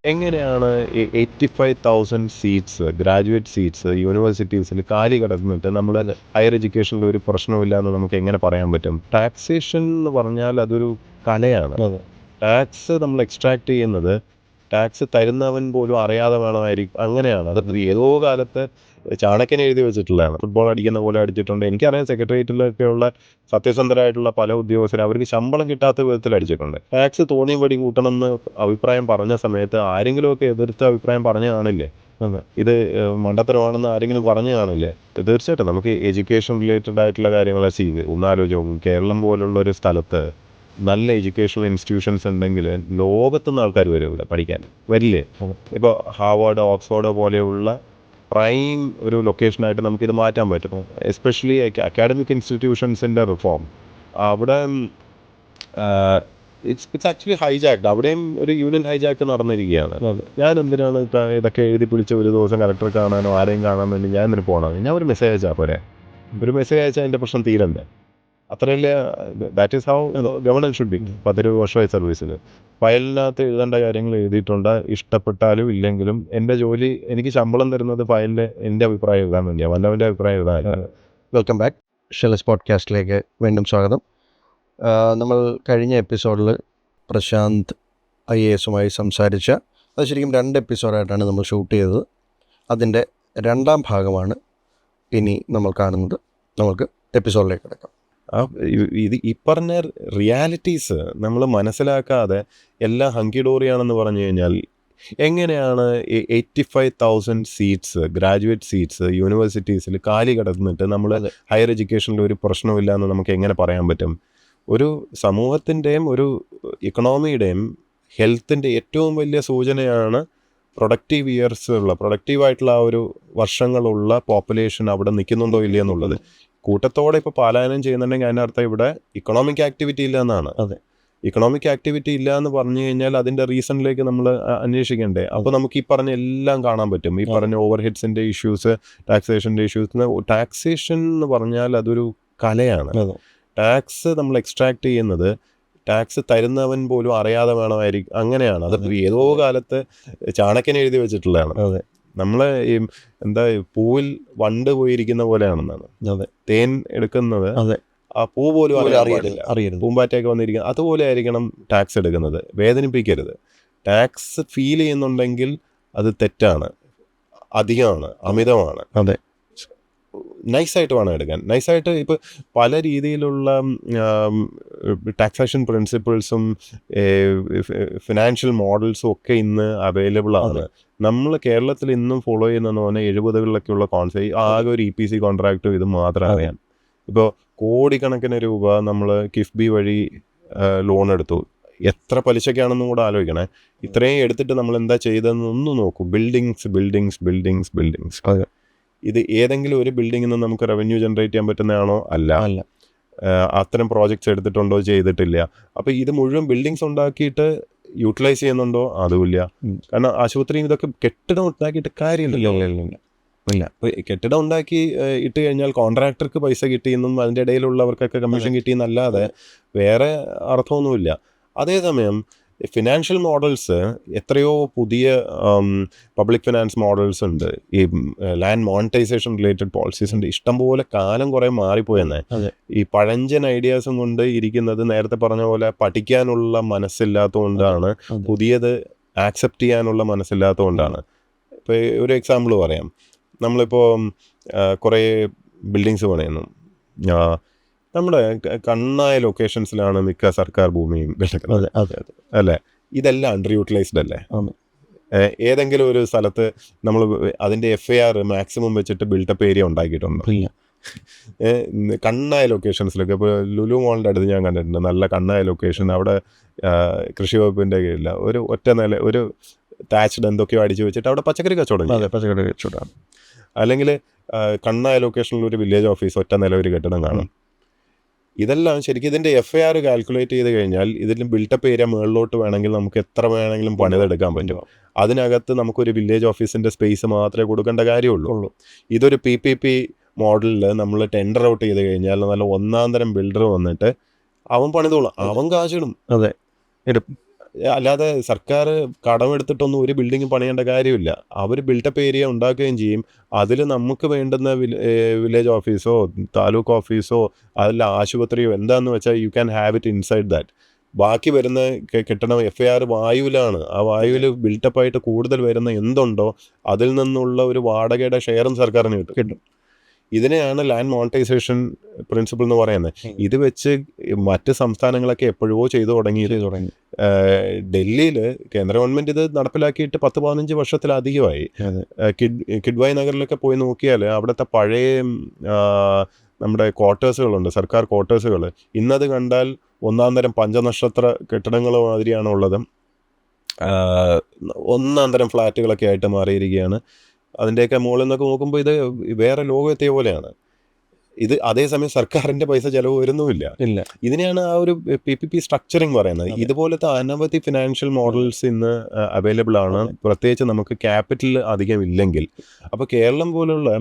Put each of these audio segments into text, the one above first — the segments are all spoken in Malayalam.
എങ്ങനെയാണ് ഈ 85,000 സീറ്റ്സ് ഗ്രാജുവേറ്റ് സീറ്റ്സ് യൂണിവേഴ്സിറ്റീസിൽ കാലി കിടന്നിട്ട് നമ്മൾ ഹയർ എഡ്യൂക്കേഷനിൽ ഒരു പ്രശ്നമില്ല എന്ന് നമുക്ക് എങ്ങനെ പറയാൻ പറ്റും? ടാക്സേഷൻ എന്ന് പറഞ്ഞാൽ അതൊരു കലയാണ്. അതെ. ടാക്സ് നമ്മൾ എക്സ്ട്രാക്ട് ചെയ്യുന്നത് ടാക്സ് തരുന്നവൻ പോലും അറിയാതെ വേണമായിരിക്കും. അങ്ങനെയാണ് അത്. ഏതോ കാലത്ത് ചാണക്യൻ എഴുതി വെച്ചിട്ടുള്ളതാണ്. ഫുട്ബോൾ അടിക്കുന്ന പോലെ അടിച്ചിട്ടുണ്ട്. എനിക്കറിയാം സെക്രട്ടേറിയറ്റിലൊക്കെയുള്ള സത്യസന്ധരായിട്ടുള്ള പല ഉദ്യോഗസ്ഥരും അവർക്ക് ശമ്പളം കിട്ടാത്ത വിധത്തിൽ അടിച്ചിട്ടുണ്ട്. ടാക്സ് തോന്നിയപടി കൂട്ടണമെന്ന് അഭിപ്രായം പറഞ്ഞ സമയത്ത് ആരെങ്കിലുമൊക്കെ എതിർത്ത് അഭിപ്രായം പറഞ്ഞു കാണില്ലേ? ഇത് മണ്ടത്തരമാണെന്ന് ആരെങ്കിലും പറഞ്ഞു കാണില്ലേ? തീർച്ചയായിട്ടും നമുക്ക് എഡ്യൂക്കേഷൻ റിലേറ്റഡ് ആയിട്ടുള്ള കാര്യങ്ങളെ ചെയ്ത് ഒന്നാലോചിച്ച് നോക്കും. കേരളം പോലുള്ള ഒരു സ്ഥലത്ത് നല്ല എഡ്യൂക്കേഷണൽ ഇൻസ്റ്റിറ്റ്യൂഷൻസ് ഉണ്ടെങ്കിൽ ലോകത്തുനിന്ന് ആൾക്കാർ വരും ഇവിടെ പഠിക്കാൻ. വരില്ലേ? ഇപ്പോൾ ഹാർവാർഡ്, ഓക്സ്ഫോർഡ് പോലെയുള്ള പ്രൈം ഒരു ലൊക്കേഷനായിട്ട് നമുക്കിത് മാറ്റാൻ പറ്റും. എസ്പെഷ്യലി അക്കാഡമിക് ഇൻസ്റ്റിറ്റ്യൂഷൻസിൻ്റെ റിഫോം അവിടെ ഇറ്റ്സ് ആക്ച്വലി ഹൈജാക്ട്. അവിടെയും ഒരു യൂണിയൻ ഹൈജാക്ക് നടന്നിരിക്കുകയാണ്. ഞാൻ എന്തിനാണ് ഇതൊക്കെ എഴുതി പിടിച്ച് ഒരു ദിവസം കലക്ടറെ കാണാനോ ആരെയും കാണാൻ വേണ്ടി ഞാൻ എന്തിനു പോകണം? ഞാൻ ഒരു മെസ്സേജ് അയച്ചാൽ പോരെ? ഒരു മെസ്സേജ് അയച്ചാൽ അതിൻ്റെ പ്രശ്നം തീരണ്ടേ? അത്രയല്ലേ? That is how governance should be. 10 വർഷമായി സർവീസിൽ ഫയലിനകത്ത് എഴുതേണ്ട കാര്യങ്ങൾ എഴുതിയിട്ടുണ്ട്. ഇഷ്ടപ്പെട്ടാലും ഇല്ലെങ്കിലും എൻ്റെ ജോലി, എനിക്ക് ശമ്പളം തരുന്നത് ഫയലിൽ എൻ്റെ അഭിപ്രായം എഴുതാൻ വേണ്ടിയാണ്, വല്ലവൻ്റെ അഭിപ്രായം എഴുതാൻ. Welcome back. ഷെലസ് പോഡ്കാസ്റ്റിലേക്ക് വീണ്ടും സ്വാഗതം. നമ്മൾ കഴിഞ്ഞ എപ്പിസോഡിൽ പ്രശാന്ത് IAS സംസാരിച്ച, അത് ശരിക്കും 2 എപ്പിസോഡായിട്ടാണ് നമ്മൾ ഷൂട്ട് ചെയ്തത്. അതിൻ്റെ 2ാം ഭാഗമാണ് ഇനി നമ്മൾ കാണുന്നത്. നമുക്ക് എപ്പിസോഡിലേക്ക് കിടക്കാം. ഇത് ഈ പറഞ്ഞ റിയാലിറ്റീസ് നമ്മൾ മനസ്സിലാക്കാതെ എല്ലാം ഹങ്കിഡോറിയാണെന്ന് പറഞ്ഞു കഴിഞ്ഞാൽ എങ്ങനെയാണ് 85,000 സീറ്റ്സ് ഗ്രാജുവേറ്റ് സീറ്റ്സ് യൂണിവേഴ്സിറ്റീസിൽ കാലി കിടന്നിട്ട് നമ്മൾ ഹയർ എഡ്യൂക്കേഷനിൽ ഒരു പ്രശ്നമില്ല എന്ന് നമുക്ക് എങ്ങനെ പറയാൻ പറ്റും? ഒരു സമൂഹത്തിൻ്റെയും ഒരു ഇക്കണോമിയുടെയും ഹെൽത്തിൻ്റെ ഏറ്റവും വലിയ സൂചനയാണ് പ്രൊഡക്റ്റീവ് ഇയേഴ്സ് ഉള്ള, പ്രൊഡക്റ്റീവായിട്ടുള്ള ആ ഒരു വർഷങ്ങളുള്ള പോപ്പുലേഷൻ അവിടെ നിൽക്കുന്നുണ്ടോ ഇല്ല എന്നുള്ളത്. കൂട്ടത്തോടെ ഇപ്പോൾ പലായനം ചെയ്യുന്നുണ്ടെങ്കിൽ അതിനർത്ഥം ഇവിടെ ഇക്കണോമിക് ആക്ടിവിറ്റി ഇല്ല എന്നാണ്. അതെ. ഇക്കണോമിക് ആക്ടിവിറ്റി ഇല്ല എന്ന് പറഞ്ഞു കഴിഞ്ഞാൽ അതിൻ്റെ റീസണിലേക്ക് നമ്മൾ അന്വേഷിക്കണ്ടേ? അപ്പോൾ നമുക്ക് ഈ പറഞ്ഞ എല്ലാം കാണാൻ പറ്റും. ഈ പറഞ്ഞ ഓവർ ഹെഡ്സിൻ്റെ ഇഷ്യൂസ്, ടാക്സേഷൻ്റെ ഇഷ്യൂസ്. ടാക്സേഷൻ എന്ന് പറഞ്ഞാൽ അതൊരു കലയാണ്. ടാക്സ് നമ്മൾ എക്സ്ട്രാക്ട് ചെയ്യുന്നത് ടാക്സ് തരുന്നവൻ പോലും അറിയാതെ വേണമായിരിക്കും. അങ്ങനെയാണ് അത്. ഏതോ കാലത്ത് ചാണക്യൻ എഴുതി വെച്ചിട്ടുള്ളതാണ്. നമ്മൾ ഈ എന്താ പൂവിൽ വണ്ട് പോയിരിക്കുന്ന പോലെയാണെന്നാണ്. തേൻ എടുക്കുന്നത് ആ പൂ പോലും അറിയരുത്. പൂമ്പാറ്റയൊക്കെ വന്നിരിക്കുന്നത് അതുപോലെ ആയിരിക്കണം ടാക്സ് എടുക്കുന്നത്. വേദനിപ്പിക്കരുത്. ടാക്സ് ഫീൽ ചെയ്യുന്നുണ്ടെങ്കിൽ അത് തെറ്റാണ്, അധികമാണ്, അമിതമാണ്. നൈസായിട്ട് വേണം എടുക്കാൻ. നൈസായിട്ട് ഇപ്പോൾ പല രീതിയിലുള്ള ടാക്സേഷൻ പ്രിൻസിപ്പിൾസും ഫിനാൻഷ്യൽ മോഡൽസും ഒക്കെ ഇന്ന് അവൈലബിൾ ആണ്. നമ്മൾ കേരളത്തിൽ ഇന്നും ഫോളോ ചെയ്യുന്നതെന്ന് പറഞ്ഞാൽ 70കളിലൊക്കെയുള്ള കോൺസെപ്റ്റ്, ആകെ ഒരു EPC കോൺട്രാക്റ്റും ഇത് മാത്രം അറിയാം. ഇപ്പോൾ കോടിക്കണക്കിന് രൂപ നമ്മൾ കിഫ്ബി വഴി ലോൺ എടുത്തു. എത്ര പലിശയ്ക്കാണെന്നും കൂടെ ആലോചിക്കണേ. ഇത്രയും എടുത്തിട്ട് നമ്മൾ എന്താ ചെയ്തതെന്ന് ഒന്ന് നോക്കൂ. ബിൽഡിങ്സ്. ഇത് ഏതെങ്കിലും ഒരു ബിൽഡിങ്ങിൽ നിന്ന് നമുക്ക് റവന്യൂ ജനറേറ്റ് ചെയ്യാൻ പറ്റുന്നതാണോ? അല്ല. അത്തരം പ്രോജക്ട്സ് എടുത്തിട്ടുണ്ടോ? ചെയ്തിട്ടില്ല. അപ്പോൾ ഇത് മുഴുവൻ ബിൽഡിങ്സ് ഉണ്ടാക്കിയിട്ട് യൂട്ടിലൈസ് ചെയ്യുന്നുണ്ടോ? അതുമില്ല. കാരണം ആശുപത്രിയും ഇതൊക്കെ കെട്ടിടം ഉണ്ടാക്കിയിട്ട് കാര്യമില്ല. കെട്ടിടം ഉണ്ടാക്കി ഇട്ട് കഴിഞ്ഞാൽ കോൺട്രാക്ടർക്ക് പൈസ കിട്ടിയെന്നും അതിൻ്റെ ഇടയിലുള്ളവർക്കൊക്കെ കമ്മീഷൻ കിട്ടിയെന്നല്ലാതെ വേറെ അർത്ഥമൊന്നുമില്ല. അതേസമയം ഫിനാൻഷ്യൽ മോഡൽസ് എത്രയോ പുതിയ പബ്ലിക് ഫിനാൻസ് മോഡൽസ് ഉണ്ട്. ഈ ലാൻഡ് മോണിറ്റൈസേഷൻ റിലേറ്റഡ് പോളിസീസ് ഉണ്ട്. ഇഷ്ടംപോലെ കാലം കുറേ മാറിപ്പോയെന്നേ. ഈ പഴഞ്ചൻ ഐഡിയാസും കൊണ്ട് ഇരിക്കുന്നത് നേരത്തെ പറഞ്ഞ പോലെ പഠിക്കാനുള്ള മനസ്സില്ലാത്തതുകൊണ്ടാണ്, പുതിയത് ആക്സെപ്റ്റ് ചെയ്യാനുള്ള മനസ്സില്ലാത്തതുകൊണ്ടാണ്. ഇപ്പോൾ ഒരു എക്സാമ്പിൾ പറയാം. നമ്മളിപ്പോൾ കുറേ ബിൽഡിങ്സ് പണിയുന്നു. നമ്മുടെ കണ്ണായ ലൊക്കേഷൻസിലാണ് മിക്ക സർക്കാർ ഭൂമിയും കിടക്കുന്നത്, അല്ലേ? ഇതെല്ലാം അണ്ടർ യൂട്ടിലൈസ്ഡ് അല്ലേ? ഏതെങ്കിലും ഒരു സ്ഥലത്ത് നമ്മൾ അതിൻ്റെ FAR മാക്സിമം വെച്ചിട്ട് ബിൽഡപ്പ് ഏരിയ ഉണ്ടാക്കിയിട്ടുണ്ടോ? കണ്ണായ ലൊക്കേഷൻസിലൊക്കെ ഇപ്പോൾ ലുലു മോളിൻ്റെ അടുത്ത് ഞാൻ കണ്ടിട്ടുണ്ട്. നല്ല കണ്ണായ ലൊക്കേഷൻ. അവിടെ കൃഷി വകുപ്പിൻ്റെ കീഴില്ല ഒരു ഒറ്റ നില, ഒരു താച്ച്ഡ് എന്തൊക്കെയോ അടിച്ചു വെച്ചിട്ട് അവിടെ പച്ചക്കറി കച്ചവടം. അല്ലെങ്കിൽ കണ്ണായ ലൊക്കേഷനിൽ ഒരു വില്ലേജ് ഓഫീസ്, ഒറ്റ നില ഒരു കെട്ടിടം കാണും. ഇതെല്ലാം ശരിക്കും ഇതിൻ്റെ FAR കാൽക്കുലേറ്റ് ചെയ്ത് കഴിഞ്ഞാൽ ഇതിന് ബിൽട്ടപ്പ് ഏരിയ മുകളിലോട്ട് വേണമെങ്കിൽ നമുക്ക് എത്ര വേണമെങ്കിലും പണിതെടുക്കാൻ പറ്റും. അതിനകത്ത് നമുക്കൊരു വില്ലേജ് ഓഫീസിൻ്റെ സ്പേസ് മാത്രമേ കൊടുക്കേണ്ട കാര്യമുള്ളൂ. ഇതൊരു PPP മോഡലിൽ നമ്മൾ ടെൻഡർ ഔട്ട് ചെയ്ത് കഴിഞ്ഞാൽ നല്ല ഒന്നാം തരം ബിൽഡർ വന്നിട്ട് അവൻ പണിതോളും, അവൻ കാശിടും. അല്ലാതെ സർക്കാർ കടമെടുത്തിട്ടൊന്നും ഒരു ബിൽഡിംഗ് പണിയേണ്ട കാര്യമില്ല. അവർ ബിൽട്ടപ്പ് ഏരിയ ഉണ്ടാക്കുകയും ചെയ്യും. അതിൽ നമുക്ക് വേണ്ടുന്ന വില്ലേജ് ഓഫീസോ താലൂക്ക് ഓഫീസോ അതല്ല ആശുപത്രിയോ എന്താണെന്ന് വെച്ചാൽ you can have it inside that. ബാക്കി വരുന്ന കെട്ടണം FIR വായുവിലാണ്. ആ വായുവിൽ ബിൽട്ടപ്പായിട്ട് കൂടുതൽ വരുന്ന എന്തുണ്ടോ അതിൽ നിന്നുള്ള ഒരു വാടകയുടെ ഷെയറും സർക്കാരിന് കിട്ടും. ഇതിനെയാണ് ലാൻഡ് മോണിറ്റൈസേഷൻ പ്രിൻസിപ്പിൾ എന്ന് പറയുന്നത്. ഇത് വെച്ച് മറ്റ് സംസ്ഥാനങ്ങളൊക്കെ എപ്പോഴോ ചെയ്തു തുടങ്ങി. ഡൽഹിയിൽ കേന്ദ്ര ഗവൺമെൻറ് ഇത് നടപ്പിലാക്കിയിട്ട് 10-15 വർഷത്തിലധികമായി. കിഡ്വായ് നഗറിലൊക്കെ പോയി നോക്കിയാൽ അവിടുത്തെ പഴയ നമ്മുടെ ക്വാർട്ടേഴ്സുകളുണ്ട്, സർക്കാർ ക്വാർട്ടേഴ്സുകൾ. ഇന്നത് കണ്ടാൽ ഒന്നാം തരം പഞ്ചനക്ഷത്ര കെട്ടിടങ്ങൾ മാതിരിയാണ് ഉള്ളത്. ഒന്നാം തരം ഫ്ലാറ്റുകളൊക്കെ ആയിട്ട് മാറിയിരിക്കുകയാണ്. അതിൻ്റെയൊക്കെ മുകളിൽ നിന്നൊക്കെ നോക്കുമ്പോൾ ഇത് വേറെ ലോകമെത്തിയ പോലെയാണ്. ഇത് അതേസമയം സർക്കാരിൻ്റെ പൈസ ചിലവ് വരുന്നുമില്ല. ഇതിനെയാണ് ആ ഒരു PPP സ്ട്രക്ചറിങ് പറയുന്നത്. ഇതുപോലത്തെ അനവധി ഫിനാൻഷ്യൽ മോഡൽസ് ഇന്ന് അവൈലബിൾ ആണ്, പ്രത്യേകിച്ച് നമുക്ക് ക്യാപിറ്റൽ അധികം ഇല്ലെങ്കിൽ. അപ്പോൾ കേരളം പോലുള്ള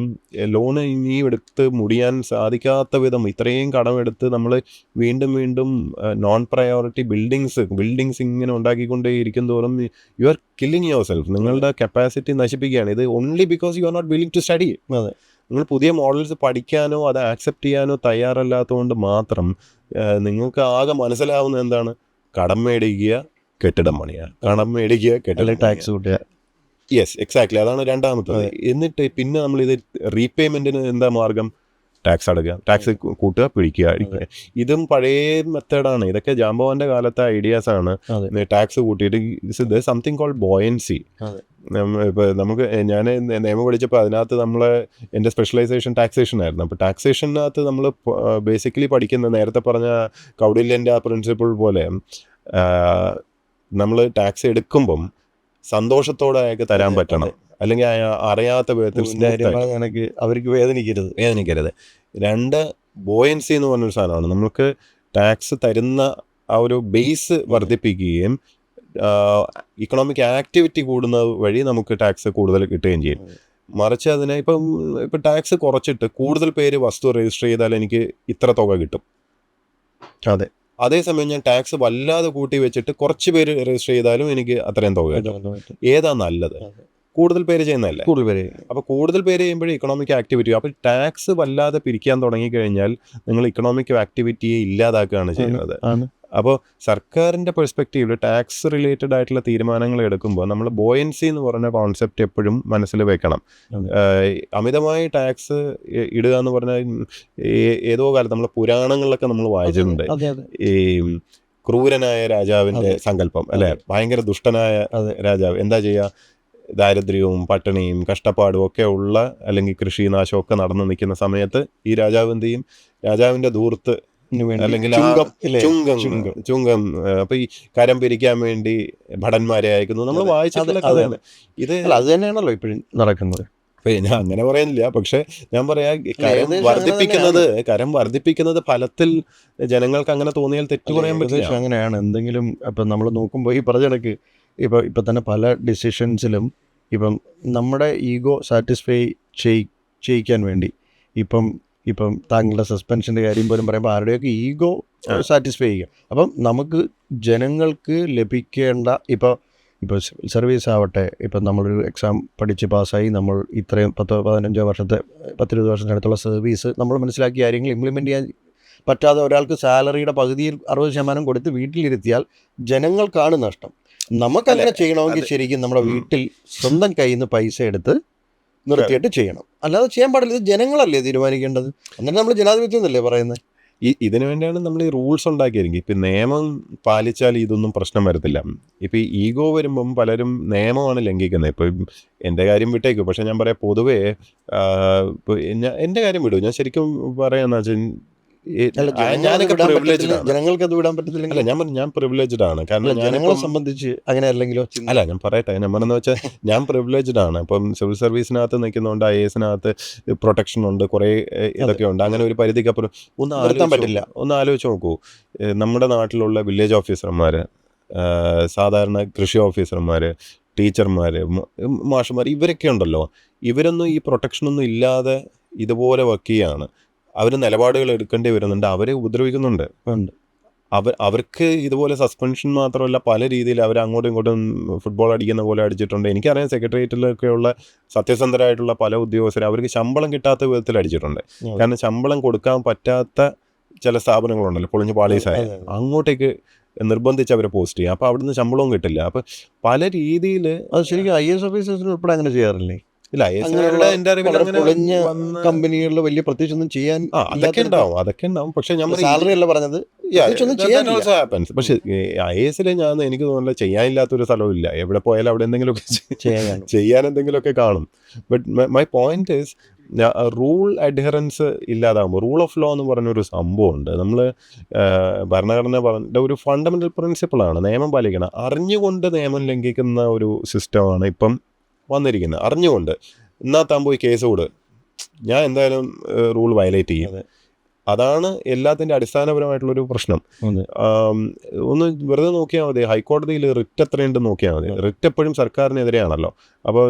ലോണ് ഇനി എടുത്ത് മുടിയാൻ സാധിക്കാത്ത വിധം ഇത്രയും കടമെടുത്ത് നമ്മൾ വീണ്ടും നോൺ പ്രയോറിറ്റി ബിൽഡിങ്സ് ഇങ്ങനെ ഉണ്ടാക്കിക്കൊണ്ടേ ഇരിക്കും തോറും you are killing yourself. നിങ്ങളുടെ കപ്പാസിറ്റി നശിപ്പിക്കുകയാണ്. ഇത് only because you are not willing to study. നിങ്ങൾ പുതിയ മോഡൽസ് പഠിക്കാനോ അത് ആക്സെപ്റ്റ് ചെയ്യാനോ തയ്യാറല്ലാത്തതുകൊണ്ട് മാത്രം നിങ്ങൾക്ക് ആകെ മനസ്സിലാവുന്ന എന്താണ്? കടം മേടിക്കുക, കെട്ടിടം പണിയുക, കടം മേടിക്കുക, കെട്ടിടം, ടാക്സ് കൂട്ടുക. യെസ്, എക്സാക്ട്ലി, അതാണ് രണ്ടാമത്തത്. എന്നിട്ട് പിന്നെ നമ്മളിത് റീപേയ്മെൻറ്റിന് എന്താ മാർഗം? ടാക്സ് അടക്കുക, ടാക്സ് കൂട്ടുക, പിടിക്കുക. ഇതും പഴയ മെത്തേഡാണ്. ഇതൊക്കെ ജാംബവാന്റെ കാലത്തെ ഐഡിയാസാണ്. ടാക്സ് കൂട്ടിയിട്ട് സംതിങ് കോൾഡ് ബോയൻസി. ഇപ്പോൾ നമുക്ക് ഞാൻ നിയമം പഠിച്ചപ്പോൾ അതിനകത്ത് എൻ്റെ സ്പെഷ്യലൈസേഷൻ ടാക്സേഷൻ ആയിരുന്നു. അപ്പോൾ ടാക്സേഷനകത്ത് നമ്മൾ ബേസിക്കലി പഠിക്കുന്ന നേരത്തെ പറഞ്ഞ കൗടില്യൻ്റെ ആ പ്രിൻസിപ്പിൾ പോലെ നമ്മൾ ടാക്സ് എടുക്കുമ്പം സന്തോഷത്തോടെ അയാൾക്ക് തരാൻ പറ്റണം, അല്ലെങ്കിൽ അറിയാത്ത വിധത്തിൽ അവർക്ക് വേദനിക്കരുത്. രണ്ട്, ബോയൻസി എന്ന് പറഞ്ഞൊരു സാധനമാണ്. നമുക്ക് ടാക്സ് തരുന്ന ആ ഒരു ബേസ് വർദ്ധിപ്പിക്കുകയും ഇക്കണോമിക് ആക്ടിവിറ്റി കൂടുന്നത് വഴി നമുക്ക് ടാക്സ് കൂടുതൽ കിട്ടുകയും ചെയ്യും. മറിച്ച് അതിനെ ഇപ്പം ടാക്സ് കുറച്ചിട്ട് കൂടുതൽ പേര് വസ്തു രജിസ്റ്റർ ചെയ്താൽ എനിക്ക് ഇത്ര തുക കിട്ടും. അതേസമയം ഞാൻ ടാക്സ് വല്ലാതെ കൂട്ടി വെച്ചിട്ട് കുറച്ച് പേര് രജിസ്റ്റർ ചെയ്താലും എനിക്ക് അത്രയും തുക കിട്ടും. ഏതാ നല്ലത്? കൂടുതൽ പേര് ചെയ്യുന്നതല്ലേ. അപ്പോൾ കൂടുതൽ പേര് ചെയ്യുമ്പോഴേ ഇക്കണോമിക് ആക്ടിവിറ്റി. അപ്പോൾ ടാക്സ് വല്ലാതെ പിരിക്കാൻ തുടങ്ങിക്കഴിഞ്ഞാൽ നിങ്ങൾ ഇക്കണോമിക് ആക്ടിവിറ്റിയെ ഇല്ലാതാക്കുകയാണ് ചെയ്യുന്നത്. അപ്പോൾ സർക്കാരിൻ്റെ പെർസ്പെക്റ്റീവിൽ ടാക്സ് റിലേറ്റഡ് ആയിട്ടുള്ള തീരുമാനങ്ങൾ എടുക്കുമ്പോൾ നമ്മൾ ബോയൻസി എന്ന് പറഞ്ഞ കോൺസെപ്റ്റ് എപ്പോഴും മനസ്സിൽ വെക്കണം. അമിതമായി ടാക്സ് ഇടുക എന്ന് പറഞ്ഞാൽ ഏതോ കാലത്ത് നമ്മൾ പുരാണങ്ങളിലൊക്കെ നമ്മൾ വായിച്ചിട്ടുണ്ട്. ഈ ക്രൂരനായ രാജാവിൻ്റെ സങ്കല്പം അല്ലേ, ഭയങ്കര ദുഷ്ടനായ രാജാവ് എന്താ ചെയ്യുക? ദാരിദ്ര്യവും പട്ടിണിയും കഷ്ടപ്പാടും ഒക്കെ ഉള്ള, അല്ലെങ്കിൽ കൃഷിനാശം ഒക്കെ നടന്നു നിൽക്കുന്ന സമയത്ത് ഈ രാജാവ് എന്ത് ചെയ്യും? രാജാവിൻ്റെ ധൂർത്ത് അല്ലെങ്കിൽ ചുങ്കം, അപ്പൊ ഈ കരം പിരിക്കാൻ വേണ്ടി ഭടന്മാരെ അയക്കുന്നു. നമ്മൾ വായിച്ചിട്ടുള്ള കഥയാണ് ഇത്. അത് തന്നെയാണല്ലോ ഇപ്പോഴും നടക്കുന്നത്. ഞാൻ അങ്ങനെ പറയുന്നില്ല, പക്ഷെ ഞാൻ പറയാ കരം വർദ്ധിപ്പിക്കുന്നത് ഫലത്തിൽ ജനങ്ങൾക്ക് അങ്ങനെ തോന്നിയാൽ തെറ്റു പറയാൻ പറ്റില്ല. അങ്ങനെയാണ് എന്തെങ്കിലും. ഇപ്പം നമ്മൾ നോക്കുമ്പോൾ ഈ പറഞ്ഞിടക്ക് ഇപ്പം തന്നെ പല ഡിസിഷൻസിലും ഇപ്പം നമ്മുടെ ഈഗോ സാറ്റിസ്ഫൈ ചെയ്യിക്കാൻ വേണ്ടി ഇപ്പം താങ്കളുടെ സസ്പെൻഷൻ്റെ കാര്യം പോലും പറയുമ്പോൾ ആരുടെയൊക്കെ ഈഗോ സാറ്റിസ്ഫൈ ചെയ്യുക. അപ്പം നമുക്ക് ജനങ്ങൾക്ക് ലഭിക്കേണ്ട ഇപ്പോൾ സിവിൽ സർവീസ് ആവട്ടെ, ഇപ്പം നമ്മളൊരു എക്സാം പഠിച്ച് പാസ്സായി നമ്മൾ ഇത്രയും 10-15 വർഷത്തെ 10-20 വർഷത്തിനടുത്തുള്ള സർവീസ് നമ്മൾ മനസ്സിലാക്കിയ കാര്യങ്ങൾ ഇംപ്ലിമെൻറ്റ് ചെയ്യാൻ പറ്റാതെ ഒരാൾക്ക് സാലറിയുടെ പകുതിയിൽ 60% കൊടുത്ത് വീട്ടിലിരുത്തിയാൽ ജനങ്ങൾക്കാണ് നഷ്ടം. നമുക്കങ്ങനെ ചെയ്യണമെങ്കിൽ ശരിക്കും നമ്മുടെ വീട്ടിൽ സ്വന്തം കയ്യിൽ നിന്ന് പൈസ എടുത്ത് നിർത്തിയിട്ട് ചെയ്യണം, അല്ലാതെ ചെയ്യാൻ പാടില്ല. ഇത് ജനങ്ങളല്ലേ തീരുമാനിക്കേണ്ടത്. എന്നിട്ട് നമ്മൾ ജനാധിപത്യം എന്നല്ലേ പറയുന്നത്. ഇതിനു വേണ്ടിയാണ് നമ്മൾ ഈ റൂൾസ് ഉണ്ടാക്കിയിരിക്കും. ഇപ്പം നിയമം പാലിച്ചാൽ ഇതൊന്നും പ്രശ്നം വരത്തില്ല. ഇപ്പം ഈ ഈഗോ വരുമ്പം പലരും നിയമമാണ് ലംഘിക്കുന്നത്. ഇപ്പം എൻ്റെ കാര്യം വിട്ടേക്കും, പക്ഷെ ഞാൻ പറയാം പൊതുവേ ഇപ്പോൾ എൻ്റെ കാര്യം വിടും. ഞാൻ ശരിക്കും പറയാന്ന് വെച്ചാൽ ജനങ്ങൾക്ക് അത് വിടാൻ പറ്റത്തില്ല. ഞാൻ പ്രിവിലേജ്ഡ് ആണ്. കാരണം ജനങ്ങളെ സംബന്ധിച്ച് അങ്ങനെ അല്ലെങ്കിലോ അല്ല, ഞാൻ പറയട്ടെ, ഞാൻ പറഞ്ഞെന്ന് വെച്ചാൽ ഞാൻ പ്രിവിലേജ്ഡ് ആണ്. ഇപ്പം സിവിൽ സർവീസിനകത്ത് നിൽക്കുന്നതുകൊണ്ട് IAS-നകത്ത് പ്രൊട്ടക്ഷൻ ഉണ്ട്, കുറേ ഇതൊക്കെ ഉണ്ട്. അങ്ങനെ ഒരു പരിധിക്കപ്പുറം ഒന്ന് ആലോചിച്ച് നോക്കൂ. നമ്മുടെ നാട്ടിലുള്ള വില്ലേജ് ഓഫീസർമാർ, സാധാരണ കൃഷി ഓഫീസർമാർ, ടീച്ചർമാർ, മാഷുമാർ, ഇവരൊക്കെ ഉണ്ടല്ലോ, ഇവരൊന്നും ഈ പ്രൊട്ടക്ഷനൊന്നും ഇല്ലാതെ ഇതുപോലെ വർക്ക് ചെയ്യാണ്. അവർ നിലപാടുകൾ എടുക്കേണ്ടി വരുന്നുണ്ട്, അവരെ ഉപദ്രവിക്കുന്നുണ്ട്. അവർക്ക് ഇതുപോലെ സസ്പെൻഷൻ മാത്രമല്ല, പല രീതിയിൽ അവർ അങ്ങോട്ടും ഇങ്ങോട്ടും ഫുട്ബോൾ അടിക്കുന്ന പോലെ അടിച്ചിട്ടുണ്ട്. എനിക്കറിയാം സെക്രട്ടേറിയറ്റിലൊക്കെയുള്ള സത്യസന്ധരായിട്ടുള്ള പല ഉദ്യോഗസ്ഥരും അവർക്ക് ശമ്പളം കിട്ടാത്ത വിധത്തിൽ അടിച്ചിട്ടുണ്ട്. കാരണം ശമ്പളം കൊടുക്കാൻ പറ്റാത്ത ചില സ്ഥാപനങ്ങളുണ്ടല്ലോ, പൊളിഞ്ഞ് പാളീസായ, അങ്ങോട്ടേക്ക് നിർബന്ധിച്ച് അവരെ പോസ്റ്റ് ചെയ്യും. അപ്പോൾ അവിടുന്ന് ശമ്പളവും കിട്ടില്ല. അപ്പോൾ പല രീതിയിൽ അത് ശരിക്കും IAS ഓഫീസേഴ്സിന് ഉൾപ്പെടെ അങ്ങനെ ചെയ്യാറില്ലേ? ഇല്ല, എൻ്റെ അറിവിൽ അങ്ങനെ പൊളിഞ്ഞ കമ്പനികളിൽ വലിയ പ്രത്യേകിച്ച് ഒന്നും ചെയ്യാൻ അതൊക്കെ ഉണ്ടാവും. പക്ഷെ ഞാൻ സാലറി അല്ല പറഞ്ഞത്, പക്ഷെ IAS എനിക്ക് തോന്നുന്നില്ല ചെയ്യാനില്ലാത്തൊരു സ്ഥലവും ഇല്ല. എവിടെ പോയാലും അവിടെ എന്തെങ്കിലുമൊക്കെ ചെയ്യാൻ എന്തെങ്കിലുമൊക്കെ കാണും. But my point is, rule adherence ഇല്ലാതാകുമ്പോൾ, റൂൾ ഓഫ് ലോ എന്ന് പറഞ്ഞൊരു സംഭവമുണ്ട്. നമ്മൾ ഭരണഘടന പറഞ്ഞ ഒരു ഫണ്ടമെന്റൽ പ്രിൻസിപ്പിളാണ് നിയമം പാലിക്കണം. അറിഞ്ഞുകൊണ്ട് നിയമം ലംഘിക്കുന്ന ഒരു സിസ്റ്റമാണ് ഇപ്പം വന്നിരിക്കുന്നത്. അറിഞ്ഞുകൊണ്ട് എന്നാൽ താൻ പോയി കേസ് കൊടു, ഞാൻ എന്തായാലും റൂൾ വയലേറ്റ് ചെയ്യും. അതാണ് എല്ലാത്തിൻ്റെ അടിസ്ഥാനപരമായിട്ടുള്ളൊരു പ്രശ്നം. ഒന്ന് വെറുതെ നോക്കിയാൽ മതി, ഹൈക്കോടതിയിൽ റിറ്റ് എത്രയുണ്ട് നോക്കിയാൽ മതി. റിറ്റ് എപ്പോഴും സർക്കാരിനെതിരെയാണല്ലോ. അപ്പോൾ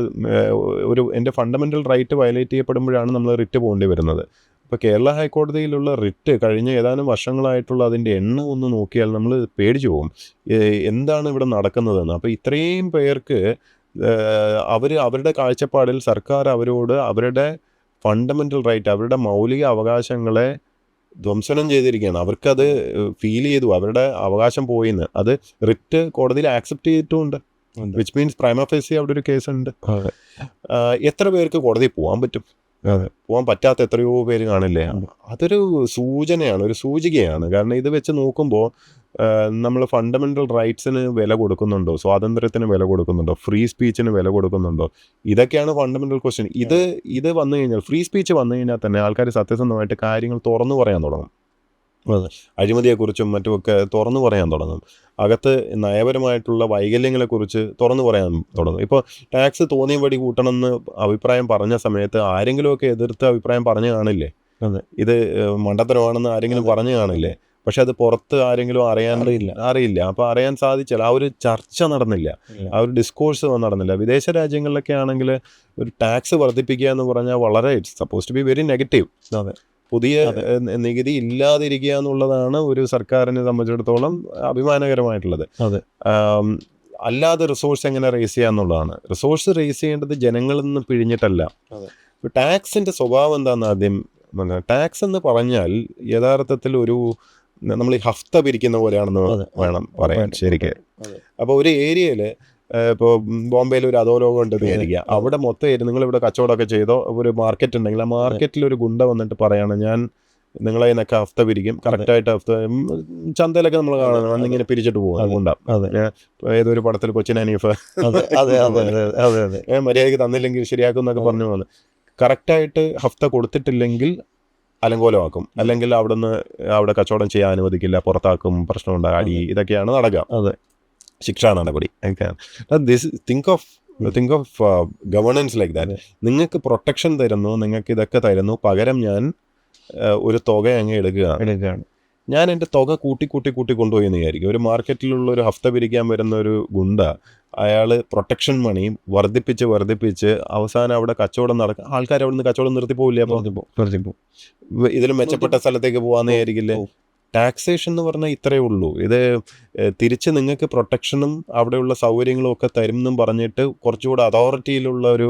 എൻ്റെ ഫണ്ടമെൻ്റൽ റൈറ്റ് വയലേറ്റ് ചെയ്യപ്പെടുമ്പോഴാണ് നമ്മൾ റിറ്റ് പോകേണ്ടി വരുന്നത്. ഇപ്പോൾ കേരള ഹൈക്കോടതിയിലുള്ള റിറ്റ് കഴിഞ്ഞ ഏതാനും വർഷങ്ങളായിട്ടുള്ള അതിൻ്റെ എണ്ണം ഒന്ന് നോക്കിയാൽ നമ്മൾ പേടിച്ചു പോകും, എന്താണ് ഇവിടെ നടക്കുന്നതെന്ന്. അപ്പോൾ ഇത്രയും പേർക്ക് അവരുടെ കാഴ്ചപ്പാടിൽ സർക്കാർ അവരോട് അവരുടെ ഫണ്ടമെൻ്റൽ റൈറ്റ്, അവരുടെ മൗലിക അവകാശങ്ങളെ ധ്വംസനം ചെയ്തിരിക്കുകയാണ്. അവർക്കത് ഫീൽ ചെയ്തു, അവരുടെ അവകാശം പോയിന്ന്. അത് റിറ്റ് കോടതിയിൽ ആക്സെപ്റ്റ് ചെയ്തിട്ടുമുണ്ട്. വിച്ച് മീൻസ് പ്രൈമ ഫേസി അവിടെ ഒരു കേസുണ്ട്. എത്ര പേർക്ക് കോടതിയിൽ പോകാൻ പറ്റും? പോകാൻ പറ്റാത്ത എത്രയോ പേര് കാണില്ലേ? അതൊരു സൂചനയാണ്, ഒരു സൂചികയാണ്. കാരണം ഇത് വെച്ച് നോക്കുമ്പോൾ നമ്മൾ ഫണ്ടമെൻ്റൽ റൈറ്റ്സിന് വില കൊടുക്കുന്നുണ്ടോ, സ്വാതന്ത്ര്യത്തിന് വില കൊടുക്കുന്നുണ്ടോ, ഫ്രീ സ്പീച്ചിന് വില കൊടുക്കുന്നുണ്ടോ? ഇതൊക്കെയാണ് ഫണ്ടമെൻ്റൽ ക്വസ്റ്റ്യൻ. ഇത് വന്നു കഴിഞ്ഞാൽ, ഫ്രീ സ്പീച്ച് വന്നു കഴിഞ്ഞാൽ തന്നെ ആൾക്കാർ സത്യസന്ധമായിട്ട് കാര്യങ്ങൾ തുറന്നു പറയാൻ തുടങ്ങും. അഴിമതിയെക്കുറിച്ചും മറ്റുമൊക്കെ തുറന്നു പറയാൻ തുടങ്ങും. അകത്ത് നയപരമായിട്ടുള്ള വൈകല്യങ്ങളെക്കുറിച്ച് തുറന്നു പറയാൻ തുടങ്ങും. ഇപ്പോൾ ടാക്സ് തോന്നിയ വടി കൂട്ടണമെന്ന് അഭിപ്രായം പറഞ്ഞ സമയത്ത് ആരെങ്കിലുമൊക്കെ എതിർത്ത് അഭിപ്രായം പറഞ്ഞു കാണില്ലേ? ഇത് മണ്ടത്തരമാണെന്ന് ആരെങ്കിലും പറഞ്ഞു കാണില്ലേ? പക്ഷെ അത് പുറത്ത് ആരെങ്കിലും അറിയില്ല. അപ്പോൾ അറിയാൻ സാധിച്ചാൽ ആ ഒരു ചർച്ച നടന്നില്ല, ആ ഒരു ഡിസ്കോഴ്സ് നടന്നില്ല. വിദേശ രാജ്യങ്ങളിലൊക്കെ ആണെങ്കിൽ ഒരു ടാക്സ് വർദ്ധിപ്പിക്കുക എന്ന് പറഞ്ഞാൽ വളരെ it's suppose to be very negative. പുതിയ നികുതി ഇല്ലാതിരിക്കുക എന്നുള്ളതാണ് ഒരു സർക്കാരിനെ സംബന്ധിച്ചിടത്തോളം അഭിമാനകരമായിട്ടുള്ളത്. അല്ലാതെ റിസോഴ്സ് എങ്ങനെ റേസ് ചെയ്യുക എന്നുള്ളതാണ്. റിസോഴ്സ് റേസ് ചെയ്യേണ്ടത് ജനങ്ങളിൽ നിന്ന് പിഴിഞ്ഞിട്ടല്ല. ടാക്സിൻ്റെ സ്വഭാവം എന്താണെന്ന് ആദ്യം, ടാക്സ് എന്ന് പറഞ്ഞാൽ യഥാർത്ഥത്തിൽ നമ്മൾ ഈ ഹഫ്ത പിരിക്കുന്ന പോലെയാണെന്ന് വേണം പറയാൻ ശരിക്ക്. അപ്പോൾ ഒരു ഏരിയയിൽ, ഇപ്പോൾ ബോംബെയിൽ ഒരു അധോലോകം ഉണ്ടെന്ന് വിചാരിക്കുക, അവിടെ മൊത്തം നിങ്ങളിവിടെ കച്ചവടമൊക്കെ ചെയ്തോ, ഒരു മാർക്കറ്റ് ഉണ്ടെങ്കിൽ ആ മാർക്കറ്റിൽ ഒരു ഗുണ്ട വന്നിട്ട് പറയാണ്, ഞാൻ നിങ്ങളെ ഇതിനൊക്കെ ഹഫ്ത പിരിക്കും, കറക്റ്റായിട്ട് ഹഫ്ത. ചന്തയിലൊക്കെ നമ്മൾ കാണുന്നത് അന്നിങ്ങനെ പിരിച്ചിട്ട് പോകും ഗുണ്ട. ഏതൊരു പടത്തിൽ കൊച്ചിൻ ഹനീഫ് മര്യാദയ്ക്ക് തന്നില്ലെങ്കിൽ ശരിയാക്കും എന്നൊക്കെ പറഞ്ഞു പോകുന്നത്. കറക്റ്റായിട്ട് ഹഫ്ത കൊടുത്തിട്ടില്ലെങ്കിൽ അലങ്കോലമാക്കും, അല്ലെങ്കിൽ അവിടെ കച്ചവടം ചെയ്യാൻ അനുവദിക്കില്ല, പുറത്താക്കും, പ്രശ്നമുണ്ടാകും, അടി, ഇതൊക്കെയാണ് നടക്കുക. ശിക്ഷാ നടപടി. Think of governance like that. നിങ്ങൾക്ക് പ്രൊട്ടക്ഷൻ തരുന്നു, നിങ്ങൾക്ക് ഇതൊക്കെ തരുന്നു, പകരം ഞാൻ ഒരു തുക അങ്ങ് എടുക്കുകയാണ്. ഞാൻ എൻ്റെ തുക കൂട്ടി കൊണ്ടുപോയി എന്ന് വിചാരിക്കും. ഒരു മാർക്കറ്റിലുള്ള ഒരു ഹഫ്ത പിരിക്കാൻ വരുന്ന ഒരു ഗുണ്ട, അയാൾ പ്രൊട്ടക്ഷൻ മണി വർദ്ധിപ്പിച്ച് അവസാനം അവിടെ കച്ചവടം നടക്കുക, ആൾക്കാർ അവിടെ നിന്ന് കച്ചവടം നിർത്തിപ്പോവില്ലേ? അപ്പോൾ ഇതിലും മെച്ചപ്പെട്ട സ്ഥലത്തേക്ക് പോകാമെന്ന് വിചാരിക്കില്ലേ? ടാക്സേഷൻ എന്ന് പറഞ്ഞാൽ ഇത്രയേ ഉള്ളൂ. ഇത് തിരിച്ച് നിങ്ങൾക്ക് പ്രൊട്ടക്ഷനും അവിടെയുള്ള സൗകര്യങ്ങളും ഒക്കെ തരും എന്നും പറഞ്ഞിട്ട് കുറച്ചുകൂടെ അതോറിറ്റിയിലുള്ള ഒരു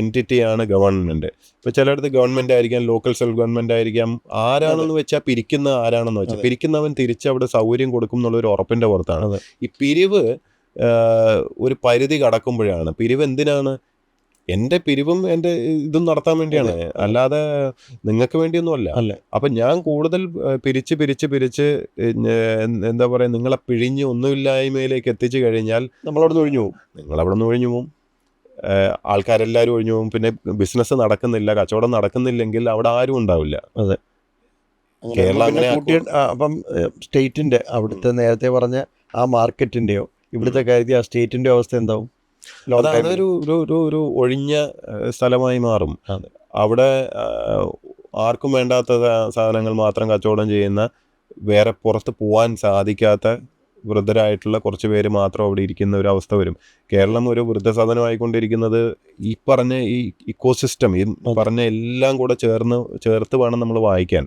എൻറ്റിറ്റിയാണ് ഗവൺമെൻറ്. ഇപ്പോൾ ചിലയിടത്ത് ഗവൺമെൻറ് ആയിരിക്കാം, ലോക്കൽ സെൽഫ് ഗവൺമെൻറ് ആയിരിക്കാം. ആരാണെന്ന് വെച്ചാൽ ആരാണെന്ന് വെച്ചാൽ പിരിക്കുന്നവൻ തിരിച്ച് അവിടെ സൗകര്യം കൊടുക്കും എന്നുള്ളൊരു ഉറപ്പിൻ്റെ പുറത്താണ്. ഈ പിരിവ് ഒരു പരിധി കടക്കുമ്പോഴാണ്. പിരിവ് എന്തിനാണ്? എൻ്റെ പിരിവും എൻ്റെ ഇതും നടത്താൻ വേണ്ടിയാണ്, അല്ലാതെ നിങ്ങൾക്ക് വേണ്ടിയൊന്നും അല്ല. അപ്പം ഞാൻ കൂടുതൽ പിരിച്ച് എന്താ പറയുക, നിങ്ങളെ പിഴിഞ്ഞ് ഒന്നുമില്ലായ്മയിലേക്ക് എത്തിച്ചു കഴിഞ്ഞാൽ നിങ്ങളവിടെ നിന്ന് ഒഴിഞ്ഞു പോകും. ആൾക്കാരെല്ലാവരും ഒഴിഞ്ഞു പോകും. പിന്നെ ബിസിനസ് നടക്കുന്നില്ല, കച്ചവടം നടക്കുന്നില്ലെങ്കിൽ അവിടെ ആരും ഉണ്ടാവില്ല. കേരളം അങ്ങനെ. അപ്പം സ്റ്റേറ്റിൻ്റെ അവിടുത്തെ നേരത്തെ പറഞ്ഞ ആ മാർക്കറ്റിൻ്റെയോ ഇവിടുത്തെ കാര്യത്തിൽ ആ സ്റ്റേറ്റിൻ്റെ അവസ്ഥ എന്താവും? അതൊരു ഒഴിഞ്ഞ സ്ഥലമായി മാറും. അവിടെ ആർക്കും വേണ്ടാത്ത സാധനങ്ങൾ മാത്രം കച്ചവടം ചെയ്യുന്ന, വേറെ പുറത്ത് പോകാൻ സാധിക്കാത്ത വൃദ്ധരായിട്ടുള്ള കുറച്ച് പേര് മാത്രം അവിടെ ഇരിക്കുന്ന ഒരു അവസ്ഥ വരും. കേരളം ഒരു വൃദ്ധസദനമായിക്കൊണ്ടിരിക്കുന്നത് ഈ പറഞ്ഞ ഈ ഇക്കോസിസ്റ്റം, ഈ പറഞ്ഞ എല്ലാം കൂടെ ചേർത്ത് വേണം നമ്മൾ വായിക്കാൻ.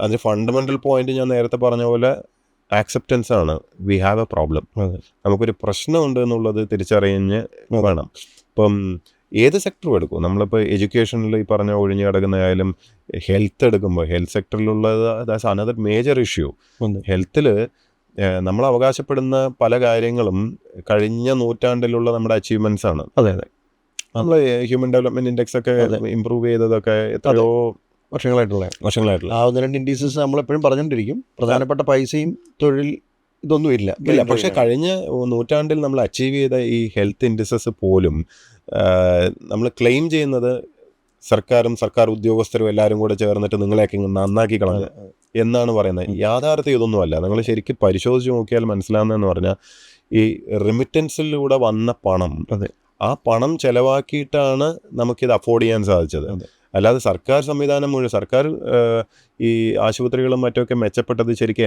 അതിന് ഫണ്ടമെൻ്റൽ പോയിന്റ് ഞാൻ നേരത്തെ പറഞ്ഞ പോലെ ആക്സെപ്റ്റൻസ് ആണ്. We have A problem. നമുക്കൊരു പ്രശ്നമുണ്ട് എന്നുള്ളത് തിരിച്ചറിഞ്ഞ് വേണം. ഇപ്പം ഏത് സെക്ടറും എടുക്കും, നമ്മളിപ്പോൾ എഡ്യൂക്കേഷനിൽ ഈ പറഞ്ഞ ഒഴിഞ്ഞു കിടക്കുന്നതായാലും ഹെൽത്ത് എടുക്കുമ്പോൾ ഹെൽത്ത് സെക്ടറിലുള്ളത് ദാറ്റ്സ് അനദർ മേജർ ഇഷ്യൂ. ഹെൽത്തിൽ നമ്മൾ അവകാശപ്പെടുന്ന പല കാര്യങ്ങളും കഴിഞ്ഞ നൂറ്റാണ്ടിലുള്ള നമ്മുടെ അച്ചീവ്മെൻറ്റ്സ് ആണ്. അതെ അതെ, നമ്മൾ ഹ്യൂമൻ ഡെവലപ്മെൻറ്റ് ഇൻഡെക്സ് ഒക്കെ ഇമ്പ്രൂവ് ചെയ്തതൊക്കെ എത്രയോ വർഷങ്ങളായിട്ടുള്ള ആ 1-2 ഇൻഡീസസ് നമ്മളെപ്പോഴും പറഞ്ഞുകൊണ്ടിരിക്കും. പ്രധാനപ്പെട്ട പൈസയും തൊഴിൽ ഇതൊന്നും ഇല്ല. പക്ഷേ കഴിഞ്ഞ നൂറ്റാണ്ടിൽ നമ്മൾ അച്ചീവ് ചെയ്ത ഈ ഹെൽത്ത് ഇൻഡെക്സസ് പോലും നമ്മൾ ക്ലെയിം ചെയ്യുന്നത് സർക്കാരും സർക്കാർ ഉദ്യോഗസ്ഥരും എല്ലാവരും കൂടെ ചേർന്നിട്ട് നിങ്ങളെയൊക്കെ നന്നാക്കി കളഞ്ഞു എന്നാണ് പറയുന്നത്. യാഥാർത്ഥ്യം ഇതൊന്നുമല്ല. നിങ്ങൾ ശരിക്കും പരിശോധിച്ച് നോക്കിയാൽ മനസ്സിലാവുന്നതെന്ന് പറഞ്ഞാൽ ഈ റെമിറ്റൻസിലൂടെ വന്ന പണം, ആ പണം ചെലവാക്കിയിട്ടാണ് നമുക്കിത് അഫോർഡ് ചെയ്യാൻ സാധിച്ചത്. അല്ലാതെ സർക്കാർ സംവിധാനം മുഴുവൻ, സർക്കാർ ഈ ആശുപത്രികളും മറ്റൊക്കെ മെച്ചപ്പെട്ടത് ശരിക്കും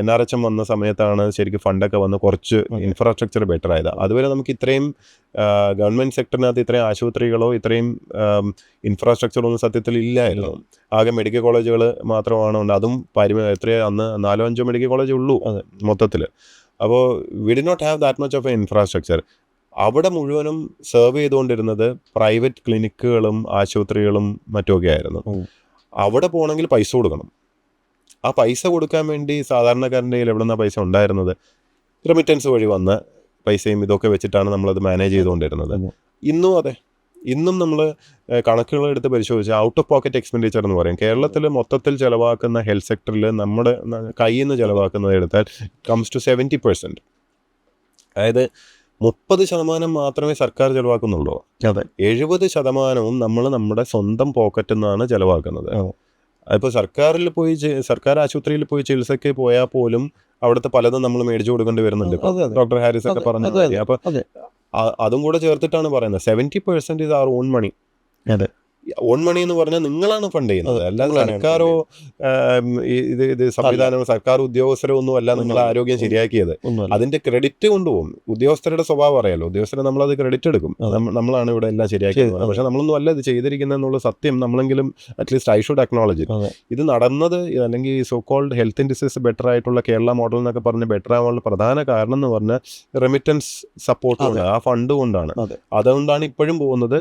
NRHM വന്ന സമയത്താണ് ശരിക്കും ഫണ്ടൊക്കെ വന്ന് കുറച്ച് ഇൻഫ്രാസ്ട്രക്ചർ ബെറ്റർ ആയത്. അതുവരെ നമുക്ക് ഇത്രയും ഗവൺമെൻറ് സെക്ടറിനകത്ത് ഇത്രയും ആശുപത്രികളോ ഇത്രയും ഇൻഫ്രാസ്ട്രക്ചറോ ഒന്നും സത്യത്തിൽ ഇല്ലായിരുന്നു. ആകെ മെഡിക്കൽ കോളേജുകൾ മാത്രമാണ് ഉണ്ട്. അതും അന്ന് 4-5 മെഡിക്കൽ കോളേജ് ഉള്ളൂ മൊത്തത്തിൽ. അപ്പോൾ we do not have that much of a infrastructure. അവിടെ മുഴുവനും സെർവ് ചെയ്തുകൊണ്ടിരുന്നത് പ്രൈവറ്റ് ക്ലിനിക്കുകളും ആശുപത്രികളും മറ്റുമൊക്കെ ആയിരുന്നു. അവിടെ പോകണമെങ്കിൽ പൈസ കൊടുക്കണം. ആ പൈസ കൊടുക്കാൻ വേണ്ടി സാധാരണക്കാരൻ്റെ കയ്യിൽ എവിടെ നിന്നാണ് പൈസ ഉണ്ടായിരുന്നത്? റെമിറ്റൻസ് വഴി വന്ന പൈസയും ഇതൊക്കെ വെച്ചിട്ടാണ് നമ്മളത് മാനേജ് ചെയ്തുകൊണ്ടിരുന്നത്. ഇന്നും അതെ, ഇന്നും നമ്മൾ കണക്കുകൾ എടുത്ത് പരിശോധിച്ചാൽ ഔട്ട് ഓഫ് പോക്കറ്റ് എക്സ്പെൻഡിച്ചർ എന്ന് പറയും. കേരളത്തിൽ മൊത്തത്തിൽ ചിലവാക്കുന്ന ഹെൽത്ത് സെക്ടറിൽ നമ്മുടെ കയ്യിൽ നിന്ന് ചിലവാക്കുന്നത് എടുത്താൽ കംസ് ടു 70%. അതായത് 30% മാത്രമേ സർക്കാർ ചിലവാക്കുന്നുള്ളൂ. 70% നമ്മൾ നമ്മുടെ സ്വന്തം പോക്കറ്റിൽ നിന്നാണ് ചിലവാക്കുന്നത്. അതിപ്പോൾ സർക്കാർ ആശുപത്രിയിൽ പോയി ചികിത്സയ്ക്ക് പോയാൽ പോലും അവിടുത്തെ പലതും നമ്മൾ മേടിച്ചു കൊടുക്കേണ്ടി വരുന്നുണ്ട്. ഡോക്ടർ ഹാരിസ് ഒക്കെ പറഞ്ഞു. അപ്പോൾ അതും കൂടെ ചേർത്തിട്ടാണ് പറയുന്നത് 70% is our own money. Own money എന്ന് പറഞ്ഞാൽ നിങ്ങളാണ് ഫണ്ട് ചെയ്യുന്നത്, അല്ലാതെ സർക്കാരോ ഇത് സംവിധാനമോ സർക്കാർ ഉദ്യോഗസ്ഥരോ ഒന്നും അല്ല നിങ്ങളെ ആരോഗ്യം ശരിയാക്കിയത്. അതിന്റെ ക്രെഡിറ്റ് കൊണ്ടുപോകും. ഉദ്യോഗസ്ഥരുടെ സ്വഭാവം അറിയാലോ, ഉദ്യോഗസ്ഥരെ നമ്മളത് ക്രെഡിറ്റ് എടുക്കും, നമ്മളാണ് ഇവിടെ എല്ലാം ശരിയാക്കിയത്. പക്ഷെ നമ്മളൊന്നും അല്ല ഇത് ചെയ്തിരിക്കുന്നത് എന്നുള്ള സത്യം നമ്മളെങ്കിലും അറ്റ്ലീസ്റ്റ് ഐ ഷുഡ് അക്നോളജ്. ഇത് നടന്നത് അല്ലെങ്കിൽ so called health industries better ആയിട്ടുള്ള കേരള മോഡൽ എന്നൊക്കെ പറഞ്ഞ് ബെറ്റർ ആവാനുള്ള പ്രധാന കാരണം എന്ന് പറഞ്ഞാൽ റെമിറ്റൻസ് സപ്പോർട്ട് കൊണ്ട്, ആ ഫണ്ട് കൊണ്ടാണ്. അതുകൊണ്ടാണ് ഇപ്പോഴും പോകുന്നത്.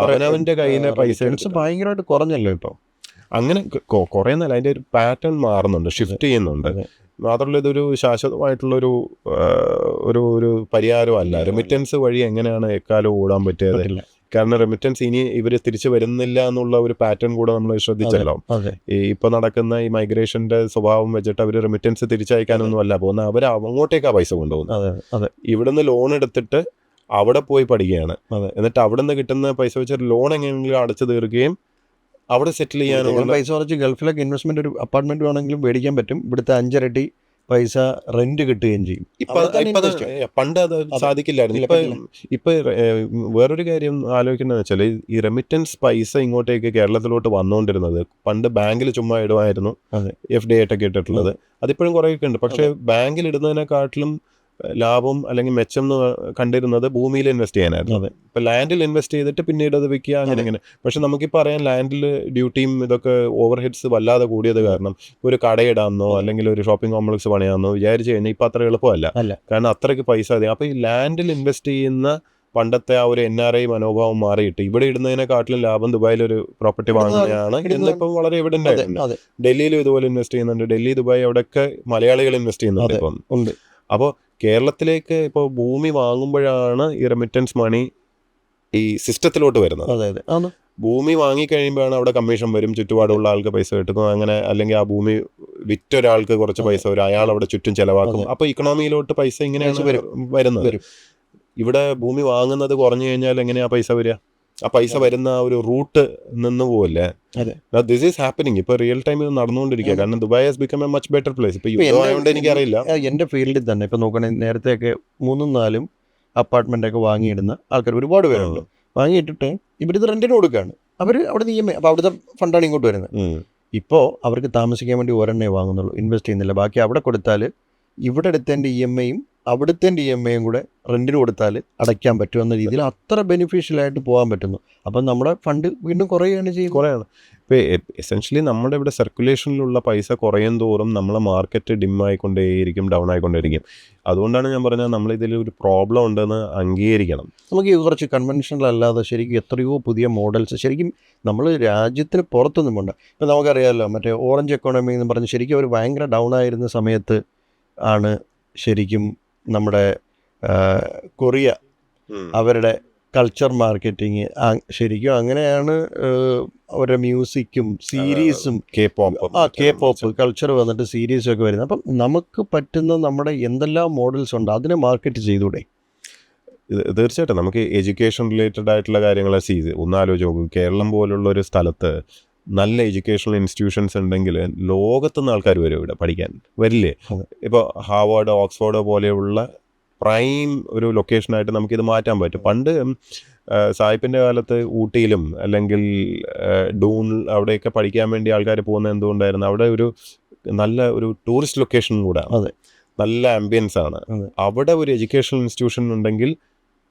അവനവന്റെ കയ്യിലെ ഭയങ്കരമായിട്ട് കുറഞ്ഞല്ലോ ഇപ്പോൾ. അങ്ങനെ കുറയുന്നല്ല, അതിൻ്റെ ഒരു പാറ്റേൺ മാറുന്നുണ്ട്, ഷിഫ്റ്റ് ചെയ്യുന്നുണ്ട്. മാത്രമല്ല ഇതൊരു ശാശ്വതമായിട്ടുള്ളൊരു ഒരു പരിഹാരമല്ല. റെമിറ്റൻസ് വഴി എങ്ങനെയാണ് എക്കാലം ഓടാൻ പറ്റിയത്? കാരണം റെമിറ്റൻസ് ഇനി ഇവർ തിരിച്ചു വരുന്നില്ല എന്നുള്ള ഒരു പാറ്റേൺ കൂടെ നമ്മൾ ശ്രദ്ധിച്ചല്ലോ. ഈ ഇപ്പൊ നടക്കുന്ന ഈ മൈഗ്രേഷന്റെ സ്വഭാവം വെച്ചിട്ട് അവർ റെമിറ്റൻസ് തിരിച്ചയക്കാനൊന്നും അല്ല പോകുന്നത്, അവർ അങ്ങോട്ടേക്കാ പൈസ കൊണ്ടുപോകുന്നത്. ഇവിടുന്ന് ലോൺ എടുത്തിട്ട് അവിടെ പോയി പഠിക്കുകയാണ്. എന്നിട്ട് അവിടെ നിന്ന് കിട്ടുന്ന പൈസ വെച്ച് ലോൺ എങ്ങനെയെങ്കിലും അടച്ചു തീർക്കുകയും അവിടെ സെറ്റിൽ ചെയ്യാനുള്ള പൈസ കുറച്ച് ഗൾഫിലൊക്കെ ഇൻവെസ്റ്റ്മെന്റ് ഒരു അപ്പാർട്ട്മെന്റ് വേണമെങ്കിലും മേടിക്കാൻ പറ്റും. ഇവിടുത്തെ 5 ഇരട്ടി പൈസ റെന്റ് കിട്ടുകയും ചെയ്യും. പണ്ട് അത് സാധിക്കില്ലായിരുന്നു. ഇപ്പൊ വേറൊരു കാര്യം ആലോചിക്കുന്നത് വെച്ചാൽ ഈ റെമിറ്റൻസ് പൈസ ഇങ്ങോട്ടേക്ക് കേരളത്തിലോട്ട് വന്നുകൊണ്ടിരുന്നത് പണ്ട് ബാങ്കിൽ ചുമ്മാ ഇടുമായിരുന്നു, FD ആയിട്ടൊക്കെ ഇട്ടിട്ടുള്ളത്. അതിപ്പോഴും കുറേയൊക്കെ ഉണ്ട്. പക്ഷേ ബാങ്കിൽ ഇടുന്നതിനെക്കാട്ടിലും ലാഭം അല്ലെങ്കിൽ മെച്ചം എന്ന് കണ്ടിരുന്നത് ഭൂമിയിൽ ഇൻവെസ്റ്റ് ചെയ്യാനായിരുന്നു. ഇപ്പൊ ലാൻഡിൽ ഇൻവെസ്റ്റ് ചെയ്തിട്ട് പിന്നീട് അത് വിൽക്കുക, അങ്ങനെ. പക്ഷെ നമുക്കിപ്പോൾ അറിയാം ലാൻഡിൽ ഡ്യൂട്ടിയും ഇതൊക്കെ ഓവർ ഹെഡ്സ് വല്ലാതെ കൂടിയത് കാരണം ഒരു കടയിടാമെന്നോ അല്ലെങ്കിൽ ഒരു ഷോപ്പിംഗ് കോംപ്ലക്സ് പണിയാമെന്നോ വിചാരിച്ചു കഴിഞ്ഞാൽ ഇപ്പം അത്ര എളുപ്പമല്ല. കാരണം അത്രയ്ക്ക് പൈസ അധികം. അപ്പോൾ ഈ ലാൻഡിൽ ഇൻവെസ്റ്റ് ചെയ്യുന്ന പണ്ടത്തെ ആ ഒരു NRI മനോഭാവം മാറിയിട്ട് ഇവിടെ ഇടുന്നതിനെക്കാട്ടിലും ലാഭം ദുബായിലൊരു പ്രോപ്പർട്ടി വാങ്ങുകയാണ് എന്നിപ്പം വളരെ എവിഡന്റ് ആയിട്ടുണ്ട്. ഡൽഹിയിലും ഇതുപോലെ ഇൻവെസ്റ്റ് ചെയ്യുന്നുണ്ട്. ഡൽഹി, ദുബായ് അവിടെയൊക്കെ മലയാളികൾ ഇൻവെസ്റ്റ് ചെയ്യുന്നുണ്ട് ഇപ്പം. അപ്പോൾ കേരളത്തിലേക്ക് ഇപ്പോൾ ഭൂമി വാങ്ങുമ്പോഴാണ് ഈ റെമിറ്റൻസ് മണി ഈ സിസ്റ്റത്തിലോട്ട് വരുന്നത്. ഭൂമി വാങ്ങിക്കഴിയുമ്പോഴാണ് അവിടെ കമ്മീഷൻ വരും, ചുറ്റുപാടുള്ള ആൾക്ക് പൈസ കിട്ടുന്നു, അങ്ങനെ. അല്ലെങ്കിൽ ആ ഭൂമി വിറ്റൊരാൾക്ക് കുറച്ച് പൈസ വരും, അയാൾ അവിടെ ചുറ്റും ചെലവാക്കും. അപ്പോൾ ഇക്കണോമിയിലോട്ട് പൈസ ഇങ്ങനെയാണ് വരുന്നത്. ഇവിടെ ഭൂമി വാങ്ങുന്നത് കുറഞ്ഞു കഴിഞ്ഞാൽ എങ്ങനെയാ പൈസ വരിക? ആ പൈസ വരുന്ന ഒരു റൂട്ട് നിന്ന് പോവല്ലേ. This is happening. ഇപ്പൊ റിയൽ ടൈം ഇത് നടന്നുകൊണ്ടിരിക്കുക. കാരണം Dubai has become A much better place. ഇപ്പൊ യുദ്ധമായതുകൊണ്ട് എനിക്കറിയില്ല. എന്റെ ഫീൽഡിൽ തന്നെ ഇപ്പൊ നോക്കണമെങ്കിൽ നേരത്തെയൊക്കെ 3-4 അപ്പാർട്ട്മെന്റ് ഒക്കെ വാങ്ങിയിടുന്ന ആൾക്കാർ ഒരുപാട് പേരുണ്ട്. വാങ്ങിയിട്ടിട്ട് ഇവരിത് റെന്റിന് കൊടുക്കുകയാണ്. അവർ അവിടെ EMI, അപ്പോൾ അവിടുത്തെ ഫണ്ടാണ് ഇങ്ങോട്ട് വരുന്നത്. ഇപ്പോൾ അവർക്ക് താമസിക്കാൻ വേണ്ടി ഒരെണ്ണേ വാങ്ങുന്നുള്ളൂ, ഇൻവെസ്റ്റ് ചെയ്യുന്നില്ല. ബാക്കി അവിടെ കൊടുത്താൽ ഇവിടെ എടുത്തതിൻ്റെ EMIയും അവിടുത്തെ EMI കൂടെ റെൻറ്റിന് കൊടുത്താൽ അടയ്ക്കാൻ പറ്റുമെന്ന രീതിയിൽ അത്ര ബെനിഫിഷ്യലായിട്ട് പോകാൻ പറ്റുന്നു. അപ്പം നമ്മുടെ ഫണ്ട് വീണ്ടും കുറയുകയാണ് ചെയ്യുന്നത്. കുറയാണ്. ഇപ്പോൾ എസെൻഷ്യലി നമ്മുടെ ഇവിടെ സർക്കുലേഷനിലുള്ള പൈസ കുറയും തോറും നമ്മളെ മാർക്കറ്റ് ഡിമ്മായിക്കൊണ്ടേയിരിക്കും, ഡൗൺ ആയിക്കൊണ്ടേയിരിക്കും. അതുകൊണ്ടാണ് ഞാൻ പറഞ്ഞത് നമ്മളിതിൽ ഒരു പ്രോബ്ലം ഉണ്ടെന്ന് അംഗീകരിക്കണം. നമുക്ക് ഈ കുറച്ച് കൺവെൻഷണൽ അല്ലാതെ ശരിക്കും എത്രയോ പുതിയ മോഡൽസ് ശരിക്കും നമ്മൾ രാജ്യത്തിന് പുറത്തൊന്നും പോകണ്ട. ഇപ്പം നമുക്കറിയാമല്ലോ, മറ്റേ ഓറഞ്ച് എക്കോണമി എന്ന് പറഞ്ഞ് ശരിക്കും അവർ ഭയങ്കര ഡൗൺ ആയിരുന്ന സമയത്ത് ആണ് ശരിക്കും നമ്മുടെ കൊറിയ അവരുടെ കൾച്ചർ മാർക്കറ്റിങ് ശരിക്കും അങ്ങനെയാണ് അവരുടെ മ്യൂസിക്കും സീരീസും കെ പോപ്പ് കൾച്ചർ വന്നിട്ട് സീരീസൊക്കെ വരുന്നത്. അപ്പം നമുക്ക് പറ്റുന്ന നമ്മുടെ എന്തെല്ലാം മോഡൽസ് ഉണ്ട് അതിനെ മാർക്കറ്റ് ചെയ്തൂടെ? തീർച്ചയായിട്ടും നമുക്ക് എഡ്യൂക്കേഷൻ റിലേറ്റഡ് ആയിട്ടുള്ള കാര്യങ്ങൾ ഒന്നാലോചിച്ച് നോക്കും. കേരളം പോലുള്ള ഒരു സ്ഥലത്ത് നല്ല എഡ്യൂക്കേഷണൽ ഇൻസ്റ്റിറ്റ്യൂഷൻസ് ഉണ്ടെങ്കിൽ ലോകത്തുനിന്ന് ആൾക്കാർ വരും ഇവിടെ പഠിക്കാൻ, വരില്ലേ? ഇപ്പോൾ ഹാർവാർഡ്, ഓക്സ്ഫോർഡ് പോലെയുള്ള പ്രൈം ഒരു ലൊക്കേഷനായിട്ട് നമുക്കിത് മാറ്റാൻ പറ്റും. പണ്ട് സായിപ്പിൻ്റെ കാലത്ത് ഊട്ടിയിലും അല്ലെങ്കിൽ ഡൂൺ അവിടെയൊക്കെ പഠിക്കാൻ വേണ്ടി ആൾക്കാർ പോകുന്നത് എന്തുകൊണ്ടായിരുന്നു? അവിടെ ഒരു നല്ല ഒരു ടൂറിസ്റ്റ് ലൊക്കേഷൻ കൂടെ, നല്ല ആംബിയൻസ് ആണ്. അവിടെ ഒരു എഡ്യൂക്കേഷണൽ ഇൻസ്റ്റിറ്റ്യൂഷൻ ഉണ്ടെങ്കിൽ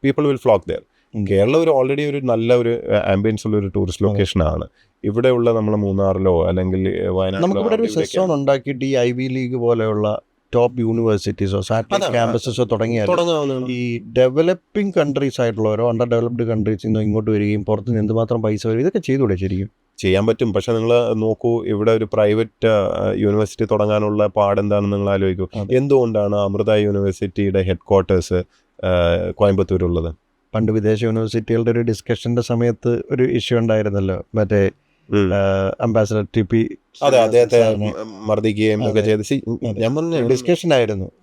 people will flock there. Keralam ഒരു ഓൾറെഡി ഒരു നല്ല ഒരു ആംബിയൻസ് ഉള്ള ഒരു ടൂറിസ്റ്റ് ലൊക്കേഷനാണ്. ഇവിടെയുള്ള നമ്മൾ മൂന്നാറിലോ അല്ലെങ്കിൽ വയനാട്ടിലോ നമുക്കിവിടെ ഒരു സെക്ഷൻ ഉണ്ടാക്കിയിട്ട് ഈ ഐവി ലീഗ് പോലെയുള്ള ടോപ്പ് യൂണിവേഴ്സിറ്റീസോ സാറ്റലൈറ്റ് ക്യാമ്പസസോ തുടങ്ങിയാൽ ഈ ഡെവലപ്പിംഗ് കൺട്രീസ് ആയിട്ടുള്ളവരോ അണ്ടർ ഡെവലപ്ഡ് കൺട്രീസിൽ നിന്ന് ഇങ്ങോട്ട് വരികയും പുറത്തുനിന്ന് എന്തുമാത്രം പൈസ വരും, ഇതൊക്കെ ചെയ്തുകൂടെ? ശരിക്കും ചെയ്യാൻ പറ്റും. പക്ഷെ നിങ്ങൾ നോക്കൂ, ഇവിടെ ഒരു പ്രൈവറ്റ് യൂണിവേഴ്സിറ്റി തുടങ്ങാനുള്ള പാടെന്താണെന്ന് നിങ്ങൾ ആലോചിക്കൂ. എന്തുകൊണ്ടാണ് അമൃത യൂണിവേഴ്സിറ്റിയുടെ ഹെഡ് ക്വാർട്ടേഴ്സ് കോയമ്പത്തൂരുള്ളത്? പണ്ട് വിദേശ യൂണിവേഴ്സിറ്റികളുടെ ഒരു ഡിസ്കഷൻ്റെ സമയത്ത് ഒരു ഇഷ്യൂ ഉണ്ടായിരുന്നല്ലോ, മറ്റേ അംബാസഡർ TP അദ്ദേഹത്തെ മർദ്ദിക്കുകയും ഒക്കെ ചെയ്ത് ഞാൻ പറഞ്ഞു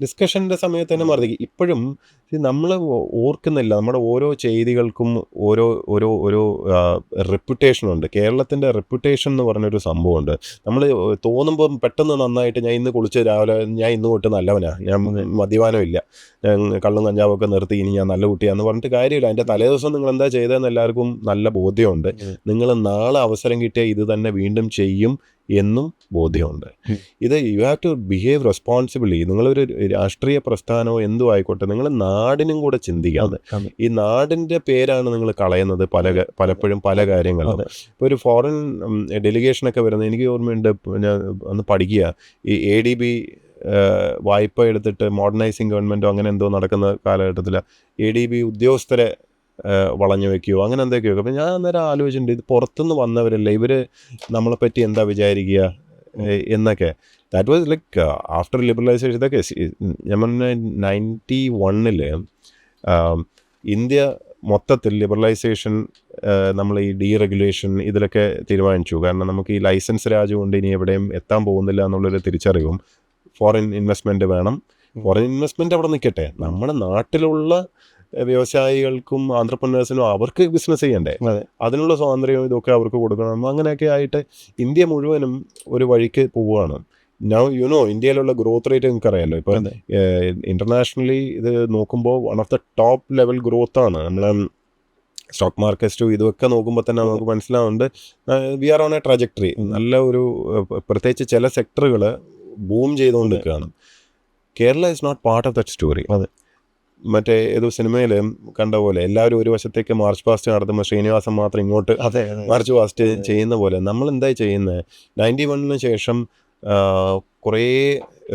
ഡിസ്കഷന്റെ സമയത്ത് തന്നെ മർദ്ദിക്കും. ഇപ്പോഴും നമ്മൾ ഓർക്കുന്നില്ല, നമ്മുടെ ഓരോ ചെയ്തികൾക്കും ഓരോ ഓരോ ഓരോ റെപ്യൂട്ടേഷനുണ്ട്. കേരളത്തിൻ്റെ റെപ്യൂട്ടേഷൻ എന്ന് പറഞ്ഞൊരു സംഭവമുണ്ട്. നമ്മൾ തോന്നുമ്പോൾ പെട്ടെന്ന് നന്നായിട്ട് ഞാൻ ഇന്ന് കുളിച്ച് രാവിലെ ഞാൻ ഇന്ന് തൊട്ട് നല്ലവനാ, ഞാൻ മദ്യപാനമില്ല, ഞാൻ കള്ളും കഞ്ചാവൊക്കെ നിർത്തി, ഇനി ഞാൻ നല്ല കുട്ടിയാന്ന് പറഞ്ഞിട്ട് കാര്യമില്ല. അതിൻ്റെ തലേദിവസം നിങ്ങൾ എന്താ ചെയ്തതെന്ന് എല്ലാവർക്കും നല്ല ബോധ്യമുണ്ട്. നിങ്ങൾ നാളെ അവസരം കിട്ടിയാൽ ഇത് തന്നെ വീണ്ടും ചെയ്യും എന്നും ബോധ്യമുണ്ട്. ഇത് you have to behave responsibly. നിങ്ങളൊരു രാഷ്ട്രീയ പ്രസ്ഥാനമോ എന്തോ ആയിക്കോട്ടെ, നിങ്ങൾ നാടിനും കൂടെ ചിന്തിക്കാം. ഈ നാടിൻ്റെ പേരാണ് നിങ്ങൾ കളയുന്നത് പലപ്പോഴും പല കാര്യങ്ങളും. ഇപ്പോൾ ഒരു ഫോറിൻ ഡെലിഗേഷനൊക്കെ വരുന്നത് എനിക്ക് ഓർമ്മയുണ്ട്. ഞാൻ ഒന്ന് പഠിക്കുക, ഈ ADB വായ്പ എടുത്തിട്ട് മോഡേണൈസിങ് ഗവൺമെൻറ്റോ അങ്ങനെ എന്തോ നടക്കുന്ന കാലഘട്ടത്തിൽ ADB ഉദ്യോഗസ്ഥരെ വളഞ്ഞു വെക്കുകയോ അങ്ങനെ എന്തൊക്കെയോ. അപ്പം ഞാൻ അന്നേരം ആലോചിച്ചിട്ടുണ്ട്, ഇത് പുറത്തുനിന്ന് വന്നവരല്ലേ, ഇവർ നമ്മളെപ്പറ്റി എന്താ വിചാരിക്കുക എന്നൊക്കെ. That was like after liberalisation. ഇതൊക്കെ ഞാൻ പറഞ്ഞ 91 ഇന്ത്യ മൊത്തത്തിൽ ലിബറലൈസേഷൻ, നമ്മൾ ഈ ഡീറെഗുലേഷൻ ഇതിലൊക്കെ തീരുമാനിച്ചു. കാരണം നമുക്ക് ഈ ലൈസൻസ് രാജ് കൊണ്ട് ഇനി എവിടെയും എത്താൻ പോകുന്നില്ല എന്നുള്ളൊരു തിരിച്ചറിവും, ഫോറിൻ ഇൻവെസ്റ്റ്മെൻറ്റ് വേണം. ഫോറിൻ ഇൻവെസ്റ്റ്മെൻറ്റ് അവിടെ നിൽക്കട്ടെ, നമ്മുടെ നാട്ടിലുള്ള വ്യവസായികൾക്കും ആന്ത്രപ്രനേഴ്സിനും അവർക്ക് ബിസിനസ് ചെയ്യണ്ടേ, അതിനുള്ള സ്വാതന്ത്ര്യവും ഇതൊക്കെ അവർക്ക് കൊടുക്കണം. അങ്ങനെയൊക്കെ ആയിട്ട് ഇന്ത്യ മുഴുവനും ഒരു വഴിക്ക് പോവുകയാണ്. നൗ ഇന്ത്യയിലുള്ള ഗ്രോത്ത് റേറ്റ് നിങ്ങൾക്ക് അറിയാമല്ലോ. ഇപ്പോൾ ഇൻ്റർനാഷണലി ഇത് നോക്കുമ്പോൾ one of the top level ഗ്രോത്താണ്. നമ്മളെ സ്റ്റോക്ക് മാർക്കറ്റും ഇതൊക്കെ നോക്കുമ്പോൾ തന്നെ നമുക്ക് മനസ്സിലാവുന്നുണ്ട് we are on a trajectory. നല്ല ഒരു പ്രത്യേകിച്ച് ചില സെക്ടറുകൾ ബൂം ചെയ്തുകൊണ്ട് നിൽക്കുകയാണ്. Kerala is not part of that story. മറ്റേ ഏതോ സിനിമയിൽ കണ്ട പോലെ എല്ലാവരും ഒരു വശത്തേക്ക് മാർച്ച് പാസ്റ്റ് നടത്തുമ്പോൾ ശ്രീനിവാസൻ മാത്രം ഇങ്ങോട്ട് മാർച്ച് പാസ്റ്റ് ചെയ്യുന്ന പോലെ നമ്മൾ എന്തായി ചെയ്യുന്നത്? 91 ശേഷം കുറേ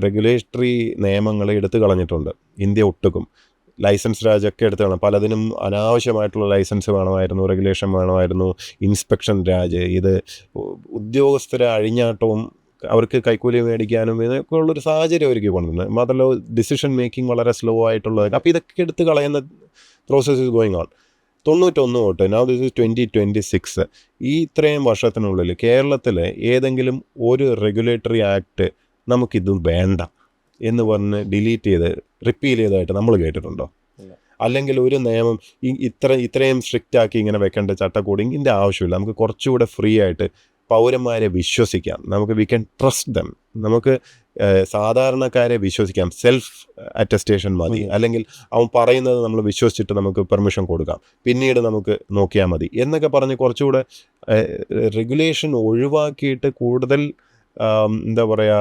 റെഗുലേറ്ററി നിയമങ്ങൾ എടുത്തു കളഞ്ഞിട്ടുണ്ട് ഇന്ത്യ ഒട്ടുക്കും. ലൈസൻസ് രാജൊക്കെ എടുത്തു കളഞ്ഞു. പലതിനും അനാവശ്യമായിട്ടുള്ള ലൈസൻസ് വേണമായിരുന്നു, റെഗുലേഷൻ വേണമായിരുന്നു, ഇൻസ്പെക്ഷൻ രാജ്. ഇത് ഉദ്യോഗസ്ഥരെ അഴിഞ്ഞാട്ടവും അവർക്ക് കൈക്കൂലി മേടിക്കാനും ഇതൊക്കെ ഉള്ളൊരു സാഹചര്യം ഒരുക്കി കൊണ്ടുവരുന്നത്. മാത്രമല്ല ഡിസിഷൻ മേക്കിംഗ് വളരെ സ്ലോ ആയിട്ടുള്ളത്. അപ്പോൾ ഇതൊക്കെ എടുത്ത് കളയുന്ന പ്രോസസ് ഇസ് ഗോയിങ് ഓൺ. 91 തൊട്ട് നൗ ദിസ് ഇസ് 2026. ഈ ഇത്രയും വർഷത്തിനുള്ളിൽ കേരളത്തിൽ ഏതെങ്കിലും ഒരു റെഗുലേറ്ററി ആക്ട് നമുക്കിത് വേണ്ട എന്ന് പറഞ്ഞ് ഡിലീറ്റ് ചെയ്ത് റിപ്പീൽ ചെയ്തതായിട്ട് നമ്മൾ കേട്ടിട്ടുണ്ടോ? അല്ലെങ്കിൽ ഒരു നിയമം ഇത്രയും സ്ട്രിക്റ്റ് ആക്കി ഇങ്ങനെ വെക്കേണ്ട ചട്ടക്കൂടി ഇതിൻ്റെ ആവശ്യമില്ല. നമുക്ക് കുറച്ചുകൂടെ ഫ്രീ ആയിട്ട് പൗരന്മാരെ വിശ്വസിക്കാം. നമുക്ക് വി ക്യാൻ ട്രസ്റ്റ് ദം. നമുക്ക് സാധാരണക്കാരെ വിശ്വസിക്കാം. സെൽഫ് അറ്റസ്റ്റേഷൻ മതി, അല്ലെങ്കിൽ അവൻ പറയുന്നത് നമ്മൾ വിശ്വസിച്ചിട്ട് നമുക്ക് പെർമിഷൻ കൊടുക്കാം, പിന്നീട് നമുക്ക് നോക്കിയാൽ മതി എന്നൊക്കെ പറഞ്ഞ് കുറച്ചുകൂടെ റെഗുലേഷൻ ഒഴിവാക്കിയിട്ട് കൂടുതൽ എന്താ പറയുക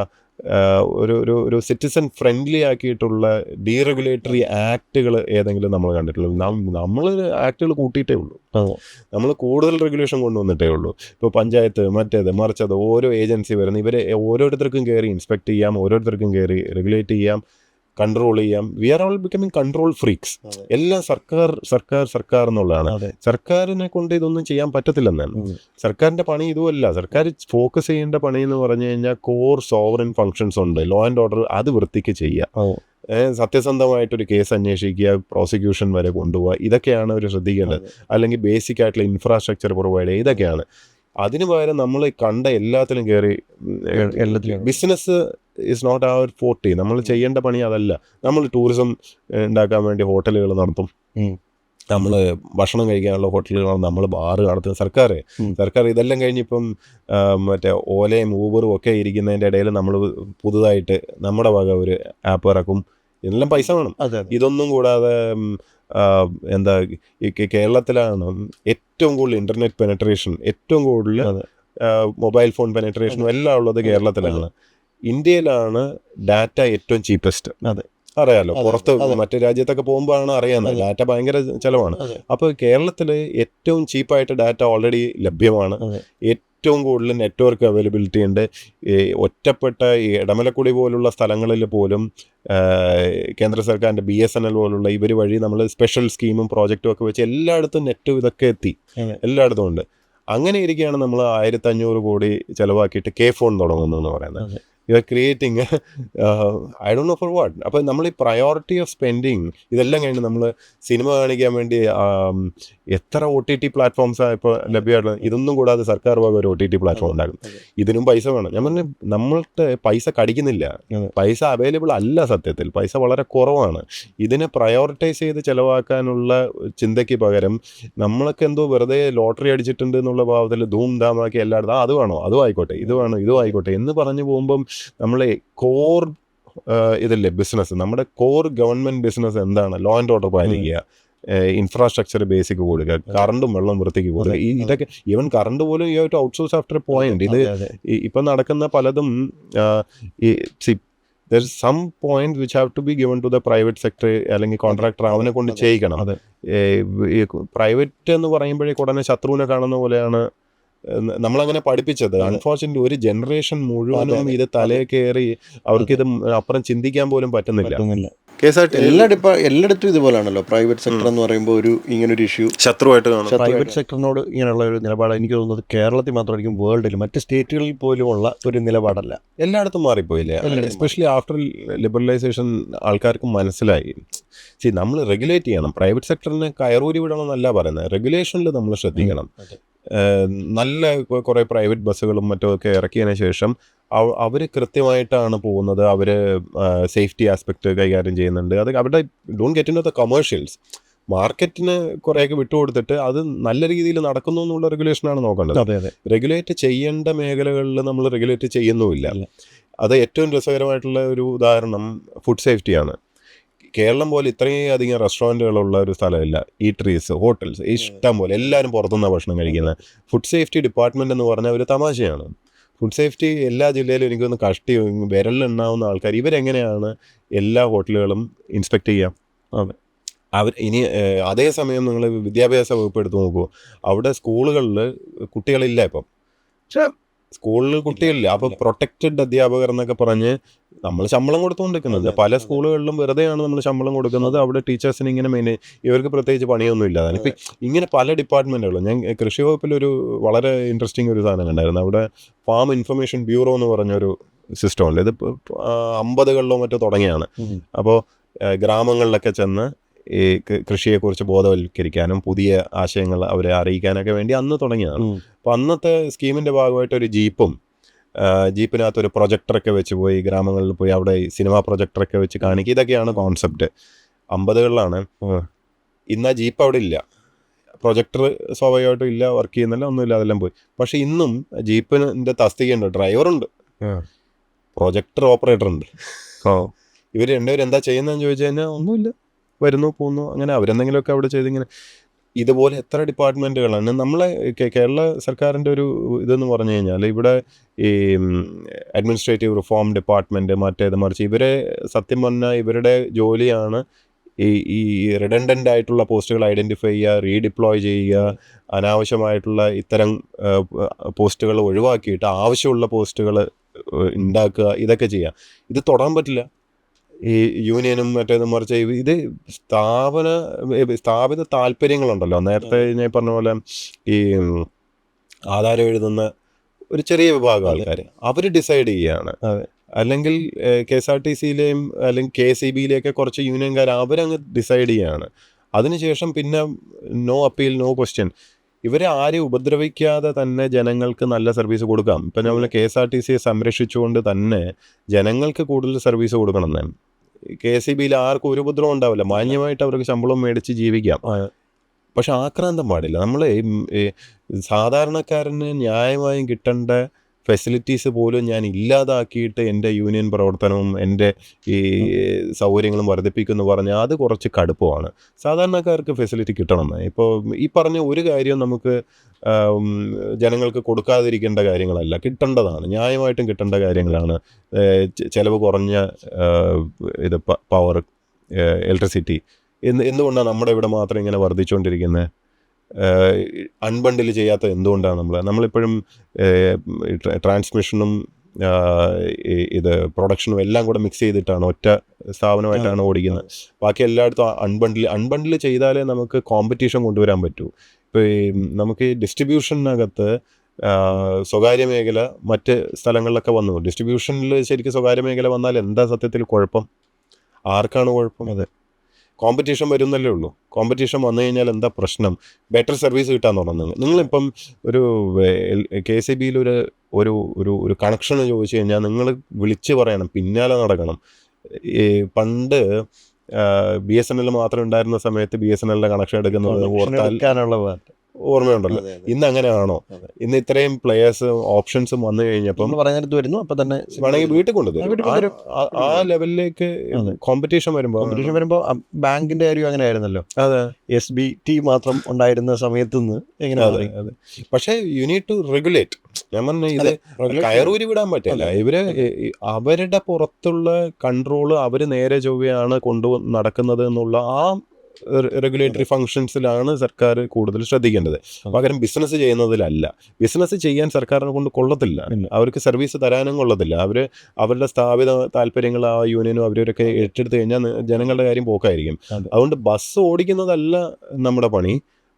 ഒരു സിറ്റിസൺ ഫ്രണ്ട്ലി ആക്കിയിട്ടുള്ള ഡീറെഗുലേറ്ററി ആക്ടുകൾ ഏതെങ്കിലും നമ്മൾ കണ്ടിട്ടുള്ളൂ? നമ്മൾ ആക്ടുകൾ കൂട്ടിയിട്ടേ ഉള്ളൂ, നമ്മൾ കൂടുതൽ റെഗുലേഷൻ കൊണ്ടുവന്നിട്ടേ ഉള്ളൂ. ഇപ്പോൾ പഞ്ചായത്ത് മറ്റേത് മറിച്ചത് ഓരോ ഏജൻസി വരുന്ന ഇവരെ ഓരോരുത്തർക്കും കയറി ഇൻസ്പെക്ട് ചെയ്യാം, ഓരോരുത്തർക്കും കയറി റെഗുലേറ്റ് ചെയ്യാം, കൺട്രോൾ ചെയ്യാം. We are all becoming control freaks. എല്ലാം സർക്കാർ എന്നുള്ളതാണ്. സർക്കാരിനെ കൊണ്ട് ഇതൊന്നും ചെയ്യാൻ പറ്റത്തില്ലെന്നാണ്. സർക്കാരിന്റെ പണി ഇതുമല്ല. സർക്കാർ ഫോക്കസ് ചെയ്യേണ്ട പണി എന്ന് പറഞ്ഞു കഴിഞ്ഞാൽ കോർ സോവറിൻ ഫങ്ഷൻസ് ഉണ്ട്, ലോ ആൻഡ് ഓർഡർ അത് വൃത്തിക്ക് ചെയ്യുക, സത്യസന്ധമായിട്ടൊരു കേസ് അന്വേഷിക്കുക, പ്രോസിക്യൂഷൻ വരെ കൊണ്ടുപോകുക, ഇതൊക്കെയാണ് അവർ ശ്രദ്ധിക്കേണ്ടത്. അല്ലെങ്കിൽ ബേസിക് ആയിട്ടുള്ള ഇൻഫ്രാസ്ട്രക്ചർ പ്രൊവൈഡ് ചെയ്യുക, ഇതൊക്കെയാണ്. അതിന് പകരം നമ്മൾ കണ്ട എല്ലാത്തിലും കയറി business is not our forte. നമ്മൾ ചെയ്യേണ്ട പണി അതല്ല. നമ്മൾ ടൂറിസം ഉണ്ടാക്കാൻ വേണ്ടി ഹോട്ടലുകൾ നടത്തും, നമ്മൾ ഭക്ഷണം കഴിക്കാനുള്ള ഹോട്ടലുകളാണ്, നമ്മൾ ബാറ് നടത്തുന്നത്. സർക്കാർ ഇതെല്ലാം കഴിഞ്ഞിപ്പം മറ്റേ ഓലയും ഊബറും ഒക്കെ ഇരിക്കുന്നതിൻ്റെ ഇടയിൽ നമ്മൾ പുതുതായിട്ട് നമ്മുടെ വക ഒരു ആപ്പ് ഇറക്കും. ഇതെല്ലാം പൈസ വേണം. ഇതൊന്നും കൂടാതെ എന്താ കേരളത്തിലാണ് ഏറ്റവും കൂടുതൽ ഇൻ്റർനെറ്റ് പെനട്രേഷൻ, ഏറ്റവും കൂടുതൽ മൊബൈൽ ഫോൺ പെനട്രേഷനും എല്ലാം ഉള്ളത് കേരളത്തിലാണ്. ഇന്ത്യയിലാണ് ഡാറ്റ ഏറ്റവും ചീപ്പസ്റ്റ്. അറിയാലോ, പുറത്ത് മറ്റു രാജ്യത്തൊക്കെ പോകുമ്പോഴാണ് അറിയാവുന്നത് ഡാറ്റ ഭയങ്കര ചിലവാണ്. അപ്പോൾ കേരളത്തിൽ ഏറ്റവും ചീപ്പായിട്ട് ഡാറ്റ ഓൾറെഡി ലഭ്യമാണ്. ഏറ്റവും കൂടുതൽ നെറ്റ്വർക്ക് അവൈലബിലിറ്റി ഉണ്ട്. ഒറ്റപ്പെട്ട ഈ ഇടമലക്കുടി പോലുള്ള സ്ഥലങ്ങളിൽ പോലും കേന്ദ്ര സർക്കാരിൻ്റെ BSNL പോലുള്ള ഇവർ വഴി നമ്മൾ സ്പെഷ്യൽ സ്കീമും പ്രോജക്റ്റും ഒക്കെ വെച്ച് എല്ലായിടത്തും നെറ്റും ഇതൊക്കെ എത്തി, എല്ലായിടത്തും ഉണ്ട്. അങ്ങനെ ഇരിക്കുകയാണ് നമ്മൾ 1500 കോടി ചിലവാക്കിയിട്ട് K-Phone തുടങ്ങുന്നതെന്ന് പറയുന്നത്. You are creating I don't know for what. അപ്പോൾ നമ്മൾ ഈ പ്രയോറിറ്റി ഓഫ് സ്പെൻഡിങ് ഇതെല്ലാം കഴിഞ്ഞ് നമ്മൾ സിനിമ കാണിക്കാൻ വേണ്ടി എത്ര OTT പ്ലാറ്റ്ഫോംസാണ് ഇപ്പോൾ ലഭ്യമായിട്ടുള്ളത്. ഇതൊന്നും കൂടാതെ സർക്കാർ വക ഒരു OTT പ്ലാറ്റ്ഫോം ഉണ്ടാകും. ഇതിനും പൈസ വേണം. ഞാൻ പറഞ്ഞു, നമ്മളുടെ പൈസ കടിക്കുന്നില്ല, പൈസ അവൈലബിൾ അല്ല. സത്യത്തിൽ പൈസ വളരെ കുറവാണ്. ഇതിനെ പ്രയോറിറ്റൈസ് ചെയ്ത് ചിലവാക്കാനുള്ള ചിന്തയ്ക്ക് പകരം നമ്മളൊക്കെ എന്തോ വെറുതെ ലോട്ടറി അടിച്ചിട്ടുണ്ട് എന്നുള്ള ഭാവത്തിൽ ധൂം ധാമാക്കി എല്ലായിടത്തും അത് വേണോ, അതും ആയിക്കോട്ടെ, ഇത് വേണോ, ഇതും ആയിക്കോട്ടെ എന്ന് പറഞ്ഞു പോകുമ്പം നമ്മളെ കോർ ഇതല്ലേ ബിസിനസ്, നമ്മുടെ കോർ ഗവൺമെൻറ് ബിസിനസ് എന്താണ്? ലോ ആൻഡ് ഓർഡർ പാലിക്കുക, ഇൻഫ്രാസ്ട്രക്ചർ ബേസിക് കൊടുക്കുക, കറണ്ടും വെള്ളം വൃത്തിക്ക് കൊടുക്കുക. ഇതൊക്കെ ഈവൻ കറണ്ട് പോലും you have to outsource after a point. ഇത് ഇപ്പം നടക്കുന്ന പലതും there is some point which have to be given to the private sector, അല്ലെങ്കിൽ കോൺട്രാക്ടർ അവനെ കൊണ്ട് ചെയ്യിക്കണം. പ്രൈവറ്റ് എന്ന് പറയുമ്പോഴേക്ക് ഉടനെ ശത്രുവിനെ കാണുന്ന പോലെയാണ് നമ്മളങ്ങനെ പഠിപ്പിച്ചത്. അൺഫോർച്യുനേറ്റ്ലി ഒരു ജനറേഷൻ മുഴുവനും ഇത് തലേ കയറി അവർക്കിത് അപ്പുറം ചിന്തിക്കാൻ പോലും പറ്റുന്നില്ല. എല്ലായിടത്തും ഇതുപോലാണല്ലോ. പ്രൈവറ്റ് സെക്ടർ എന്ന് പറയുമ്പോൾ ഒരു ഇങ്ങനൊരു ഇഷ്യൂ ശത്രുവായിട്ട് കാണും. പ്രൈവറ്റ് സെക്ടറിനോട് ഇങ്ങനെയുള്ള ഒരു നിലപാട് എനിക്ക് തോന്നുന്നത് കേരളത്തിൽ മാത്രമായിരിക്കും, വേൾഡിൽ മറ്റ് സ്റ്റേറ്റുകളിൽ പോലും ഉള്ള ഒരു നിലപാടല്ല. എല്ലായിടത്തും മാറിപ്പോയില്ലേ? എസ്പെഷ്യലി ആഫ്റ്റർ ലിബറലൈസേഷൻ ആൾക്കാർക്ക് മനസ്സിലായി, നമ്മൾ റെഗുലേറ്റ് ചെയ്യണം. പ്രൈവറ്റ് സെക്ടറിനെ കയറൂരി വിടണമെന്നല്ല പറയുന്നത്, റെഗുലേഷനിൽ നമ്മൾ ശ്രദ്ധിക്കണം. നല്ല കുറേ പ്രൈവറ്റ് ബസ്സുകളും മറ്റുമൊക്കെ ഇറക്കിയതിന് ശേഷം അവർ കൃത്യമായിട്ടാണ് പോകുന്നത്, അവർ സേഫ്റ്റി ആസ്പെക്റ്റ് കൈകാര്യം ചെയ്യുന്നുണ്ട്. അത് അവരുടെ don't get in the commercials. മാർക്കറ്റിന് കുറേയൊക്കെ വിട്ടുകൊടുത്തിട്ട് അത് നല്ല രീതിയിൽ നടക്കുന്നു എന്നുള്ള റെഗുലേഷനാണ് നോക്കേണ്ടത്. റെഗുലേറ്റ് ചെയ്യേണ്ട മേഖലകളിൽ നമ്മൾ റെഗുലേറ്റ് ചെയ്യുന്നുമില്ല. അത് ഏറ്റവും രസകരമായിട്ടുള്ള ഒരു ഉദാഹരണം ഫുഡ് സേഫ്റ്റിയാണ്. കേരളം പോലെ ഇത്രയും അധികം റെസ്റ്റോറൻറ്റുകളുള്ള ഒരു സ്ഥലമില്ല. ഈറ്ററീസ്, ഹോട്ടൽസ് ഇഷ്ടം പോലെ, എല്ലാവരും പുറത്തുനിന്നാണ് ഭക്ഷണം കഴിക്കുന്നത്. ഫുഡ് സേഫ്റ്റി ഡിപ്പാർട്ട്മെൻറ്റ് എന്ന് പറഞ്ഞാൽ ഒരു തമാശയാണ്. ഫുഡ് സേഫ്റ്റി എല്ലാ ജില്ലയിലും എനിക്കൊന്ന് വിരലിലെണ്ണാവുന്ന ആൾക്കാർ. ഇവരെങ്ങനെയാണ് എല്ലാ ഹോട്ടലുകളും ഇൻസ്പെക്ട് ചെയ്യുക? ഇനി അതേസമയം നിങ്ങൾ വിദ്യാഭ്യാസ വകുപ്പ് എടുത്ത് നോക്കൂ, അവിടെ സ്കൂളുകളിൽ കുട്ടികളില്ല. ഇപ്പം സ്കൂളിൽ കുട്ടികളില്ല. അപ്പോൾ പ്രൊട്ടക്റ്റഡ് അധ്യാപകർ എന്നൊക്കെ പറഞ്ഞ് നമ്മൾ ശമ്പളം കൊടുത്തുകൊണ്ടിരിക്കുന്നത്. പല സ്കൂളുകളിലും വെറുതെയാണ് നമ്മൾ ശമ്പളം കൊടുക്കുന്നത്. അവിടെ ടീച്ചേഴ്സിന് ഇങ്ങനെ ഇവർക്ക് പ്രത്യേകിച്ച് പണിയൊന്നും ഇല്ലാതാണ്. ഇപ്പം ഇങ്ങനെ പല ഡിപ്പാർട്ട്മെൻറ്റുകളും. ഞാൻ കൃഷി വകുപ്പിലൊരു വളരെ ഇൻട്രസ്റ്റിംഗ് ഒരു സാധനം കണ്ടായിരുന്നു. അവിടെ ഫാം ഇൻഫർമേഷൻ ബ്യൂറോ എന്ന് പറഞ്ഞൊരു സിസ്റ്റം ഉണ്ട്. ഇത് 50കളിലോ മറ്റോ തുടങ്ങിയാണ്. അപ്പോൾ ഗ്രാമങ്ങളിലൊക്കെ ചെന്ന് ഈ കൃഷിയെക്കുറിച്ച് ബോധവൽക്കരിക്കാനും പുതിയ ആശയങ്ങൾ അവരെ അറിയിക്കാനൊക്കെ വേണ്ടി അന്ന് തുടങ്ങിയതാണ്. അപ്പോൾ അന്നത്തെ സ്കീമിൻ്റെ ഭാഗമായിട്ട് ഒരു ജീപ്പിനകത്തൊരു പ്രൊജക്ടറൊക്കെ വെച്ച് പോയി ഗ്രാമങ്ങളിൽ പോയി അവിടെ സിനിമാ പ്രൊജക്ടറൊക്കെ വെച്ച് കാണിക്കുക. ഇതൊക്കെയാണ് കോൺസെപ്റ്റ്. 50കളിലാണ്. ഇന്ന് ആ ജീപ്പ് അവിടെ ഇല്ല, പ്രൊജക്ടർ സ്വാഭാവികമായിട്ടും ഇല്ല, വർക്ക് ചെയ്യുന്നില്ല, ഒന്നുമില്ല, അതെല്ലാം പോയി. പക്ഷേ ഇന്നും ജീപ്പിൻ്റെ തസ്തികയുണ്ട്, ഡ്രൈവറുണ്ട്, പ്രൊജക്ടർ ഓപ്പറേറ്റർ ഉണ്ട്. ഇവർ രണ്ടുപേരും എന്താ ചെയ്യുന്നതെന്ന് ചോദിച്ചു കഴിഞ്ഞാൽ ഒന്നുമില്ല, വരുന്നു പോകുന്നു, അങ്ങനെ അവരെന്തെങ്കിലുമൊക്കെ അവിടെ ചെയ്തിങ്ങനെ. ഇതുപോലെ എത്ര ഡിപ്പാർട്ട്മെൻറ്റുകളാണ് നമ്മളെ കേരള സർക്കാരിൻ്റെ ഒരു ഇതെന്ന് പറഞ്ഞു കഴിഞ്ഞാൽ ഇവിടെ ഈ അഡ്മിനിസ്ട്രേറ്റീവ് റിഫോം ഡിപ്പാർട്ട്മെൻറ്റ് മറ്റേത് മറിച്ച് ഇവരെ സത്യം പറഞ്ഞാൽ ഇവരുടെ ജോലിയാണ് ഈ റിഡൻഡൻ്റ് ആയിട്ടുള്ള പോസ്റ്റുകൾ ഐഡൻറ്റിഫൈ ചെയ്യുക, റീഡിപ്ലോയ് ചെയ്യുക, അനാവശ്യമായിട്ടുള്ള ഇത്തരം പോസ്റ്റുകൾ ഒഴിവാക്കിയിട്ട് ആവശ്യമുള്ള പോസ്റ്റുകൾ ഉണ്ടാക്കുക, ഇതൊക്കെ ചെയ്യുക. ഇത് തൊടാൻ പറ്റില്ല ഈ യൂണിയനും മറ്റേതും മറിച്ച്. ഇത് സ്ഥാപിത താല്പര്യങ്ങളുണ്ടല്ലോ. നേരത്തെ ഞാൻ പറഞ്ഞ പോലെ ഈ ആധാരം എഴുതുന്ന ഒരു ചെറിയ വിഭാഗം ആൾക്കാർ അവർ ഡിസൈഡ് ചെയ്യുകയാണ്. അല്ലെങ്കിൽ KSRTCയിലെയും അല്ലെങ്കിൽ KCBയിലെയൊക്കെ കുറച്ച് യൂണിയൻകാർ അവരങ്ങ് ഡിസൈഡ് ചെയ്യുകയാണ്. അതിനുശേഷം പിന്നെ നോ അപ്പീൽ, നോ ക്വസ്റ്റ്യൻ. ഇവരെ ആരെയും ഉപദ്രവിക്കാതെ തന്നെ ജനങ്ങൾക്ക് നല്ല സർവീസ് കൊടുക്കാം. ഇപ്പം നമ്മൾ KSRTCയെ സംരക്ഷിച്ചുകൊണ്ട് തന്നെ ജനങ്ങൾക്ക് കൂടുതൽ സർവീസ് കൊടുക്കണം തന്നെ. KCBയിൽ ആർക്കും ഒരു ഉപദ്രവം ഉണ്ടാവില്ല, മാന്യമായിട്ട് അവർക്ക് ശമ്പളം മേടിച്ച് ജീവിക്കാം. പക്ഷെ ആക്രാന്തം പാടില്ല. നമ്മൾ സാധാരണക്കാരന് ന്യായമായും കിട്ടേണ്ട ഫെസിലിറ്റീസ് പോലും ഞാൻ ഇല്ലാതാക്കിയിട്ട് എൻ്റെ യൂണിയൻ പ്രവർത്തനവും എൻ്റെ ഈ സൗകര്യങ്ങളും വർദ്ധിപ്പിക്കുമെന്ന് പറഞ്ഞാൽ അത് കുറച്ച് കടുപ്പമാണ്. സാധാരണക്കാർക്ക് ഫെസിലിറ്റി കിട്ടണമെന്ന്. ഇപ്പോൾ ഈ പറഞ്ഞ ഒരു കാര്യം നമുക്ക് ജനങ്ങൾക്ക് കൊടുക്കാതിരിക്കേണ്ട കാര്യങ്ങളല്ല, കിട്ടേണ്ടതാണ്, ന്യായമായിട്ടും കിട്ടേണ്ട കാര്യങ്ങളാണ്. ചിലവ് കുറഞ്ഞ ഇത് പവർ, ഇലക്ട്രിസിറ്റി എന്തുകൊണ്ടാണ് നമ്മുടെ ഇവിടെ മാത്രം ഇങ്ങനെ വർദ്ധിച്ചുകൊണ്ടിരിക്കുന്നത്? അൺബണ്ടിൽ ചെയ്യാത്ത എന്തുകൊണ്ടാണ്? നമ്മളിപ്പോഴും ട്രാൻസ്മിഷനും ഇത് പ്രൊഡക്ഷനും എല്ലാം കൂടെ മിക്സ് ചെയ്തിട്ടാണ് ഒറ്റ സ്ഥാപനമായിട്ടാണ് ഓടിക്കുന്നത്. ബാക്കി എല്ലായിടത്തും അൺബണ്ടിൽ ചെയ്താലേ നമുക്ക് കോമ്പറ്റീഷൻ കൊണ്ടുവരാൻ പറ്റൂ. ഇപ്പോൾ നമുക്ക് ഡിസ്ട്രിബ്യൂഷനകത്ത് സ്വകാര്യ മേഖല മറ്റ് സ്ഥലങ്ങളിലൊക്കെ വന്നു. ഡിസ്ട്രിബ്യൂഷനിൽ ശരിക്കും സ്വകാര്യ മേഖല വന്നാൽ എന്താ സത്യത്തിൽ കുഴപ്പം? ആർക്കാണ് കുഴപ്പം? അതെ, കോമ്പറ്റീഷൻ വരുന്നല്ലേ ഉള്ളൂ. കോമ്പറ്റീഷൻ വന്നു കഴിഞ്ഞാൽ എന്താ പ്രശ്നം? ബെറ്റർ സർവീസ് കിട്ടാൻ തുടങ്ങുന്നത്. നിങ്ങളിപ്പം ഒരു KCBയിൽ ഒരു കണക്ഷൻ ചോദിച്ചു കഴിഞ്ഞാൽ നിങ്ങൾ വിളിച്ച് പറയണം, പിന്നാലെ നടക്കണം. ഈ പണ്ട് BSNL മാത്രം ഉണ്ടായിരുന്ന സമയത്ത് BSNLന്റെ കണക്ഷൻ എടുക്കുന്നത് ഓർമ്മയുണ്ടല്ലോ. ഇന്ന് അങ്ങനെയാണോ? ഇന്ന് ഇത്രയും പ്ലെയേഴ്സ് ഓപ്ഷൻസും വന്നു കഴിഞ്ഞപ്പം വരുന്നു, അപ്പൊ തന്നെ വേണമെങ്കിൽ വീട്ടിൽ കൊണ്ടുതരും. ആ ലെവലിലേക്ക് കോമ്പറ്റീഷൻ വരുമ്പോൾ ബാങ്കിന്റെ കാര്യം അങ്ങനെ ആയിരുന്നല്ലോ. അതെ, SBT മാത്രം ഉണ്ടായിരുന്ന സമയത്ത് നിന്ന് എങ്ങനെ. പക്ഷേ യു നീഡ് ടു റെഗുലേറ്റ്. ഞാൻ പറഞ്ഞ ഇത് കയറൂരി വിടാൻ പറ്റില്ല. ഇവര് അവരുടെ പുറത്തുള്ള കൺട്രോള് അവര് നേരെ ചൊവ്വയാണ് നടക്കുന്നത് എന്നുള്ള ആ റെഗുലേറ്ററി ഫങ്ഷൻസിലാണ് സർക്കാർ കൂടുതൽ ശ്രദ്ധിക്കേണ്ടത്. പകരം ബിസിനസ് ചെയ്യുന്നതിലല്ല. ബിസിനസ് ചെയ്യാൻ സർക്കാരിനെ കൊണ്ട് കൊള്ളത്തില്ല, അവർക്ക് സർവീസ് തരാനും കൊള്ളത്തില്ല. അവരുടെ സ്ഥാപിത താല്പര്യങ്ങൾ ആ യൂണിയനും അവരവരൊക്കെ ഏറ്റെടുത്ത് കഴിഞ്ഞാൽ ജനങ്ങളുടെ കാര്യം പോക്കായിരിക്കും. അതുകൊണ്ട് ബസ് ഓടിക്കുന്നതല്ല നമ്മുടെ പണി,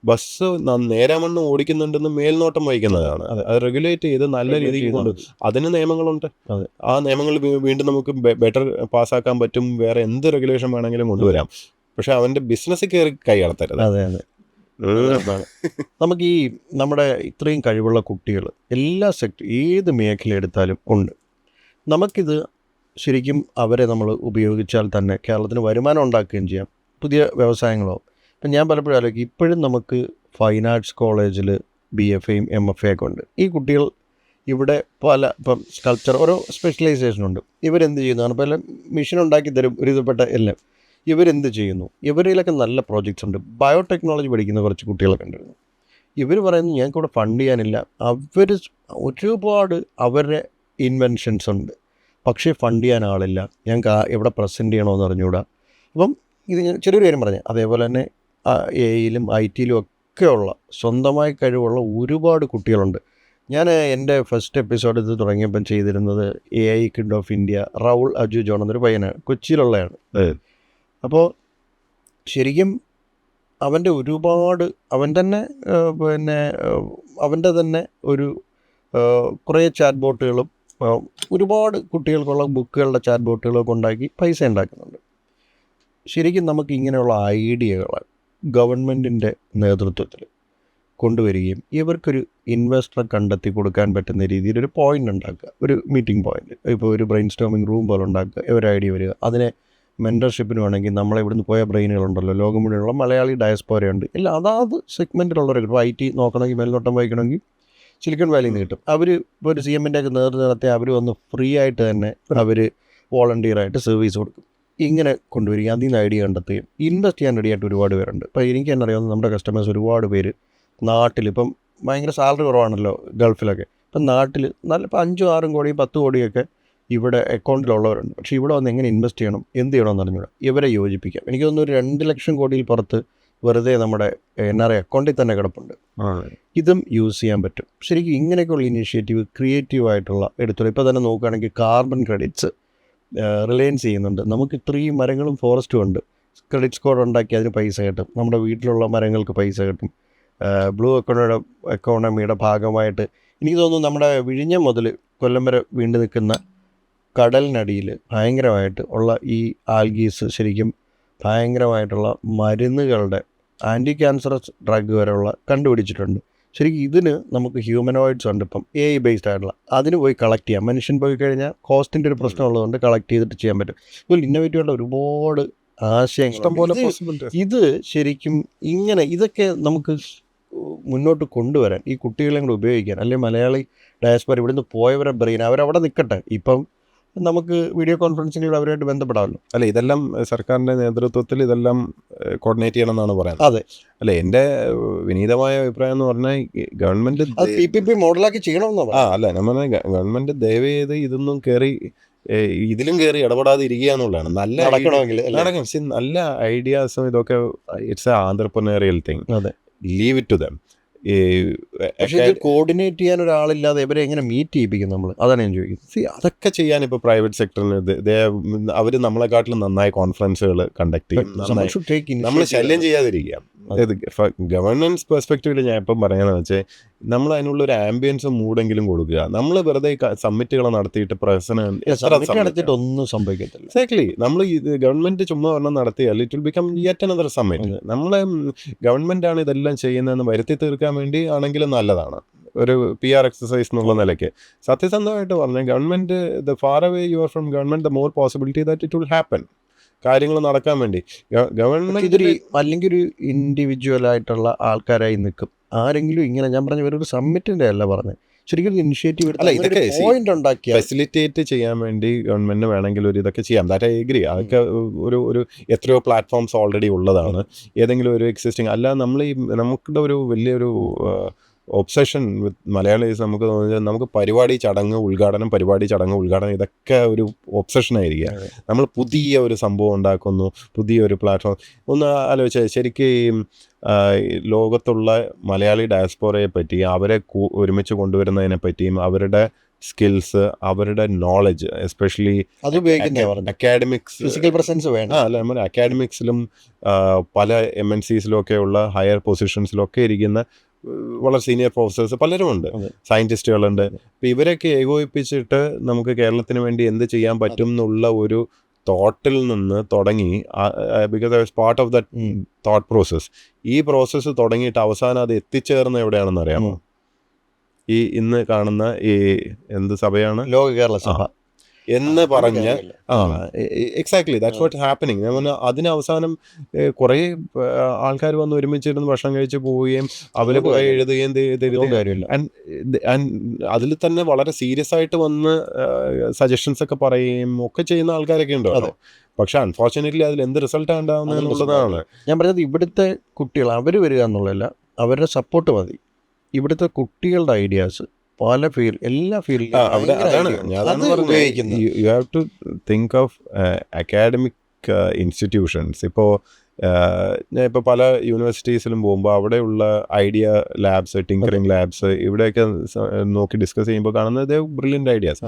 ബസ് നേരാമണ്ണം ഓടിക്കുന്നുണ്ടെന്ന് മേൽനോട്ടം വഹിക്കുന്നതാണ്. അത് റെഗുലേറ്റ് ചെയ്ത് നല്ല രീതിയിൽ കൊണ്ട് അതിന് നിയമങ്ങളുണ്ട്. ആ നിയമങ്ങൾ വീണ്ടും നമുക്ക് ബെറ്റർ പാസ്സാക്കാൻ പറ്റും. വേറെ എന്ത് റെഗുലേഷൻ വേണമെങ്കിലും കൊണ്ടുവരാം. പക്ഷെ അവന്റെ ബിസിനസ് കയറി കൈ കടത്തരുത്. അതെ, നമുക്ക് ഈ നമ്മുടെ ഇത്രയും കഴിവുള്ള കുട്ടികൾ എല്ലാ ഏത് മേഖല എടുത്താലും ഉണ്ട്. നമുക്കിത് ശരിക്കും അവരെ നമ്മൾ ഉപയോഗിച്ചാൽ തന്നെ കേരളത്തിന് വരുമാനം ഉണ്ടാക്കുകയും ചെയ്യാം, പുതിയ വ്യവസായങ്ങളോ. ഇപ്പം ഞാൻ പലപ്പോഴും ആലോചിക്കും, ഇപ്പോഴും നമുക്ക് ഫൈൻ ആർട്സ് കോളേജിൽ BFAയും MFA ഒക്കെ ഉണ്ട്. ഈ കുട്ടികൾ ഇവിടെ ഇപ്പം സ്കൾപ്ചർ ഓരോ സ്പെഷ്യലൈസേഷനുണ്ട്. ഇവരെന്ത് ചെയ്യുന്നതാണ്? പല മെഷീൻ ഉണ്ടാക്കി തരും ഒരു വിധപ്പെട്ട എല്ലാം. ഇവരെന്ത് ചെയ്യുന്നു? ഇവരിലൊക്കെ നല്ല പ്രോജക്ട്സ് ഉണ്ട്. ബയോടെക്നോളജി പഠിക്കുന്ന കുറച്ച് കുട്ടികളൊക്കെ ഉണ്ടായിരുന്നു. ഇവർ പറയുന്നു ഞങ്ങൾക്കിവിടെ ഫണ്ട് ചെയ്യാനില്ല. അവർ ഒരുപാട് അവരുടെ ഇൻവെൻഷൻസ് ഉണ്ട്, പക്ഷേ ഫണ്ട് ചെയ്യാൻ ആളില്ല. ഞങ്ങൾക്ക് എവിടെ പ്രസൻറ്റ് ചെയ്യണമെന്ന് അറിഞ്ഞുകൂടാ. അപ്പം ഇത് ഞാൻ ചെറിയൊരു കാര്യം പറഞ്ഞു. അതേപോലെ തന്നെ AIയിലും ITയിലും ഒക്കെയുള്ള സ്വന്തമായി കഴിവുള്ള ഒരുപാട് കുട്ടികളുണ്ട്. ഞാൻ എൻ്റെ ഫസ്റ്റ് എപ്പിസോഡ് ഇത് തുടങ്ങിയപ്പം ചെയ്തിരുന്നത് AI kid of India Raul Aju John എന്നൊരു പയ്യനാണ്, കൊച്ചിയിലുള്ളതാണ്. അപ്പോൾ ശരിക്കും അവൻ്റെ ഒരുപാട് അവൻ്റെ തന്നെ ഒരു കുറേ ചാറ്റ് ബോട്ടുകളും ഒരുപാട് കുട്ടികൾക്കുള്ള ബുക്കുകളുടെ ചാറ്റ് ബോട്ടുകളൊക്കെ ഉണ്ടാക്കി പൈസ ഉണ്ടാക്കുന്നുണ്ട്. ശരിക്കും നമുക്ക് ഇങ്ങനെയുള്ള ഐഡിയകൾ ഗവൺമെൻറ്റിൻ്റെ നേതൃത്വത്തിൽ കൊണ്ടുവരികയും ഇവർക്കൊരു ഇൻവെസ്റ്ററെ കണ്ടെത്തി കൊടുക്കാൻ പറ്റുന്ന രീതിയിൽ ഒരു പോയിൻ്റ് ഉണ്ടാക്കുക, ഒരു മീറ്റിംഗ് പോയിൻ്റ്. ഇപ്പോൾ ഒരു ബ്രെയിൻ സ്റ്റോമിങ് റൂം പോലെ ഉണ്ടാക്കുക, ഒരു ഐഡിയ വരിക. അതിനെ മെൻറ്റർഷിപ്പിന് വേണമെങ്കിൽ നമ്മളെ ഇവിടുന്ന് പോയ ബ്രെയിനുകളുണ്ടല്ലോ, ലോകം മുഴുവനുള്ള മലയാളി ഡയസ്പോരയുണ്ട്, ഇല്ല അതാത് സെഗ്മെൻറ്റിലുള്ളവരൊക്കെ. ഇപ്പോൾ IT നോക്കണമെങ്കിൽ മേൽനോട്ടം വഹിക്കണമെങ്കിൽ സിലിക്കൺ വാലിയിൽ നിന്ന് കിട്ടും. അവർ ഇപ്പോൾ ഒരു CMൻ്റെ ഒക്കെ നേതൃത്വം നടത്തി അവർ വന്ന് ഫ്രീ ആയിട്ട് തന്നെ അവർ വോളണ്ടിയറായിട്ട് സർവീസ് കൊടുക്കും. ഇങ്ങനെ കൊണ്ടുവരിക, അതിൽ നിന്ന് ഐഡിയ കണ്ടെത്തുകയും ഇൻവെസ്റ്റ് ചെയ്യാൻ റെഡിയായിട്ട് ഒരുപാട് പേരുണ്ട്. ഇപ്പോൾ എനിക്ക് തന്നെ അറിയാവുന്ന നമ്മുടെ കസ്റ്റമേഴ്സ് ഒരുപാട് പേര് നാട്ടിലിപ്പം ഭയങ്കര സാലറി കുറവാണല്ലോ ഗൾഫിലൊക്കെ. ഇപ്പം നാട്ടിൽ നല്ല ഇപ്പോൾ 5-6 കോടി 10 കോടിയൊക്കെ ഇവിടെ അക്കൗണ്ടിലുള്ളവരുണ്ട്. പക്ഷേ ഇവിടെ വന്ന് എങ്ങനെ ഇൻവെസ്റ്റ് ചെയ്യണം, എന്ത് ചെയ്യണമെന്ന് അറിഞ്ഞൂടാ. ഇവരെ യോജിപ്പിക്കാം. എനിക്ക് തോന്നുന്നു ഒരു 2 ലക്ഷം കോടിയിൽ പുറത്ത് വെറുതെ നമ്മുടെ NRI അക്കൗണ്ടിൽ തന്നെ കിടപ്പുണ്ട്. ഇതും യൂസ് ചെയ്യാൻ പറ്റും. ശരിക്കും ഇങ്ങനെയൊക്കെയുള്ള ഇനീഷ്യേറ്റീവ് ക്രിയേറ്റീവായിട്ടുള്ള എടുത്തോളൂ. ഇപ്പോൾ തന്നെ നോക്കുകയാണെങ്കിൽ കാർബൺ ക്രെഡിറ്റ്സ് റിലയൻസ് ചെയ്യുന്നുണ്ട്. നമുക്ക് ഇത്രയും മരങ്ങളും ഫോറസ്റ്റും ഉണ്ട്. ക്രെഡിറ്റ് സ്കോർ ഉണ്ടാക്കി അതിന് പൈസ കിട്ടും. നമ്മുടെ വീട്ടിലുള്ള മരങ്ങൾക്ക് പൈസ കിട്ടും. ബ്ലൂ എക്കോണമിയുടെ ഭാഗമായിട്ട് എനിക്ക് തോന്നുന്നു നമ്മുടെ വിഴിഞ്ഞം മുതൽ കൊല്ലം വരെ വീണ്ടു നിൽക്കുന്ന കടലിനടിയിൽ ഭയങ്കരമായിട്ട് ഉള്ള ഈ ആൽഗീസ് ശരിക്കും ഭയങ്കരമായിട്ടുള്ള മരുന്നുകളുടെ ആൻറ്റി ക്യാൻസറസ് ഡ്രഗ് വരെയുള്ള കണ്ടുപിടിച്ചിട്ടുണ്ട്. ശരിക്കും ഇതിന് നമുക്ക് ഹ്യൂമനോയിഡ്സ് ഉണ്ട്, ഇപ്പം AI ബേസ്ഡ് ആയിട്ടുള്ള, അതിന് പോയി കളക്ട് ചെയ്യാം. മനുഷ്യൻ പോയി കഴിഞ്ഞാൽ കോസ്റ്റിൻ്റെ ഒരു പ്രശ്നമുള്ളതുകൊണ്ട് കളക്ട് ചെയ്തിട്ട് ചെയ്യാൻ പറ്റും. ഇപ്പോൾ ഇന്നോവേറ്റീവായിട്ടുള്ള ഒരുപാട് ആശയങ്ങൾ. ഇത് ശരിക്കും ഇങ്ങനെ ഇതൊക്കെ നമുക്ക് മുന്നോട്ട് കൊണ്ടുവരാൻ, ഈ കുട്ടികളെയും കൂടെ ഉപയോഗിക്കാൻ, അല്ലെങ്കിൽ മലയാളി ഡയസ്പോര ഇവിടുന്ന് പോയവരെ ബ്രെയിൻ അവരവിടെ നിൽക്കട്ടെ. ഇപ്പം നമുക്ക് വീഡിയോ കോൺഫറൻസിങ്ങിലൂടെ അവരുമായിട്ട് ബന്ധപ്പെടാമല്ലോ. അല്ല, ഇതെല്ലാം സർക്കാരിൻ്റെ നേതൃത്വത്തിൽ ഇതെല്ലാം കോർഡിനേറ്റ് ചെയ്യണം എന്നാണ് പറയുന്നത്. അതെ. അല്ല, എൻ്റെ വിനീതമായ അഭിപ്രായം എന്ന് പറഞ്ഞാൽ ഗവൺമെൻറ് PPP മോഡലാക്കി ചെയ്യണമെന്നാണ്. അല്ല, ഞാൻ പറഞ്ഞ ഗവൺമെൻറ് ദയവ് ചെയ്ത് ഇതൊന്നും കയറി ഇതിലും കയറി ഇടപെടാതെ ഇരിക്കുക എന്നുള്ളതാണ്. നല്ല ഐഡിയാസും ഇതൊക്കെ it's a entrepreneurial thing. Leave it to them. പക്ഷേ ഇത് കോർഡിനേറ്റ് ചെയ്യാൻ ഒരാളില്ലാതെ ഇവരെ എങ്ങനെ മീറ്റ് ചെയ്യിപ്പിക്കും നമ്മൾ? അതാണ് ഞാൻ ചോദിക്കുന്നത്. അതൊക്കെ ചെയ്യാൻ ഇപ്പോൾ പ്രൈവറ്റ് സെക്ടറിന് അവർ നമ്മളെക്കാട്ടിലും നന്നായി കോൺഫറൻസുകൾ കണ്ടക്ട് ചെയ്യും. നമ്മൾ ശല്യം ചെയ്യാതിരിക്കുക. ഗവർണൻസ് പെർസ്പെക്റ്റീവിൽ ഞാൻ ഇപ്പം പറയാന്ന് വെച്ചാൽ നമ്മൾ അതിനുള്ളൊരു ആംബിയൻസും മൂടെങ്കിലും കൊടുക്കുക. നമ്മൾ വെറുതെ സമ്മിറ്റുകൾ നടത്തിയിട്ട് ഒന്നും സംഭവിക്കത്തില്ല. എക്സാക്ട്ലി. നമ്മൾ ഇത് ഗവൺമെന്റ് ചുമ്മാ ഒരെണ്ണം നടത്തിയാൽ it will become yet another summit. നമ്മളെ ഗവൺമെന്റാണ് ഇതെല്ലാം ചെയ്യുന്നതെന്ന് വരുത്തി തീർക്കാൻ വേണ്ടി ആണെങ്കിലും നല്ലതാണ്, ഒരു PR എക്സസൈസ് എന്നുള്ള നിലയ്ക്ക്. സത്യസന്ധമായിട്ട് പറഞ്ഞാൽ government the far away you are from government the more possibility that it will happen. കാര്യങ്ങൾ നടക്കാൻ വേണ്ടി ഗവൺമെന്റ് ഇതൊരു അല്ലെങ്കിൽ ഒരു ഇൻഡിവിജ്വൽ ആയിട്ടുള്ള ആൾക്കാരായി നിൽക്കും. ആരെങ്കിലും ഇങ്ങനെ ഞാൻ പറഞ്ഞ ഒരു സമ്മിറ്റിന്റെ അല്ല പറഞ്ഞത്, ശരിക്കും ഇനിഷ്യേറ്റീവ് എടുത്ത് ഫെസിലിറ്റേറ്റ് ചെയ്യാൻ വേണ്ടി ഗവൺമെന്റിന് വേണമെങ്കിൽ ഒരു ഇതൊക്കെ ചെയ്യാം. That I agree. അതൊക്കെ ഒരു എത്രയോ പ്ലാറ്റ്ഫോംസ് ഓൾറെഡി ഉള്ളതാണ്. ഏതെങ്കിലും ഒരു എക്സിസ്റ്റിംഗ് അല്ല. നമ്മൾ ഈ നമുക്കുടെ ഒരു വലിയൊരു ഒബ്സഷൻ വിത്ത് മലയാളീസ് നമുക്ക് തോന്നുന്നത് നമുക്ക് പരിപാടി ചടങ്ങ് ഉദ്ഘാടനം ഇതൊക്കെ ഒരു ഒബ്സഷനായിരിക്കുക. നമ്മൾ പുതിയ ഒരു സംഭവം ഉണ്ടാക്കുന്നു, പുതിയൊരു പ്ലാറ്റ്ഫോം. ഒന്ന് ആലോചിച്ചാൽ ശരിക്കും ലോകത്തുള്ള മലയാളി ഡയസ്പോറയെ പറ്റി, അവരെ ഒരുമിച്ച് കൊണ്ടുവരുന്നതിനെ പറ്റിയും അവരുടെ സ്കിൽസ്, അവരുടെ knowledge, especially academics, physical presence വേണം. അല്ല, നമ്മൾ അക്കാഡമിക്സിലും പല MNCസിലും ഒക്കെയുള്ള ഹയർ പൊസിഷൻസിലൊക്കെ ഇരിക്കുന്ന വളരെ സീനിയർ പ്രൊഫസേഴ്സ് പലരുമുണ്ട്, സയൻറ്റിസ്റ്റുകളുണ്ട്. അപ്പോൾ ഇവരൊക്കെ ഏകോപിപ്പിച്ചിട്ട് നമുക്ക് കേരളത്തിന് വേണ്ടി എന്ത് ചെയ്യാൻ പറ്റും എന്നുള്ള ഒരു തോട്ടിൽ നിന്ന് തുടങ്ങി, because I was part of that thought process. ഈ പ്രോസസ്സ് തുടങ്ങിയിട്ട് അവസാനം അത് എത്തിച്ചേർന്ന എവിടെയാണെന്ന് അറിയാമോ? ഈ ഇന്ന് കാണുന്ന ഈ എന്ത് സഭയാണ്? ലോക കേരള സഭ എന്ന് പറഞ്ഞ എക്സാക്ട്ലി ദാറ്റ്സ് വാട്ട് ഹാപ്പനിങ്. ഞാൻ പറഞ്ഞാൽ അതിന് അവസാനം കുറേ ആൾക്കാർ വന്ന് ഒരുമിച്ചിരുന്ന് ഭക്ഷണം കഴിച്ച് പോവുകയും അവർ എഴുതുകയും അതിൽ തന്നെ വളരെ സീരിയസ് ആയിട്ട് വന്ന് സജഷൻസ് ഒക്കെ പറയുകയും ഒക്കെ ചെയ്യുന്ന ആൾക്കാരൊക്കെ ഉണ്ടോ. പക്ഷെ അൺഫോർച്ചുനേറ്റ്ലി അതിൽ എന്ത് റിസൾട്ടാണ് ഉണ്ടാകുന്നത് എന്നുള്ളതാണ് ഞാൻ പറഞ്ഞത്. ഇവിടുത്തെ കുട്ടികൾ അവർ വരിക എന്നുള്ളതല്ല, അവരുടെ സപ്പോർട്ട് മതി. ഇവിടുത്തെ കുട്ടികളുടെ ഐഡിയാസ് പല എല്ലാ ഫീൽഡിലും you have to think of academic institutions. ഇപ്പോൾ പല യൂണിവേഴ്സിറ്റീസിലും പോകുമ്പോൾ അവിടെയുള്ള ഐഡിയ ലാബ്സ്, ടിങ്കറിങ് ലാബ്സ്, ഇവിടെയൊക്കെ നോക്കി ഡിസ്കസ് ചെയ്യുമ്പോൾ കാണുന്നത് ബ്രില്യൻ്റ് ഐഡിയാസ്.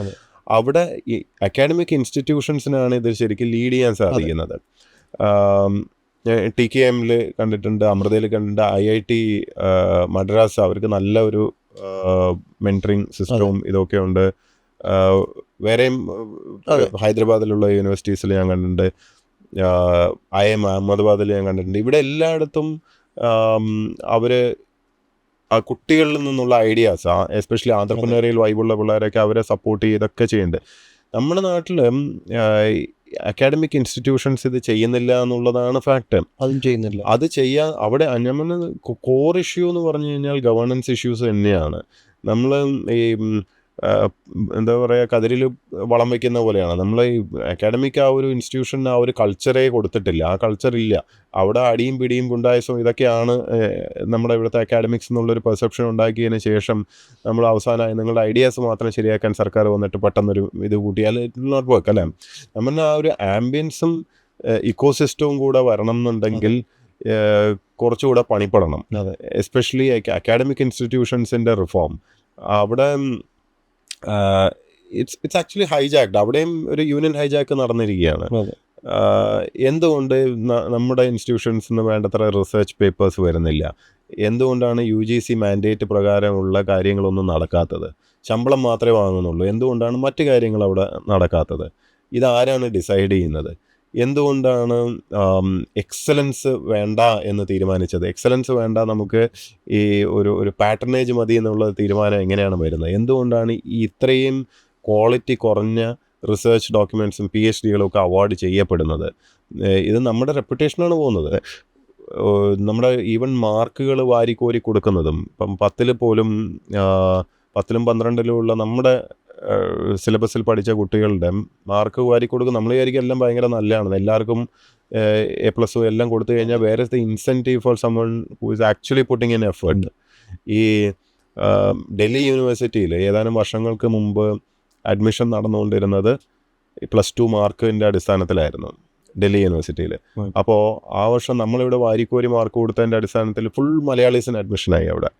അവിടെ ഈ അക്കാഡമിക് ഇൻസ്റ്റിറ്റ്യൂഷൻസിനാണ് ഇത് ശരിക്കും ലീഡ് ചെയ്യാൻ സാധിക്കുന്നത്. TKMൽ കണ്ടിട്ടുണ്ട്, അമൃതയിൽ കണ്ടിട്ടുണ്ട്, IIT മദ്രാസ് അവർക്ക് നല്ല ഒരു മെൻറ്ററിങ് സിസ്റ്റവും ഇതൊക്കെ ഉണ്ട്. വേറെയും ഹൈദരാബാദിലുള്ള യൂണിവേഴ്സിറ്റീസിൽ ഞാൻ കണ്ടിട്ടുണ്ട്, IIM അഹമ്മദാബാദിൽ ഞാൻ കണ്ടിട്ടുണ്ട്. ഇവിടെ എല്ലായിടത്തും അവർ ആ കുട്ടികളിൽ നിന്നുള്ള ഐഡിയാസ്, എസ്പെഷ്യലി ആന്ത്രപ്രനേറിയൽ വൈബുള്ള പിള്ളേരൊക്കെ അവരെ സപ്പോർട്ട് ചെയ്തൊക്കെ ചെയ്യുന്നുണ്ട്. നമ്മുടെ നാട്ടിൽ അക്കാഡമിക് ഇൻസ്റ്റിറ്റ്യൂഷൻസ് ഇത് ചെയ്യുന്നില്ല എന്നുള്ളതാണ് ഫാക്ട്. അതും ചെയ്യുന്നില്ല. അത് ചെയ്യാൻ അവിടെ നമ്മൾ കോർ ഇഷ്യൂ എന്ന് പറഞ്ഞു കഴിഞ്ഞാൽ ഗവേണൻസ് ഇഷ്യൂസ് തന്നെയാണ്. നമ്മൾ ഈ എന്താ പറയുക, കതിരിൽ വളം വയ്ക്കുന്ന പോലെയാണ്. നമ്മൾ ഈ അക്കാഡമിക് ആ ഒരു ഇൻസ്റ്റിറ്റ്യൂഷന് ആ ഒരു കൾച്ചറേ കൊടുത്തിട്ടില്ല. ആ കൾച്ചർ ഇല്ല. അവിടെ അടിയും പിടിയും ഗുണ്ടായസവും ഇതൊക്കെയാണ് നമ്മുടെ ഇവിടുത്തെ അക്കാഡമിക്സ് എന്നുള്ളൊരു പെർസെപ്ഷൻ ഉണ്ടാക്കിയതിന് ശേഷം നമ്മൾ അവസാനമായി നിങ്ങളുടെ ഐഡിയാസ് മാത്രം ശരിയാക്കാൻ സർക്കാർ വന്നിട്ട് പെട്ടെന്നൊരു ഇത് കൂട്ടിയാൽ ഇറ്റ് വിൽ നോട്ട് വർക്ക് അല്ലേ. നമ്മുടെ ആ ഒരു ആംബിയൻസും ഇക്കോസിസ്റ്റവും കൂടെ വരണം എന്നുണ്ടെങ്കിൽ കുറച്ചുകൂടെ പണിപ്പെടണം. എസ്പെഷ്യലി അക്കാഡമിക് ഇൻസ്റ്റിറ്റ്യൂഷൻസിൻ്റെ റിഫോം. അവിടെ ഇറ്റ്സ് ആക്ച്വലി ഹൈജാക്ഡ്. അവിടെയും ഒരു യൂണിയൻ ഹൈജാക്ക് നടന്നിരിക്കുകയാണ്. എന്തുകൊണ്ട് നമ്മുടെ ഇൻസ്റ്റിറ്റ്യൂഷൻസിന് വേണ്ടത്ര റിസർച്ച് പേപ്പേഴ്സ് വരുന്നില്ല? എന്തുകൊണ്ടാണ് UGC മാൻഡേറ്റ് പ്രകാരമുള്ള കാര്യങ്ങളൊന്നും നടക്കാത്തത്? ശമ്പളം മാത്രമേ വാങ്ങുന്നുള്ളൂ. എന്തുകൊണ്ടാണ് മറ്റു കാര്യങ്ങൾ അവിടെ നടക്കാത്തത്? ഇതാരാണ് ഡിസൈഡ് ചെയ്യുന്നത്? എന്തുകൊണ്ടാണ് എക്സലൻസ് വേണ്ട എന്ന് തീരുമാനിച്ചത്? എക്സലൻസ് വേണ്ട, നമുക്ക് ഈ ഒരു പാറ്റേണേജ് മതി എന്നുള്ള തീരുമാനം എങ്ങനെയാണ് വരുന്നത്? എന്തുകൊണ്ടാണ് ഈ ഇത്രയും ക്വാളിറ്റി കുറഞ്ഞ റിസർച്ച് ഡോക്യുമെൻറ്റ്സും PhDകളും ഒക്കെ അവാർഡ് ചെയ്യപ്പെടുന്നത്? ഇത് നമ്മുടെ റെപ്യൂട്ടേഷനാണ് പോകുന്നത്. നമ്മുടെ ഈവൻ മാർക്കുകൾ വാരിക്കോരി കൊടുക്കുന്നതും ഇപ്പം 10ൽ പോലും 10ലും 12ലും ഉള്ള നമ്മുടെ സിലബസിൽ പഠിച്ച കുട്ടികളുടെ മാർക്ക് വാരി കൊടുക്കും. നമ്മൾ വിചാരിക്കും എല്ലാം ഭയങ്കര നല്ലതാണ്, എല്ലാവർക്കും A+ എല്ലാം കൊടുത്തു കഴിഞ്ഞാൽ where is the incentive for someone who is actually putting in effort. ഈ ഡൽഹി യൂണിവേഴ്സിറ്റിയിൽ ഏതാനും വർഷങ്ങൾക്ക് മുമ്പ് അഡ്മിഷൻ നടന്നുകൊണ്ടിരുന്നത് +2 മാർക്കിൻ്റെ അടിസ്ഥാനത്തിലായിരുന്നു ഡൽഹി യൂണിവേഴ്സിറ്റിയിൽ. അപ്പോൾ ആ വർഷം നമ്മളിവിടെ വാരിക്കോരി മാർക്ക് കൊടുത്തതിൻ്റെ അടിസ്ഥാനത്തിൽ ഫുൾ മലയാളീസിന് അഡ്മിഷനായി അവിടെ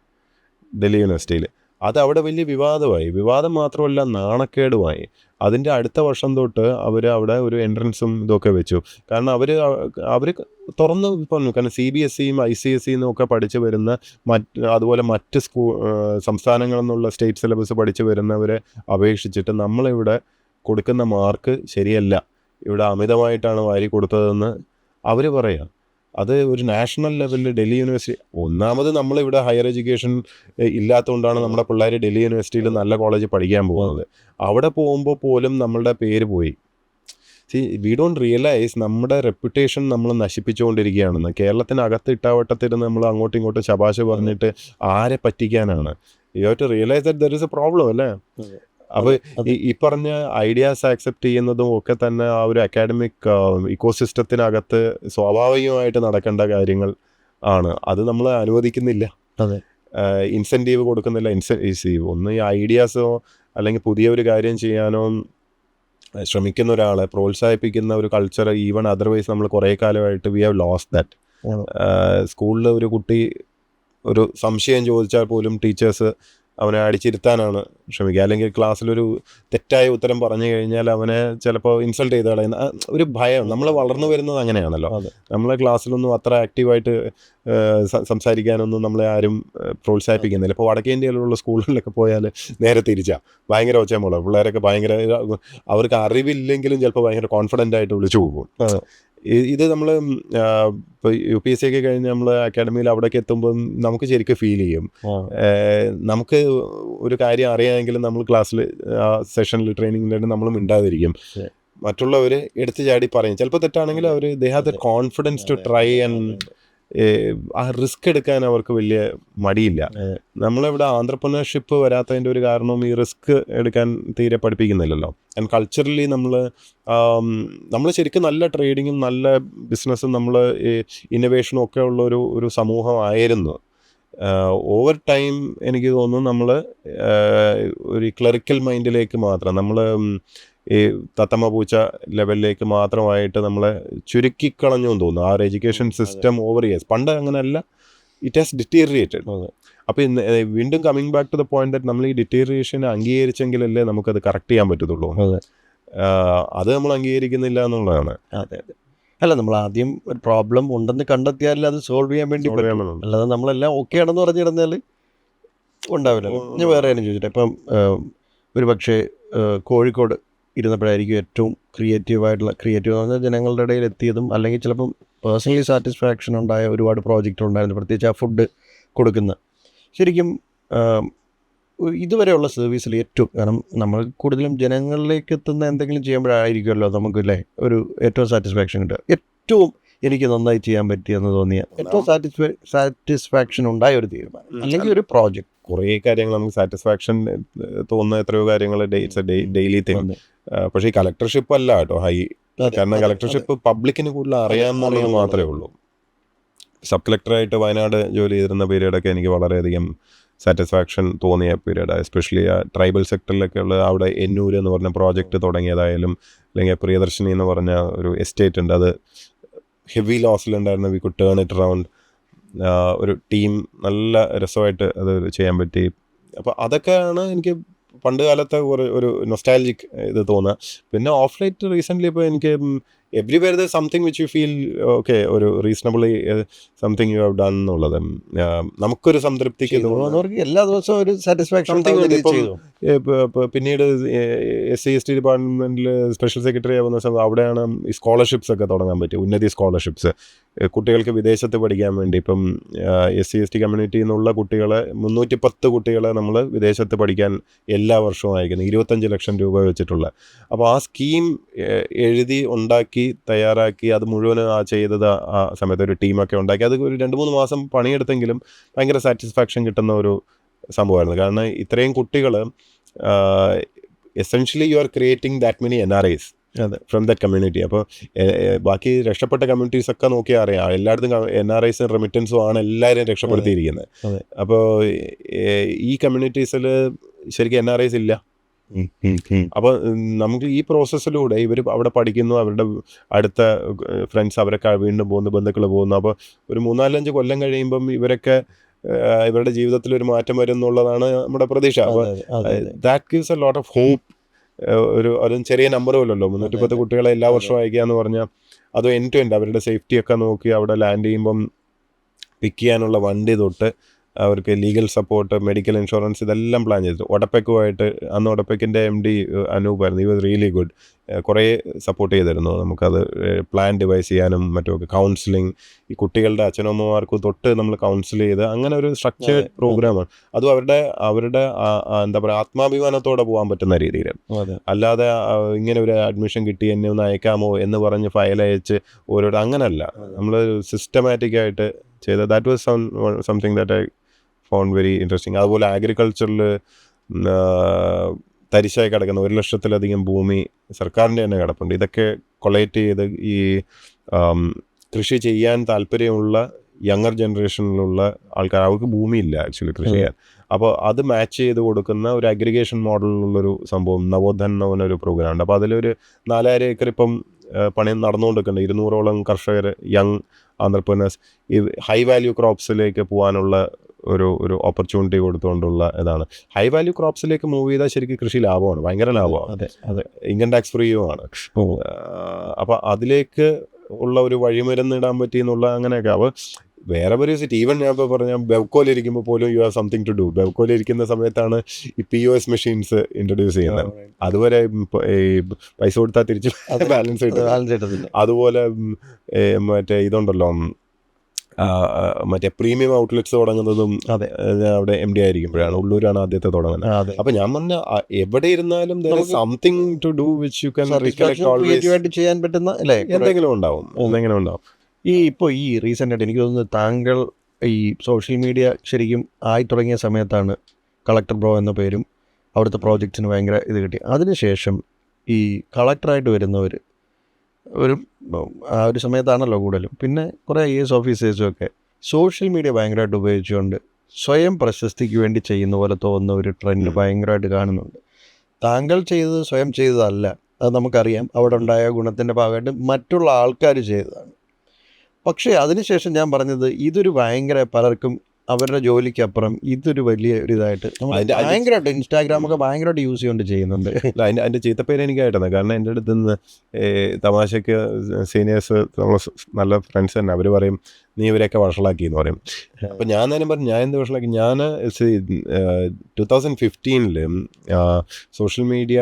ഡൽഹി യൂണിവേഴ്സിറ്റിയിൽ. അത് അവിടെ വലിയ വിവാദമായി. വിവാദം മാത്രമല്ല, നാണക്കേടുമായി. അതിൻ്റെ അടുത്ത വർഷം തൊട്ട് അവർ അവിടെ ഒരു എൻട്രൻസും ഇതൊക്കെ വെച്ചു. കാരണം അവർ തുറന്ന് പറഞ്ഞു. കാരണം CBSEയും ICSEയും ഒക്കെ പഠിച്ച് വരുന്ന അതുപോലെ മറ്റ് സംസ്ഥാനങ്ങളിൽ നിന്നുള്ള സ്റ്റേറ്റ് സിലബസ് പഠിച്ച് വരുന്നവരെ അപേക്ഷിച്ചിട്ട് നമ്മളിവിടെ കൊടുക്കുന്ന മാർക്ക് ശരിയല്ല, ഇവിടെ അമിതമായിട്ടാണ് വാരി കൊടുത്തതെന്ന് അവർ പറയാം. അത് ഒരു നാഷണൽ ലെവലിൽ ഡൽഹി യൂണിവേഴ്സിറ്റി, ഒന്നാമത് നമ്മളിവിടെ ഹയർ എഡ്യൂക്കേഷൻ ഇല്ലാത്തതുകൊണ്ടാണ് നമ്മുടെ പിള്ളേർ ഡൽഹി യൂണിവേഴ്സിറ്റിയിൽ നല്ല കോളേജിൽ പഠിക്കാൻ പോകുന്നത്. അവിടെ പോകുമ്പോൾ പോലും നമ്മളുടെ പേര് പോയി. വി ഡോണ്ട് റിയലൈസ് നമ്മുടെ റെപ്യൂട്ടേഷൻ നമ്മൾ നശിപ്പിച്ചുകൊണ്ടിരിക്കുകയാണെന്ന്. കേരളത്തിനകത്ത് ഇട്ടാവട്ടത്തിരുന്ന് നമ്മൾ അങ്ങോട്ടും ഇങ്ങോട്ടും ശബാശ പറഞ്ഞിട്ട് ആരെ പറ്റിക്കാനാണ്? You have to realise that there is a problem അല്ലേ. അപ്പോൾ ഈ പറഞ്ഞ ഐഡിയാസ് ആക്സെപ്റ്റ് ചെയ്യുന്നതും ഒക്കെ തന്നെ ആ ഒരു അക്കാഡമിക് ഇക്കോസിസ്റ്റത്തിനകത്ത് സ്വാഭാവികമായിട്ട് നടക്കേണ്ട കാര്യങ്ങൾ ആണ്. അത് നമ്മൾ അനുവദിക്കുന്നില്ല, ഇൻസെൻറ്റീവ് കൊടുക്കുന്നില്ല. ഒന്ന് ഈ ഐഡിയാസോ അല്ലെങ്കിൽ പുതിയ ഒരു കാര്യം ചെയ്യാനോ ശ്രമിക്കുന്ന ഒരാളെ പ്രോത്സാഹിപ്പിക്കുന്ന ഒരു കൾച്ചർ, ഈവൻ അതർവൈസ് നമ്മൾ കുറേ കാലമായിട്ട് വി ഹാവ് ലോസ്റ്റ് ദാറ്റ്. സ്കൂളിൽ ഒരു കുട്ടി ഒരു സംശയം ചോദിച്ചാൽ പോലും ടീച്ചേഴ്സ് അവനെ അടിച്ചിരുത്താനാണ് ശ്രമിക്കുക. അല്ലെങ്കിൽ ക്ലാസ്സിലൊരു തെറ്റായ ഉത്തരം പറഞ്ഞു കഴിഞ്ഞാൽ അവനെ ചിലപ്പോൾ ഇൻസൾട്ട് ചെയ്ത് കളയുന്ന ഒരു ഭയം. നമ്മൾ വളർന്നു വരുന്നത് അങ്ങനെയാണല്ലോ. നമ്മളെ ക്ലാസ്സിലൊന്നും അത്ര ആക്റ്റീവായിട്ട് സംസാരിക്കാനൊന്നും നമ്മളെ ആരും പ്രോത്സാഹിപ്പിക്കുന്നില്ല. ഇപ്പോൾ വടക്കേ ഇന്ത്യയിലുള്ള സ്കൂളുകളിലൊക്കെ പോയാൽ നേരെ തിരിച്ചാണ്. ഭയങ്കര ഒച്ചമുള്ള പിള്ളേരൊക്കെ ഭയങ്കര, അവർക്ക് അറിവില്ലെങ്കിലും ചിലപ്പോൾ ഭയങ്കര കോൺഫിഡൻ്റ് ആയിട്ട് വിളിച്ചു പോകും. ഇത് നമ്മൾ ഇപ്പോൾ UPSC ഒക്കെ കഴിഞ്ഞ് നമ്മൾ അക്കാഡമിയിൽ അവിടേക്ക് എത്തുമ്പോൾ നമുക്ക് ശരിക്കും ഫീൽ ചെയ്യും. നമുക്ക് ഒരു കാര്യം അറിയാമെങ്കിലും നമ്മൾ ക്ലാസ്സിൽ സെഷനിൽ ട്രെയിനിങ്ങിലായിട്ട് നമ്മൾ മിണ്ടാതിരിക്കും. മറ്റുള്ളവർ എടുത്തു ചാടി പറയും. ചിലപ്പോൾ തെറ്റാണെങ്കിൽ അവർ they have the confidence to try and ആ റിസ്ക് എടുക്കാൻ അവർക്ക് വലിയ മടിയില്ല. നമ്മളിവിടെ ആന്ത്രപ്രനർഷിപ്പ് വരാത്തതിൻ്റെ ഒരു കാരണവും ഈ റിസ്ക് എടുക്കാൻ തീരെ പഠിപ്പിക്കുന്നില്ലല്ലോ. ആൻഡ് കൾച്ചറലി നമ്മൾ ശരിക്കും നല്ല ട്രേഡിങ്ങും നല്ല ബിസിനസ്സും നമ്മൾ ഇന്നൊവേഷനും ഒക്കെ ഉള്ള ഒരു സമൂഹമായിരുന്നു. ഓവർ ടൈം എനിക്ക് തോന്നുന്നു നമ്മൾ ഒരു ക്ലറിക്കൽ മൈൻഡിലേക്ക് മാത്രം, നമ്മൾ ഈ തത്തമ്മ പൂച്ച ലെവലിലേക്ക് മാത്രമായിട്ട് നമ്മളെ ചുരുക്കിക്കളഞ്ഞു എന്ന് തോന്നുന്നു. ആ ഒരു എഡ്യൂക്കേഷൻ സിസ്റ്റം ഓവർ ഇയേഴ്സ്, പണ്ട് അങ്ങനെയല്ല, ഇറ്റ് ഹാസ് ഡിറ്റീറിയേറ്റഡ്. അപ്പോൾ വീണ്ടും coming back to the point that നമ്മൾ ഈ ഡിറ്റീറിയേഷൻ അംഗീകരിച്ചെങ്കിലല്ലേ നമുക്കത് കറക്റ്റ് ചെയ്യാൻ പറ്റത്തുള്ളൂ. അത് നമ്മൾ അംഗീകരിക്കുന്നില്ല എന്നുള്ളതാണ്. അല്ല, നമ്മൾ ആദ്യം ഒരു പ്രോബ്ലം ഉണ്ടെന്ന് കണ്ടെത്തിയാൽ അത് സോൾവ് ചെയ്യാൻ വേണ്ടി പറ്റും. അല്ലാതെ നമ്മളെല്ലാം ഓക്കെ ആണെന്ന് പറഞ്ഞിരുന്നാൽ ഉണ്ടാവില്ല. ഞാൻ വേറെ കാര്യം ചോദിച്ചിട്ട്, ഇപ്പം ഒരു പക്ഷേ കോഴിക്കോട് ഇരുന്നപ്പോഴായിരിക്കും ഏറ്റവും ക്രിയേറ്റീവ് എന്ന് പറഞ്ഞാൽ ജനങ്ങളുടെ ഇടയിൽ എത്തിയതും, അല്ലെങ്കിൽ ചിലപ്പം പേഴ്സണലി സാറ്റിസ്ഫാക്ഷൻ ഉണ്ടായ ഒരുപാട് പ്രോജക്റ്റ് ഉണ്ടായിരുന്നു, പ്രത്യേകിച്ച് ആ ഫുഡ് കൊടുക്കുന്ന. ശരിക്കും ഇതുവരെയുള്ള സർവീസിൽ ഏറ്റവും, കാരണം നമ്മൾ കൂടുതലും ജനങ്ങളിലേക്ക് എത്തുന്ന എന്തെങ്കിലും ചെയ്യുമ്പോഴായിരിക്കുമല്ലോ നമുക്കല്ലേ ഒരു ഏറ്റവും സാറ്റിസ്ഫാക്ഷൻ കിട്ടുക. ഏറ്റവും എനിക്ക് നന്നായി ചെയ്യാൻ പറ്റിയെന്ന് തോന്നിയ ഏറ്റവും സാറ്റിസ്ഫാക്ഷൻ ഉണ്ടായ ഒരു തീരുമാനം അല്ലെങ്കിൽ ഒരു പ്രോജക്റ്റ്? കുറേ കാര്യങ്ങൾ നമുക്ക് സാറ്റിസ്ഫാക്ഷൻ തോന്നുന്ന എത്രയോ കാര്യങ്ങൾ ഡെയിലി തിങ്. പക്ഷേ ഈ കളക്ടർഷിപ്പ് അല്ല കേട്ടോ ഹൈ. കാരണം കളക്ടർഷിപ്പ് പബ്ലിക്കിന് കൂടുതൽ അറിയാമെന്നുള്ളത് മാത്രമേ ഉള്ളൂ. സബ് കളക്ടറായിട്ട് വയനാട് ജോലി ചെയ്തിരുന്ന പീരീഡൊക്കെ എനിക്ക് വളരെയധികം സാറ്റിസ്ഫാക്ഷൻ തോന്നിയ പീരീഡാണ്. എസ്പെഷ്യലി ആ ട്രൈബൽ സെക്ടറിലൊക്കെ ഉള്ള അവിടെ എന്നൂര് എന്ന് പറഞ്ഞ പ്രോജക്റ്റ് തുടങ്ങിയതായാലും, അല്ലെങ്കിൽ പ്രിയദർശിനി എന്ന് പറഞ്ഞ ഒരു എസ്റ്റേറ്റ് ഉണ്ട്, അത് ഹെവി ലോസിലുണ്ടായിരുന്നു. We could turn it around. ഒരു ടീം നല്ല രസമായിട്ട് അത് ചെയ്യാൻ പറ്റി. അപ്പോൾ അതൊക്കെയാണ് എനിക്ക് പണ്ട് കാലത്തെ ഒരു നൊസ്റ്റാൾജിക് ഇത് തോന്നുക. പിന്നെ ഓഫ് ലൈറ്റ് റീസെൻ്റ്ലി ഇപ്പോൾ എനിക്ക് everywhere the something which you feel okay, ഒരു reasonably something you have done എന്നുള്ളത് നമുക്കൊരു സംതൃപ്തിക്ക് എല്ലാ ദിവസവും ഒരു സാറ്റിസ്ഫാക്ഷൻ. പിന്നീട് SC/ST ഡിപ്പാർട്ട്മെൻറ്റിൽ സ്പെഷ്യൽ സെക്രട്ടറി ആവുന്ന സമയത്ത് അവിടെയാണ് ഈ സ്കോളർഷിപ്സ് ഒക്കെ തുടങ്ങാൻ പറ്റി. ഉന്നതി സ്കോളർഷിപ്സ് കുട്ടികൾക്ക് വിദേശത്ത് പഠിക്കാൻ വേണ്ടി. ഇപ്പം SC/ST കമ്മ്യൂണിറ്റിയിൽ നിന്നുള്ള കുട്ടികളെ 310 കുട്ടികളെ നമ്മൾ വിദേശത്ത് പഠിക്കാൻ എല്ലാ വർഷവും അയക്കുന്നത്, 25 ലക്ഷം രൂപ വെച്ചിട്ടുള്ള. അപ്പോൾ ആ സ്കീം എഴുതി ഉണ്ടാക്കി തയ്യാറാക്കി അത് മുഴുവനും ചെയ്തത് ആ സമയത്ത് ഒരു ടീമൊക്കെ ഉണ്ടാക്കി. അത് ഒരു 2-3 മാസം പണിയെടുത്തെങ്കിലും ഭയങ്കര സാറ്റിസ്ഫാക്ഷൻ കിട്ടുന്ന ഒരു സംഭവമായിരുന്നു. കാരണം ഇത്രയും കുട്ടികൾ essentially U are creating that many NRIs from that community. അപ്പോൾ ബാക്കി രക്ഷപ്പെട്ട കമ്മ്യൂണിറ്റീസൊക്കെ നോക്കിയാൽ അറിയാം, എല്ലായിടത്തും NRIസും റെമിറ്റൻസും ആണ് എല്ലാവരെയും രക്ഷപ്പെടുത്തിയിരിക്കുന്നത്. അപ്പോൾ ഈ കമ്മ്യൂണിറ്റീസിൽ ശരിക്കും NRIs ഇല്ല. അപ്പോൾ നമുക്ക് ഈ പ്രോസസ്സിലൂടെ ഇവർ അവിടെ പഠിക്കുന്നു, അവരുടെ അടുത്ത ഫ്രണ്ട്സ് അവരൊക്കെ വീണ്ടും പോകുന്നു, ബന്ധുക്കൾ പോകുന്നു. അപ്പോൾ ഒരു 3-4-5 കൊല്ലം കഴിയുമ്പം ഇവരൊക്കെ ഇവരുടെ ജീവിതത്തിൽ ഒരു മാറ്റം വരും എന്നുള്ളതാണ് നമ്മുടെ പ്രതീക്ഷ. അപ്പോൾ that gives a lot of hope. അതും ചെറിയ നമ്പറുമല്ലല്ലോ, 310 കുട്ടികളെ എല്ലാ വർഷവും അയക്കുക എന്ന് പറഞ്ഞാൽ അതും എൻഡ് ടു എൻഡ് അവരുടെ സേഫ്റ്റിയൊക്കെ നോക്കി അവിടെ ലാൻഡ് ചെയ്യുമ്പം പിക്ക് ചെയ്യാനുള്ള വണ്ടി തൊട്ട് അവർക്ക് ലീഗൽ സപ്പോർട്ട്, മെഡിക്കൽ ഇൻഷുറൻസ്, ഇതെല്ലാം പ്ലാൻ ചെയ്തു. ഒഡപ്പെക്കുമായിട്ട്, അന്ന് ഒഡപ്പെക്കിൻ്റെ MD അനൂപായിരുന്നു. He was really good. കുറേ സപ്പോർട്ട് ചെയ്തിരുന്നു നമുക്കത് പ്ലാൻ ഡിവൈസ് ചെയ്യാനും മറ്റുമൊക്കെ. കൗൺസിലിംഗ്, ഈ കുട്ടികളുടെ അച്ഛനമ്മമാർക്ക് തൊട്ട് നമ്മൾ കൗൺസിൽ ചെയ്ത് അങ്ങനെ ഒരു സ്ട്രക്ചേർഡ് പ്രോഗ്രാമാണ്. അതും അവരുടെ എന്താ പറയുക, ആത്മാഭിമാനത്തോടെ പോകാൻ പറ്റുന്ന രീതിയിൽ. അല്ലാതെ ഇങ്ങനെ ഒരു അഡ്മിഷൻ കിട്ടി എന്നെ ഒന്ന് അയക്കാമോ എന്ന് പറഞ്ഞ് ഫയൽ അയച്ച് ഓരോരോ അങ്ങനല്ല, നമ്മൾ സിസ്റ്റമാറ്റിക്കായിട്ട് ചെയ്ത. That was something that I found very interesting. അതുപോലെ അഗ്രികൾച്ചറിൽ തരിശായി കിടക്കുന്ന 1 ലക്ഷത്തിലധികം ഭൂമി സർക്കാരിൻ്റെ തന്നെ കിടപ്പുണ്ട്. ഇതൊക്കെ കൊളേറ്റ് ചെയ്ത് ഈ കൃഷി ചെയ്യാൻ താല്പര്യമുള്ള യങ്ങർ ജനറേഷനിലുള്ള ആൾക്കാർ, അവർക്ക് ഭൂമിയില്ല ആക്ച്വലി കൃഷി ചെയ്യാൻ. അപ്പോൾ അത് മാച്ച് ചെയ്ത് കൊടുക്കുന്ന ഒരു അഗ്രിഗേഷൻ മോഡലിലുള്ളൊരു സംഭവം നവോധൻ എന്ന് പറഞ്ഞൊരു പ്രോഗ്രാം ഉണ്ട്. അപ്പോൾ അതിലൊരു 4000 ഏക്കർ ഇപ്പം പണി നടന്നുകൊണ്ടിരിക്കുന്നുണ്ട്. 200ഓളം കർഷകർ, യങ് ആന്ത്രപ്രനേഴ്സ്, ഈ ഹൈ വാല്യൂ ക്രോപ്സിലേക്ക് പോകാനുള്ള ഒരു ഓപ്പർച്യൂണിറ്റി കൊടുത്തുകൊണ്ടുള്ള ഇതാണ്. ഹൈ വാല്യൂ ക്രോപ്സിലേക്ക് മൂവ് ചെയ്താൽ ശരിക്കും കൃഷി ലാഭമാണ്, ഭയങ്കര ലാഭമാണ്. ഇൻകം ടാക്സ് ഫ്രീയുമാണ്. അപ്പോൾ അതിലേക്ക് ഉള്ള ഒരു വഴിമരുന്നിടാൻ പറ്റി എന്നുള്ള അങ്ങനെയൊക്കെ. അപ്പോൾ വേറെ ഒരു സിറ്റി, ഈവൻ ഞാൻ ഇപ്പോൾ പറഞ്ഞാൽ ബെവ്കോലിരിക്കുമ്പോൾ പോലും you have something to do. ബെവ്കോലിരിക്കുന്ന സമയത്താണ് ഈ POS മെഷീൻസ് ഇൻട്രൊഡ്യൂസ് ചെയ്യുന്നത്. അതുവരെ ഈ പൈസ കൊടുത്താൽ തിരിച്ച് ബാലൻസ് കിട്ടും. അതുപോലെ മറ്റേ ഇതുണ്ടല്ലോ, മറ്റേ പ്രീമിയം ഔട്ട്ലെറ്റ്സ് തുടങ്ങുന്നതും അവിടെ MD ആയിരിക്കുമ്പോഴാണ്. ഉള്ളൂരാണ് ആദ്യത്തെ തുടങ്ങുന്നത്. അപ്പൊ ഞാൻ പറഞ്ഞ എവിടെ ഇരുന്നാലും something to do which you can ചെയ്യാൻ പറ്റുന്ന എന്തെങ്കിലും ഉണ്ടാവും. ഇപ്പോൾ ഈ റീസെൻ്റ് ആയിട്ട് എനിക്ക് തോന്നുന്നത് താങ്കൾ ഈ സോഷ്യൽ മീഡിയ ശരിക്കും ആയി തുടങ്ങിയ സമയത്താണ് കളക്ടർ ബ്രോ എന്ന പേരും അവിടുത്തെ പ്രോജക്ട്സിന് ഭയങ്കര ഇത് കിട്ടി. അതിനുശേഷം ഈ കളക്ടറായിട്ട് വരുന്നവർ ആ ഒരു സമയത്താണല്ലോ കൂടുതലും. പിന്നെ കുറേ IAS ഓഫീസേഴ്സും ഒക്കെ സോഷ്യൽ മീഡിയ ഭയങ്കരമായിട്ട് ഉപയോഗിച്ചുകൊണ്ട് സ്വയം പ്രശസ്തിക്ക് വേണ്ടി ചെയ്യുന്ന പോലെ തോന്നുന്ന ഒരു ട്രെൻഡ് ഭയങ്കരമായിട്ട് കാണുന്നുണ്ട്. താങ്കൾ ചെയ്തത് സ്വയം ചെയ്തതല്ല, അത് നമുക്കറിയാം. അവിടെ ഉണ്ടായ ഗുണത്തിൻ്റെ ഭാഗമായിട്ട് മറ്റുള്ള ആൾക്കാർ ചെയ്തതാണ്. പക്ഷേ അതിനുശേഷം ഞാൻ പറഞ്ഞത് ഇതൊരു ഭയങ്കര പലർക്കും അവരുടെ ജോലിക്കപ്പുറം ഇതൊരു വലിയ ഒരു ഇതായിട്ട് ഭയങ്കരമായിട്ട് ഇൻസ്റ്റാഗ്രാമൊക്കെ ഭയങ്കരമായിട്ട് യൂസ് ചെയ്യുന്നുണ്ട് ചെയ്യുന്നുണ്ട്. അതിൻ്റെ ചീത്തപ്പേര് എനിക്കായിട്ടാണ്. കാരണം എൻ്റെ അടുത്ത് നിന്ന് തമാശയ്ക്ക് സീനിയേഴ്സ്, നമ്മൾ നല്ല ഫ്രണ്ട്സ് തന്നെ, അവർ പറയും നീ ഇവരെയൊക്കെ വഷളാക്കി എന്ന് പറയും. അപ്പം ഞാൻ തന്നെ പറഞ്ഞു ഞാൻ എന്ത് വഷളാക്കി. ഞാൻ 2015 സോഷ്യൽ മീഡിയ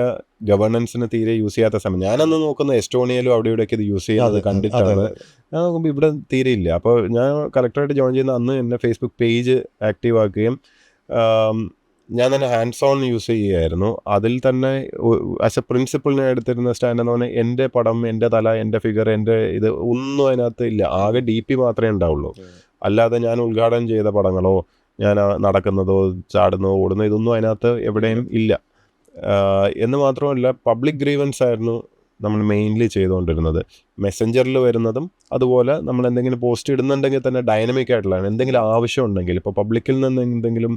ഗവർണൻസിന് തീരെ യൂസ് ചെയ്യാത്ത സമയം, ഞാനന്ന് നോക്കുന്ന എസ്റ്റോണിയയിലും അവിടെ ഇവിടെയൊക്കെ ഇത് യൂസ് ചെയ്യുന്നത് കണ്ടിട്ടാണ്. ഞാൻ നോക്കുമ്പോൾ ഇവിടെ തീരെ ഇല്ല. അപ്പോൾ ഞാൻ കളക്ടറായിട്ട് ജോയിൻ ചെയ്യുന്ന അന്ന് എന്നെ ഫേസ്ബുക്ക് പേജ് ആക്റ്റീവ് ആക്കുകയും ഞാൻ തന്നെ ഹാൻഡ്സ് ഓൺ യൂസ് ചെയ്യുകയായിരുന്നു. അതിൽ തന്നെ ആസ് എ പ്രിൻസിപ്പിൾ ഞാൻ എടുത്തിരുന്ന സ്റ്റാൻഡ് എന്ന് പറഞ്ഞാൽ എൻ്റെ പടം, എൻ്റെ തല, എൻ്റെ ഫിഗർ, എൻ്റെ ഇത് ഒന്നും അതിനകത്ത് ഇല്ല. ആകെ DP മാത്രമേ ഉണ്ടാവുള്ളൂ. അല്ലാതെ ഞാൻ ഉദ്ഘാടനം ചെയ്ത പടങ്ങളോ ഞാൻ നടക്കുന്നതോ ചാടുന്നതോ ഓടുന്നതോ ഇതൊന്നും അതിനകത്ത് എവിടെയും ഇല്ല. എന്ന് മാത്രമല്ല പബ്ലിക് ഗ്രീവൻസ് ആയിരുന്നു നമ്മൾ മെയിൻലി ചെയ്തുകൊണ്ടിരുന്നത്. മെസ്സഞ്ചറിൽ വരുന്നതും അതുപോലെ നമ്മൾ എന്തെങ്കിലും പോസ്റ്റ് ഇടുന്നുണ്ടെങ്കിൽ തന്നെ ഡൈനമിക് ആയിട്ടുള്ളതാണ്. എന്തെങ്കിലും ആവശ്യം ഉണ്ടെങ്കിൽ ഇപ്പോൾ പബ്ലിക്കിൽ നിന്ന് എന്തെങ്കിലും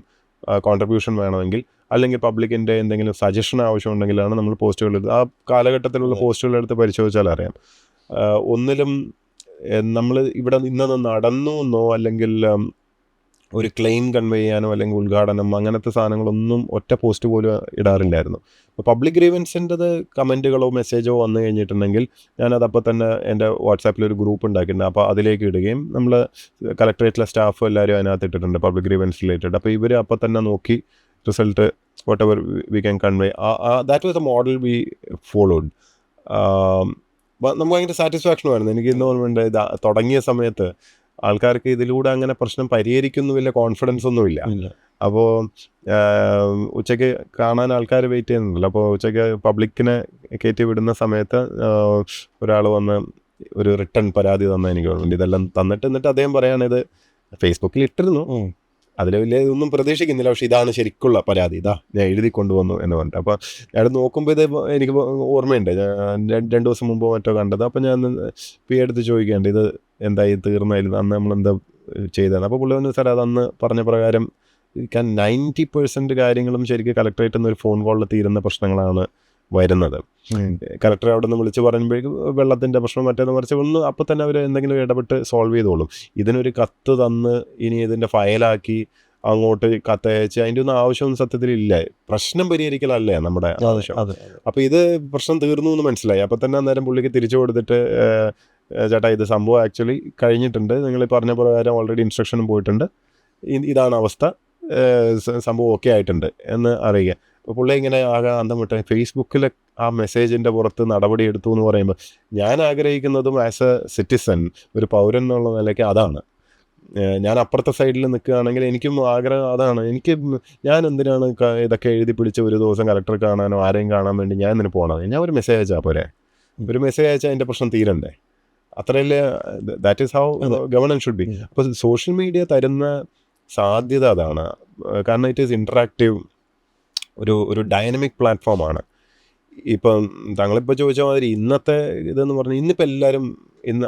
കോൺട്രിബ്യൂഷൻ വേണമെങ്കിൽ അല്ലെങ്കിൽ പബ്ലിക്കിൻ്റെ എന്തെങ്കിലും സജഷൻ ആവശ്യമുണ്ടെങ്കിലാണ് നമ്മൾ പോസ്റ്റുകൾ എടുത്ത് ആ കാലഘട്ടത്തിലുള്ള പോസ്റ്റുകൾ എടുത്ത് പരിശോധിച്ചാൽ അറിയാം. ഒന്നിലും നമ്മൾ ഇവിടെ ഇന്നത് നടന്നു എന്നോ അല്ലെങ്കിൽ ഒരു ക്ലെയിം കൺവേ ചെയ്യാനോ അല്ലെങ്കിൽ ഉദ്ഘാടനം അങ്ങനത്തെ സാധനങ്ങളൊന്നും ഒറ്റ പോസ്റ്റ് പോലും ഇടാറില്ലായിരുന്നു. അപ്പോൾ പബ്ലിക് ഗ്രീവൻസിൻ്റെത് കമൻറ്റുകളോ മെസ്സേജോ വന്നു കഴിഞ്ഞിട്ടുണ്ടെങ്കിൽ ഞാനതപ്പോൾ തന്നെ എൻ്റെ വാട്സാപ്പിലൊരു ഗ്രൂപ്പ് ഉണ്ടാക്കിയിട്ടുണ്ട്. അപ്പോൾ അതിലേക്ക് ഇടുകയും നമ്മൾ കളക്ടറേറ്റിലെ സ്റ്റാഫ് എല്ലാവരും അതിനകത്ത് ഇട്ടിട്ടുണ്ട് പബ്ലിക് ഗ്രീവൻസ് റിലേറ്റഡ്. അപ്പോൾ ഇവർ അപ്പോൾ തന്നെ നോക്കി result whatever we can convey. That was a model we followed. നമുക്ക് ഭയങ്കര സാറ്റിസ്ഫാക്ഷനുമായിരുന്നു. എനിക്ക് ഇന്ന് ഓർമ്മയുണ്ട് തുടങ്ങിയ സമയത്ത് ആൾക്കാർക്ക് ഇതിലൂടെ അങ്ങനെ പ്രശ്നം പരിഹരിക്കുന്നു വലിയ കോൺഫിഡൻസ് ഒന്നുമില്ല. അപ്പോൾ ഉച്ചയ്ക്ക് കാണാൻ ആൾക്കാർ വെയിറ്റ് ചെയ്യുന്നുണ്ടല്ലോ. അപ്പോൾ ഉച്ചയ്ക്ക് പബ്ലിക്കിനെ കയറ്റി വിടുന്ന സമയത്ത് ഒരാൾ വന്ന് ഒരു റിട്ടേൺ പരാതി തന്ന എനിക്ക് ഓർമ്മയുണ്ട്. ഇതെല്ലാം എന്നിട്ട് അദ്ദേഹം പറയാണിത് ഫേസ്ബുക്കിൽ ഇട്ടിരുന്നു, അതിൽ വലിയ ഇതൊന്നും പ്രതീക്ഷിക്കുന്നില്ല, പക്ഷേ ഇതാണ് ശരിക്കുള്ള പരാതി, ഇതാ ഞാൻ എഴുതി കൊണ്ടുവന്നു എന്ന് പറഞ്ഞിട്ട്. അപ്പോൾ ഞാൻ നോക്കുമ്പോൾ ഇത് എനിക്ക് ഓർമ്മയുണ്ട്, ഞാൻ 2 ദിവസം മുമ്പോ മറ്റോ കണ്ടത്. അപ്പോൾ ഞാൻ എടുത്ത് ചോദിക്കേണ്ട ഇത് എന്തായി തീർന്നായിരുന്നു, അന്ന് നമ്മളെന്താ ചെയ്തത്. അപ്പോൾ പുള്ളി പറഞ്ഞു, സാർ അതന്ന് പറഞ്ഞ പ്രകാരം 90% കാര്യങ്ങളും ശരിക്കും കളക്ടറേറ്റിൽ നിന്ന് ഒരു ഫോൺ കോളിൽ തീരുന്ന പ്രശ്നങ്ങളാണ് വരുന്നത്. കളക്ടർ അവിടെ നിന്ന് വിളിച്ച് പറയുമ്പോഴേക്കും വെള്ളത്തിൻ്റെ പ്രശ്നം മറ്റേന്ന് മറിച്ച് ഒന്ന് അപ്പോൾ തന്നെ അവർ എന്തെങ്കിലും ഇടപെട്ട് സോൾവ് ചെയ്തോളും. ഇതിനൊരു കത്ത് തന്ന് ഇനി ഇതിൻ്റെ ഫയലാക്കി അങ്ങോട്ട് കത്തയച്ച് അതിൻ്റെ ഒന്നും ആവശ്യമൊന്നും സത്യത്തിലില്ല. പ്രശ്നം പരിഹരിക്കലല്ലേ നമ്മുടെ ആവശ്യം. അപ്പോൾ ഇത് പ്രശ്നം തീർന്നു എന്ന് മനസ്സിലായി. അപ്പോൾ തന്നെ അന്നേരം പുള്ളിക്ക് തിരിച്ചു കൊടുത്തിട്ട്, ചേട്ടാ ഇത് സംഭവം ആക്ച്വലി കഴിഞ്ഞിട്ടുണ്ട്, നിങ്ങൾ പറഞ്ഞ പ്രകാരം ഓൾറെഡി ഇൻസ്ട്രക്ഷനും പോയിട്ടുണ്ട്, ഇതാണ് അവസ്ഥ, സംഭവം ഓക്കെ ആയിട്ടുണ്ട് എന്ന് അറിയുക. അപ്പോൾ പുള്ളി ഇങ്ങനെ ആകെ അന്തം വിട്ട ഫേസ്ബുക്കിൽ ആ മെസ്സേജിൻ്റെ പുറത്ത് നടപടി എടുത്തു എന്ന് പറയുമ്പോൾ ഞാൻ ആഗ്രഹിക്കുന്നതും ആസ് എ സിറ്റിസൺ, ഒരു പൗരൻ എന്നുള്ള നിലയ്ക്ക് അതാണ്. ഞാൻ അപ്പുറത്തെ സൈഡിൽ നിൽക്കുകയാണെങ്കിൽ എനിക്കും ആഗ്രഹം അതാണ്. ഞാൻ എന്തിനാണ് ഇതൊക്കെ എഴുതി പിടിച്ച് ഒരു ദിവസം കളക്ടർ കാണാനോ ആരെയും കാണാൻ വേണ്ടി ഞാൻ ഇതിന് പോകണം. ഞാൻ ഒരു മെസ്സേജ് അയച്ചാൽ പോരെ, ഒരു മെസ്സേജ് അയച്ചാൽ അതിൻ്റെ പ്രശ്നം തീരണ്ടേ? അത്രയല്ലേ, that is how governance should be. അപ്പോൾ സോഷ്യൽ മീഡിയ തരുന്ന സാധ്യത അതാണ്. കാരണം ഇറ്റ് ഈസ് ഇൻറ്ററാക്റ്റീവ്, ഒരു ഡൈനമിക് പ്ലാറ്റ്ഫോമാണ്. ഇപ്പം താങ്കളിപ്പോൾ ചോദിച്ച മാതിരി ഇന്നത്തെ ഇതെന്ന് പറഞ്ഞാൽ ഇന്നിപ്പോൾ എല്ലാവരും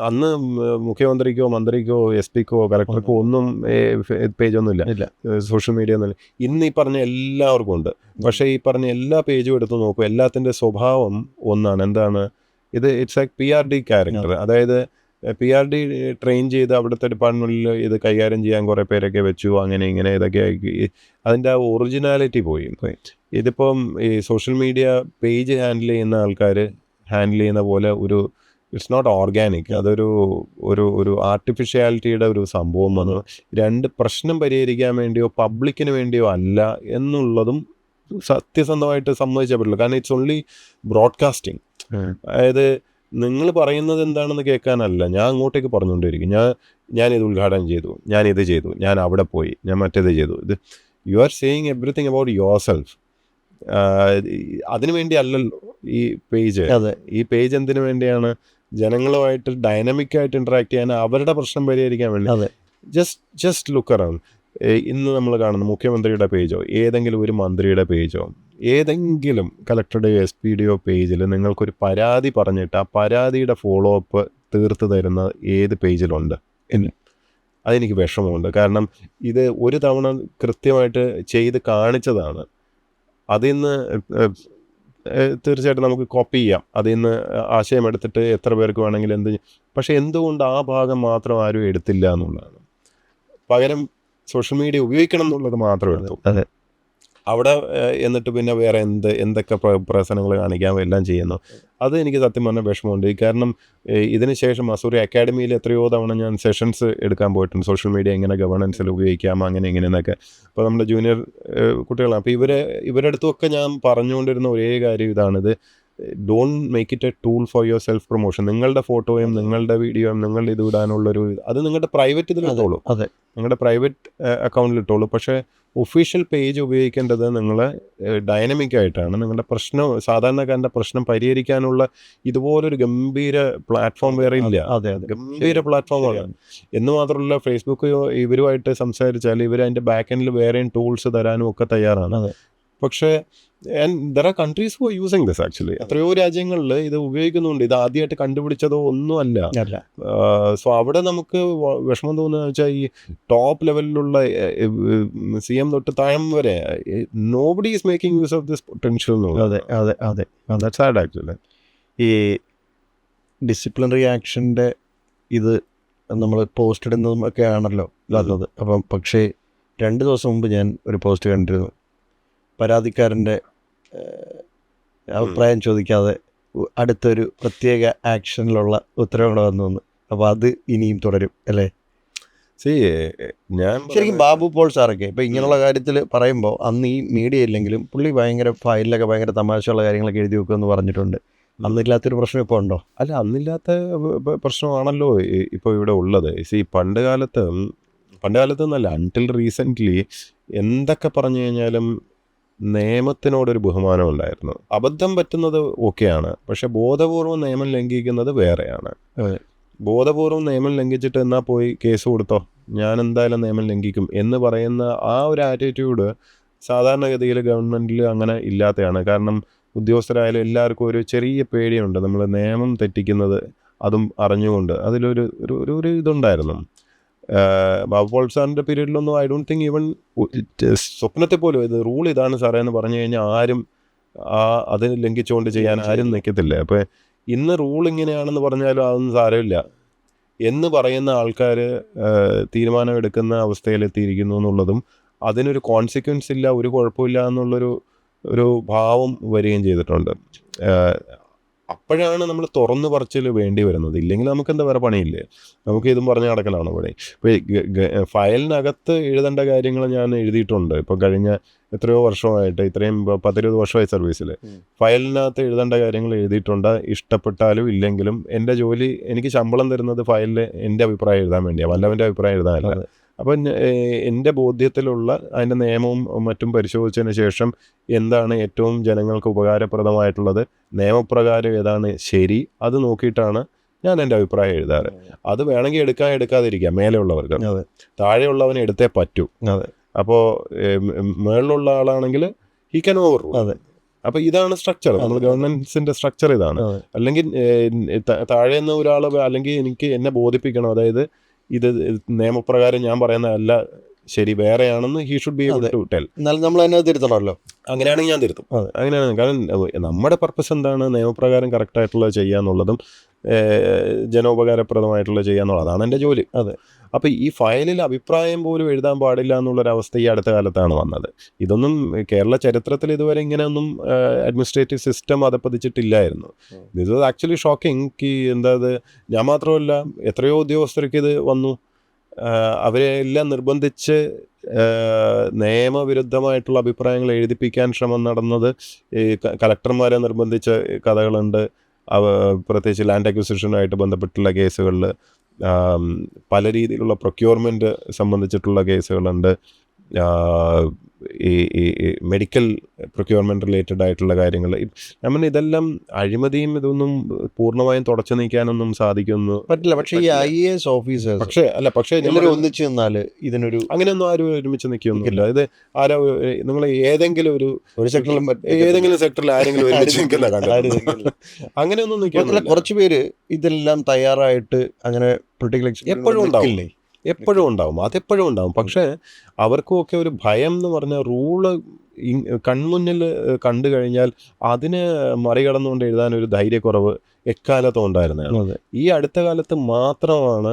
അന്ന് മുഖ്യമന്ത്രിക്കോ മന്ത്രിക്കോ SP-ക്കോ കളക്ടർക്കോ ഒന്നും പേജൊന്നും ഇല്ല, സോഷ്യൽ മീഡിയ ഒന്നുമില്ല. ഇന്ന് ഈ പറഞ്ഞ എല്ലാവർക്കും ഉണ്ട്. പക്ഷേ ഈ പറഞ്ഞ എല്ലാ പേജും എടുത്ത് നോക്കും, എല്ലാത്തിൻ്റെ സ്വഭാവം ഒന്നാണ്. എന്താണ് ഇത്? It's A PRD character. അതായത് PRD ട്രെയിൻ ചെയ്ത് അവിടുത്തെ ഡിപ്പാർട്ട്മെൻറ്റിൽ ഇത് കൈകാര്യം ചെയ്യാൻ കുറേ പേരൊക്കെ വെച്ചു, അങ്ങനെ ഇങ്ങനെ ഇതൊക്കെ ആക്കി അതിൻ്റെ ആ ഒറിജിനാലിറ്റി പോയി. ഇതിപ്പം ഈ സോഷ്യൽ മീഡിയ പേജ് ഹാൻഡിൽ ചെയ്യുന്ന ആൾക്കാർ ഹാൻഡിൽ ചെയ്യുന്ന പോലെ ഇറ്റ്സ് നോട്ട് ഓർഗാനിക്. ഒരു ആർട്ടിഫിഷ്യാലിറ്റിയുടെ ഒരു സംഭവം വന്നു. രണ്ട് പ്രശ്നം പരിഹരിക്കാൻ വേണ്ടിയോ പബ്ലിക്കിന് വേണ്ടിയോ അല്ല എന്നുള്ളതും സത്യസന്ധമായിട്ട് സമ്മതിച്ചേ പറ്റുള്ളൂ. കാരണം ഇറ്റ്സ് ഓൺലി ബ്രോഡ്കാസ്റ്റിംഗ്. അതായത് നിങ്ങൾ പറയുന്നത് എന്താണെന്ന് കേൾക്കാനല്ല, ഞാൻ അങ്ങോട്ടേക്ക് പറഞ്ഞുകൊണ്ടിരിക്കും. ഞാനിത് ഉദ്ഘാടനം ചെയ്തു, ഞാനിത് ചെയ്തു, ഞാൻ അവിടെ പോയി, ഞാൻ മറ്റേത് ചെയ്തു. ഇത് you are saying everything about your self. അതിനു വേണ്ടി അല്ലല്ലോ ഈ പേജ്. ഈ പേജ് എന്തിനു വേണ്ടിയാണ്? ജനങ്ങളുമായിട്ട് ഡൈനമിക്കായിട്ട് ഇൻട്രാക്ട് ചെയ്യാൻ, അവരുടെ പ്രശ്നം പരിഹരിക്കാൻ വേണ്ടി. Just look around. ഇന്ന് നമ്മൾ കാണുന്ന മുഖ്യമന്ത്രിയുടെ പേജോ ഏതെങ്കിലും ഒരു മന്ത്രിയുടെ പേജോ ഏതെങ്കിലും കളക്ടറുടെയോ SP-യുടെയോ പേജിൽ നിങ്ങൾക്കൊരു പരാതി പറഞ്ഞിട്ട് ആ പരാതിയുടെ ഫോളോ അപ്പ് തീർത്ത് തരുന്ന ഏത് പേജിലുണ്ട്? അതെനിക്ക് വിഷമമുണ്ട്. കാരണം ഇത് ഒരു തവണ കൃത്യമായിട്ട് ചെയ്ത് കാണിച്ചതാണ്. അതിൽ നിന്ന് തീർച്ചയായിട്ടും നമുക്ക് കോപ്പി ചെയ്യാം, അതിൽ നിന്ന് ആശയം എടുത്തിട്ട് എത്ര പേർക്ക് വേണമെങ്കിലും പക്ഷേ എന്തുകൊണ്ട് ആ ഭാഗം മാത്രം ആരും എടുത്തില്ല എന്നുള്ളതാണ്. പകരം സോഷ്യൽ മീഡിയ ഉപയോഗിക്കണം എന്നുള്ളത് മാത്രം എടുത്തു. അവിടെ എന്നിട്ട് പിന്നെ വേറെ എന്തൊക്കെ പ്രവർത്തനങ്ങൾ കാണിക്കാം എല്ലാം ചെയ്യുന്നു. അത് എനിക്ക് സത്യം പറഞ്ഞാൽ വിഷമമുണ്ട്. കാരണം ഇതിന് ശേഷം മസൂറി അക്കാഡമിയിൽ എത്രയോ തവണ ഞാൻ സെഷൻസ് എടുക്കാൻ പോയിട്ടുണ്ട്, സോഷ്യൽ മീഡിയ എങ്ങനെ ഗവേണൻസിൽ ഉപയോഗിക്കാം അങ്ങനെ ഇങ്ങനെയെന്നൊക്കെ. അപ്പോൾ നമ്മുടെ ജൂനിയർ കുട്ടികളാണ്. അപ്പോൾ ഇവരുടെ അടുത്തുമൊക്കെ ഞാൻ പറഞ്ഞുകൊണ്ടിരുന്ന ഒരേ കാര്യം ഇതാണിത്. Don't make it a tool for your self promotion. നിങ്ങളുടെ ഫോട്ടോയും നിങ്ങളുടെ വീഡിയോയും നിങ്ങളുടെ ഇത് ഇടാനുള്ളൊരു അത് നിങ്ങളുടെ പ്രൈവറ്റ് ഇതിലിട്ടോളൂ, അതെ നിങ്ങളുടെ പ്രൈവറ്റ് അക്കൗണ്ടിലിട്ടോളൂ. പക്ഷേ ഒഫീഷ്യൽ പേജ് ഉപയോഗിക്കേണ്ടത് നിങ്ങൾ ഡൈനമിക് ആയിട്ടാണ്. നിങ്ങളുടെ പ്രശ്നം, സാധാരണക്കാരൻ്റെ പ്രശ്നം പരിഹരിക്കാനുള്ള ഇതുപോലൊരു ഗംഭീര പ്ലാറ്റ്ഫോം വേറെ ഇല്ല. അതെ ഗംഭീര പ്ലാറ്റ്ഫോമാണ്. എന്ന് മാത്രമല്ല, ഫേസ്ബുക്ക് ഇവരുമായിട്ട് സംസാരിച്ചാൽ ഇവർ അതിൻ്റെ ബാക്ക് എൻഡിൽ വേറെയും ടൂൾസ് തരാനും ഒക്കെ തയ്യാറാണ്. പക്ഷേ there are countries who are using this actually. എത്രയോ രാജ്യങ്ങളിൽ ഇത് ഉപയോഗിക്കുന്നുണ്ട്. ഇത് ആദ്യമായിട്ട് കണ്ടുപിടിച്ചതോ ഒന്നുമല്ല. സോ അവിടെ നമുക്ക് വിഷമം തോന്നുന്നത് വെച്ചാൽ ഈ ടോപ്പ് ലെവലിലുള്ള CM തൊട്ട് താഴം വരെ nobody is making use of this potential. അതെ ദാറ്റ്സ് സാഡ് ആക്ച്വലി. ഈ ഡിസിപ്ലിനറി ആക്ഷൻ്റെ ഇത് നമ്മൾ പോസ്റ്റ് ഇടുന്നതും ഒക്കെ ആണല്ലോ ഇതാക്കുന്നത്. അപ്പം പക്ഷേ 2 ദിവസം മുമ്പ് ഞാൻ ഒരു പോസ്റ്റ് കണ്ടിരുന്നു. പരാതിക്കാരൻ്റെ അഭിപ്രായം ചോദിക്കാതെ അടുത്തൊരു പ്രത്യേക ആക്ഷനിലുള്ള ഉത്തരവുകൾ വന്നു. അപ്പോൾ അത് ഇനിയും തുടരും അല്ലേ? ഞാൻ ശരിക്കും ബാബു പോൾ സാറൊക്കെ ഇപ്പം ഇങ്ങനെയുള്ള കാര്യത്തിൽ പറയുമ്പോൾ അന്ന് ഈ മീഡിയ ഇല്ലെങ്കിലും പുള്ളി ഭയങ്കര ഫയലിലൊക്കെ ഭയങ്കര തമാശയുള്ള കാര്യങ്ങളൊക്കെ എഴുതി വെക്കുമെന്ന് പറഞ്ഞിട്ടുണ്ട്. അന്നില്ലാത്തൊരു പ്രശ്നം ഇപ്പോൾ ഉണ്ടോ? അല്ല, അന്നില്ലാത്ത പ്രശ്നമാണല്ലോ ഇപ്പോൾ ഇവിടെ ഉള്ളത്. പണ്ട് കാലത്ത് എന്നല്ല, അൺടിൽ റീസെൻ്റ്ലി എന്തൊക്കെ പറഞ്ഞു കഴിഞ്ഞാലും നിയമത്തിനോടൊരു ബഹുമാനം ഉണ്ടായിരുന്നു. അബദ്ധം പറ്റുന്നത് ഓക്കെയാണ്, പക്ഷെ ബോധപൂർവം നിയമം ലംഘിക്കുന്നത് വേറെയാണ്. ബോധപൂർവം നിയമം ലംഘിച്ചിട്ട് എന്നാൽ പോയി കേസ് കൊടുത്തോ, ഞാൻ എന്തായാലും നിയമം ലംഘിക്കും എന്ന് പറയുന്ന ആ ഒരു ആറ്റിറ്റ്യൂഡ് സാധാരണഗതിയിൽ ഗവൺമെൻറ്റിൽ അങ്ങനെ ഇല്ലാത്തതാണ്. കാരണം ഉദ്യോഗസ്ഥരായാലും എല്ലാവർക്കും ഒരു ചെറിയ പേടിയുണ്ട്, നമ്മൾ നിയമം തെറ്റിക്കുന്നത് അതും അറിഞ്ഞുകൊണ്ട്. അതിലൊരു ഒരു ഇതുണ്ടായിരുന്നു. ബാബു പോൾ സാറിൻ്റെ പീരീഡിലൊന്നും ഐ ഡോണ്ട് തിങ്ക് ഈവൻ സ്വപ്നത്തെ പോലും ഇത് റൂൾ ഇതാണ് സാറേ എന്ന് പറഞ്ഞു കഴിഞ്ഞാൽ ആരും അത് ലംഘിച്ചുകൊണ്ട് ചെയ്യാൻ ആരും നിൽക്കത്തില്ല. അപ്പോൾ ഇന്ന് റൂൾ ഇങ്ങനെയാണെന്ന് പറഞ്ഞാലും അതൊന്നും സാരമില്ല എന്ന് പറയുന്ന ആൾക്കാർ തീരുമാനമെടുക്കുന്ന അവസ്ഥയിലെത്തിയിരിക്കുന്നു എന്നുള്ളതും അതിനൊരു കോൺസിക്വൻസ് ഇല്ല, ഒരു കുഴപ്പമില്ല എന്നുള്ളൊരു ഭാവം വരികയും ചെയ്തിട്ടുണ്ട്. അപ്പോഴാണ് നമ്മൾ തുറന്നു പറച്ചിൽ വേണ്ടി വരുന്നത്. ഇല്ലെങ്കിൽ നമുക്ക് എന്താ വേറെ പണിയില്ലേ, നമുക്ക് ഇതും പറഞ്ഞ് നടക്കലാണ് പണി. ഇപ്പോൾ ഫയലിനകത്ത് എഴുതേണ്ട കാര്യങ്ങൾ ഞാൻ എഴുതിയിട്ടുണ്ട്. ഇപ്പോൾ കഴിഞ്ഞ എത്രയോ വർഷമായിട്ട്, ഇത്രയും 10-20 വർഷമായി സർവീസിൽ, ഫയലിനകത്ത് എഴുതേണ്ട കാര്യങ്ങൾ എഴുതിയിട്ടുണ്ട്. ഇഷ്ടപ്പെട്ടാലും ഇല്ലെങ്കിലും എൻ്റെ ജോലി, എനിക്ക് ശമ്പളം തരുന്നത് ഫയലിൽ എൻ്റെ അഭിപ്രായം എഴുതാൻ വേണ്ടിയാണ്, വല്ലവൻ്റെ അഭിപ്രായം എഴുതാനല്ല. അപ്പം എൻ്റെ ബോധ്യത്തിലുള്ള അതിൻ്റെ നിയമവും മറ്റും പരിശോധിച്ചതിന് ശേഷം എന്താണ് ഏറ്റവും ജനങ്ങൾക്ക് ഉപകാരപ്രദമായിട്ടുള്ളത്, നിയമപ്രകാരം ഏതാണ് ശരി, അത് നോക്കിയിട്ടാണ് ഞാൻ എൻ്റെ അഭിപ്രായം എഴുതാറ്. അത് വേണമെങ്കിൽ എടുക്കാതിരിക്കാം, മേലെയുള്ളവർക്ക്. താഴെയുള്ളവനെ എടുത്തേ പറ്റൂ. അപ്പോൾ മേളിലുള്ള ആളാണെങ്കിൽ ഹി ക്യാൻ ഓവർ റൂൾ. അപ്പോൾ ഇതാണ് സ്ട്രക്ചർ, നമ്മൾ ഗവൺമെൻറ്സിൻ്റെ സ്ട്രക്ചർ ഇതാണ്. അല്ലെങ്കിൽ താഴെ നിന്ന് ഒരാൾ, അല്ലെങ്കിൽ എനിക്ക് എന്നെ ബോധിപ്പിക്കണം, അതായത് ഇത് നിയമപ്രകാരം ഞാൻ പറയുന്നതല്ല ശരി, വേറെയാണെന്ന് he should be able to tell. എന്നാലും നമ്മൾ തന്നെ തിരുത്തണമല്ലോ. അങ്ങനെയാണെങ്കിൽ ഞാൻ തിരുത്തും. അങ്ങനെയാണ്. കാരണം നമ്മുടെ പർപ്പസ് എന്താണ്, നിയമപ്രകാരം കറക്റ്റായിട്ടുള്ളത് ചെയ്യാന്നുള്ളതും ജനോപകാരപ്രദമായിട്ടുള്ളത് ചെയ്യാന്നുള്ളത്, അതാണ് എൻ്റെ ജോലി. അപ്പോൾ ഈ ഫയലിൽ അഭിപ്രായം പോലും എഴുതാൻ പാടില്ല എന്നുള്ളൊരവസ്ഥ ഈ അടുത്ത കാലത്താണ് വന്നത്. ഇതൊന്നും കേരള ചരിത്രത്തിൽ ഇതുവരെ ഇങ്ങനെയൊന്നും അഡ്മിനിസ്ട്രേറ്റീവ് സിസ്റ്റം അതപ്പതിച്ചിട്ടില്ലായിരുന്നു. This was actually shocking. എന്താ അത്, ഞാൻ മാത്രമല്ല എത്രയോ ഉദ്യോഗസ്ഥർക്ക് ഇത് വന്നു. അവരെല്ലാം നിർബന്ധിച്ച് നിയമവിരുദ്ധമായിട്ടുള്ള അഭിപ്രായങ്ങൾ എഴുതിപ്പിക്കാൻ ശ്രമം നടന്നത് ഈ കളക്ടർമാരെ നിർബന്ധിച്ച കഥകളുണ്ട്. പ്രത്യേകിച്ച് ലാൻഡ് അക്വിസിഷനുമായിട്ട് ബന്ധപ്പെട്ടുള്ള കേസുകളിൽ പല രീതിയിലുള്ള പ്രൊക്യൂർമെൻറ്റ് സംബന്ധിച്ചിട്ടുള്ള കേസുകളുണ്ട്. ഈ മെഡിക്കൽ പ്രൊക്യൂർമെൻറ്റ് റിലേറ്റഡ് ആയിട്ടുള്ള കാര്യങ്ങൾ. നമ്മൾ ഇതെല്ലാം അഴിമതിയും ഇതൊന്നും പൂർണ്ണമായും തുടച്ചു നീക്കാനൊന്നും സാധിക്കുന്നു പറ്റില്ല. പക്ഷേ ഈ IAS ഓഫീസേഴ്സ് പക്ഷേ ഒന്നിച്ച് നിന്നാൽ ഇതിനൊരു അങ്ങനെയൊന്നും ആരും ഒരുമിച്ച് നിൽക്കൊന്നുമില്ല. ഇത് ആരോ നിങ്ങൾ ഏതെങ്കിലും ഒരു സെക്ടറിലും ഏതെങ്കിലും സെക്ടറിൽ ആരെങ്കിലും ഒരുമിച്ച് നിൽക്കുന്ന കണ്ടു, അങ്ങനെയൊന്നും നിൽക്കില്ല. കുറച്ച് പേര് ഇതെല്ലാം തയ്യാറായിട്ട് അങ്ങനെ പൊളിറ്റിക്കൽ എപ്പോഴും ഉണ്ടാവും, അതെപ്പോഴും ഉണ്ടാവും. പക്ഷേ അവർക്കുമൊക്കെ ഒരു ഭയം എന്ന് പറഞ്ഞാൽ റൂള് കൺമുന്നിൽ കണ്ടു കഴിഞ്ഞാൽ അതിനെ മറികടന്നുകൊണ്ട് എഴുതാനൊരു ധൈര്യക്കുറവ് എക്കാലത്തും ഉണ്ടായിരുന്നതാണ്. ഈ അടുത്ത കാലത്ത് മാത്രമാണ്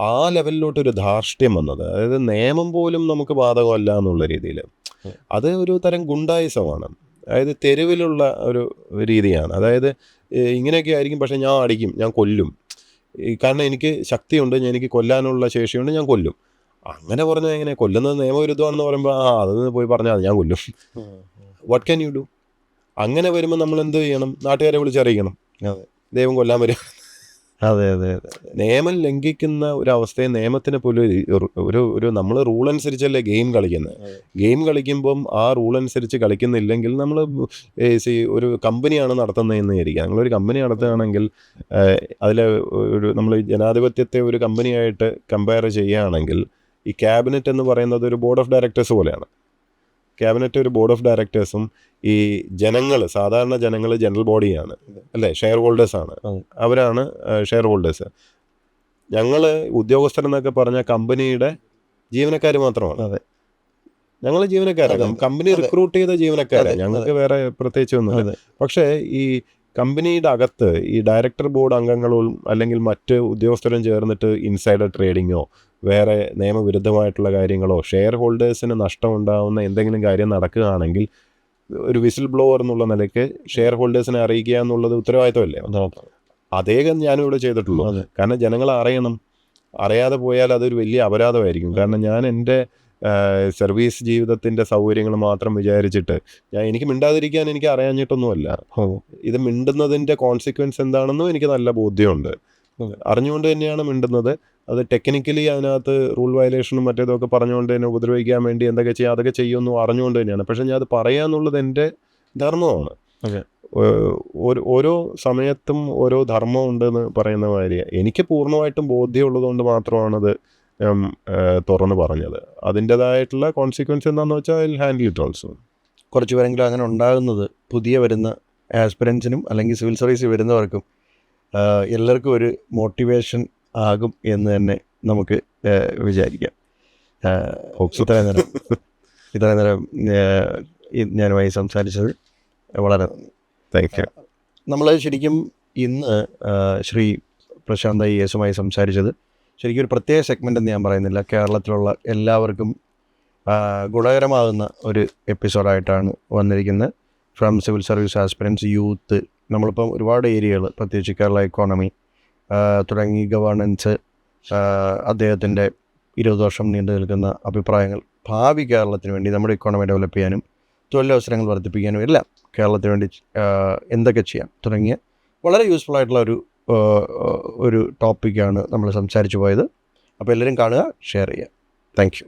ആ ലെവലിലോട്ടൊരു ധാർഷ്ട്യം വന്നത്. അതായത് നിയമം പോലും നമുക്ക് ബാധകമല്ല എന്നുള്ള രീതിയിൽ. അത് ഒരു തരം ഗുണ്ടായിസമാണ്. അതായത് തെരുവിലുള്ള ഒരു രീതിയാണ്. അതായത് ഇങ്ങനെയൊക്കെ ആയിരിക്കും, പക്ഷേ ഞാൻ അടിക്കും, ഞാൻ കൊല്ലും, കാരണം എനിക്ക് ശക്തിയുണ്ട്, എനിക്ക് കൊല്ലാനുള്ള ശേഷിയുണ്ട്, ഞാൻ കൊല്ലും. അങ്ങനെ പറഞ്ഞാൽ എങ്ങനെ? കൊല്ലുന്നത് നിയമവിരുദ്ധമാണെന്ന് പറയുമ്പോൾ അത് പോയി പറഞ്ഞാൽ ഞാൻ കൊല്ലും. What can you do? അങ്ങനെ വരുമ്പോൾ നമ്മൾ എന്ത് ചെയ്യണം? നാട്ടുകാരെ വിളിച്ചറിയിക്കണം, അതെ ദൈവം കൊല്ലാൻ വരും. അതെ അതെ അതെ നിയമം ലംഘിക്കുന്ന ഒരു അവസ്ഥയെ നിയമത്തിന് പോലും ഒരു നമ്മൾ റൂൾ അനുസരിച്ചല്ലേ ഗെയിം കളിക്കുന്നത്. ഗെയിം കളിക്കുമ്പം ആ റൂൾ അനുസരിച്ച് കളിക്കുന്നില്ലെങ്കിൽ നമ്മൾ ഒരു കമ്പനിയാണ് നടത്തുന്നതെന്ന് വിചാരിക്കുക. നമ്മളൊരു കമ്പനി നടത്തുകയാണെങ്കിൽ അതിൽ നമ്മൾ ജനാധിപത്യത്തെ ഒരു കമ്പനിയായിട്ട് കമ്പയർ ചെയ്യുകയാണെങ്കിൽ ഈ ക്യാബിനറ്റ് എന്ന് പറയുന്നത് ഒരു ബോർഡ് ഓഫ് ഡയറക്ടേഴ്സ് പോലെയാണ്. ക്യാബിനറ്റ് ഒരു ബോർഡ് ഓഫ് ഡയറക്ടേഴ്സും ഈ ജനങ്ങൾ, സാധാരണ ജനങ്ങൾ ജനറൽ ബോഡിയാണ് അല്ലേ, ഷെയർ ഹോൾഡേഴ്സാണ്. അവരാണ് ഷെയർ ഹോൾഡേഴ്സ്. ഞങ്ങൾ ഉദ്യോഗസ്ഥരെന്നൊക്കെ പറഞ്ഞാൽ കമ്പനിയുടെ ജീവനക്കാർ മാത്രമാണ്. അതെ, ഞങ്ങൾ ജീവനക്കാരാണ്, കമ്പനി റിക്രൂട്ട് ചെയ്ത ജീവനക്കാരാണ്, ഞങ്ങൾക്ക് വേറെ പ്രത്യേകിച്ച് ഒന്നുമില്ല. പക്ഷേ ഈ കമ്പനിയുടെ അകത്ത് ഈ ഡയറക്ടർ ബോർഡ് അംഗങ്ങളും അല്ലെങ്കിൽ മറ്റ് ഉദ്യോഗസ്ഥരും ചേർന്നിട്ട് ഇൻസൈഡർ ട്രേഡിങ്ങോ വേറെ നിയമവിരുദ്ധമായിട്ടുള്ള കാര്യങ്ങളോ ഷെയർ ഹോൾഡേഴ്സിന് നഷ്ടമുണ്ടാകുന്ന എന്തെങ്കിലും കാര്യം നടക്കുകയാണെങ്കിൽ ഒരു വിസിൽ ബ്ലോവർ എന്നുള്ള നിലയ്ക്ക് ഷെയർ ഹോൾഡേഴ്സിനെ അറിയിക്കുക എന്നുള്ളത് ഉത്തരവാദിത്തമല്ലേ? അതേ ഞാനിവിടെ ചെയ്തിട്ടുള്ളൂ. കാരണം ജനങ്ങൾ അറിയണം. അറിയാതെ പോയാൽ അതൊരു വലിയ അപരാധമായിരിക്കും. കാരണം ഞാൻ എൻ്റെ സർവീസ് ജീവിതത്തിൻ്റെ സൗകര്യങ്ങൾ മാത്രം വിചാരിച്ചിട്ട് എനിക്ക് മിണ്ടാതിരിക്കാൻ എനിക്ക് അറിയാഞ്ഞിട്ടൊന്നുമല്ല. ഇത് മിണ്ടുന്നതിൻ്റെ കോൺസിക്വൻസ് എന്താണെന്നും എനിക്ക് നല്ല ബോധ്യമുണ്ട്. അറിഞ്ഞുകൊണ്ട് തന്നെയാണ് മിണ്ടുന്നത്. അത് ടെക്നിക്കലി അതിനകത്ത് റൂൾ വയലേഷനും മറ്റേതൊക്കെ പറഞ്ഞുകൊണ്ട് തന്നെ ഉപദ്രവിക്കാൻ വേണ്ടി എന്തൊക്കെ ചെയ്യുക അതൊക്കെ ചെയ്യുമെന്നും അറിഞ്ഞുകൊണ്ട് തന്നെയാണ്. പക്ഷെ ഞാൻ അത് പറയാന്നുള്ളത് എൻ്റെ ധർമ്മമാണ്. ഓരോ സമയത്തും ഓരോ ധർമ്മം ഉണ്ടെന്ന് പറയുന്ന മാതിരി എനിക്ക് പൂർണ്ണമായിട്ടും ബോധ്യമുള്ളത് കൊണ്ട് മാത്രമാണത് തുറന്ന് പറഞ്ഞത്. അതിൻ്റെതായിട്ടുള്ള കോൺസിക്വൻസ് എന്താണെന്ന് വെച്ചാൽ ഹാൻഡിൽ ഇറ്റ് ഓൾസോ. കുറച്ച് പേരെങ്കിലും അങ്ങനെ ഉണ്ടാകുന്നത് പുതിയ വരുന്ന ആസ്പിരൻസിനും അല്ലെങ്കിൽ സിവിൽ സർവീസിൽ വരുന്നവർക്കും എല്ലാവർക്കും ഒരു മോട്ടിവേഷൻ ആകും എന്ന് തന്നെ നമുക്ക് വിചാരിക്കാം. ഇത്രയും നേരം ഞാനുമായി സംസാരിച്ചത് വളരെ നന്ദി. Thank you. നമ്മൾ ശരിക്കും ഇന്ന് ശ്രീ പ്രശാന്ത് IASുമായി സംസാരിച്ചത് ശരിക്കും ഒരു പ്രത്യേക സെഗ്മെൻ്റ് എന്ന് ഞാൻ പറയുന്നില്ല, കേരളത്തിലുള്ള എല്ലാവർക്കും ഗുണകരമാകുന്ന ഒരു എപ്പിസോഡായിട്ടാണ് വന്നിരിക്കുന്നത്. From civil service aspirants, youth, നമ്മളിപ്പം ഒരുപാട് ഏരിയകൾ പ്രത്യേകിച്ച് കേരള എക്കോണമി തുടങ്ങി ഗവേണൻസ്, അദ്ദേഹത്തിൻ്റെ 20 വർഷം നീണ്ടു നിൽക്കുന്ന അഭിപ്രായങ്ങൾ, ഭാവി കേരളത്തിന് വേണ്ടി നമ്മുടെ ഇക്കോണമി ഡെവലപ്പ് ചെയ്യാനും തൊഴിലവസരങ്ങൾ വർദ്ധിപ്പിക്കാനും എല്ലാം കേരളത്തിന് വേണ്ടി എന്തൊക്കെ ചെയ്യാം തുടങ്ങിയ വളരെ യൂസ്ഫുൾ ആയിട്ടുള്ള ഒരു ടോപ്പിക്കാണ് നമ്മൾ സംസാരിച്ചു പോയത്. അപ്പോൾ എല്ലാവരും കാണുക, ഷെയർ ചെയ്യുക. Thank you.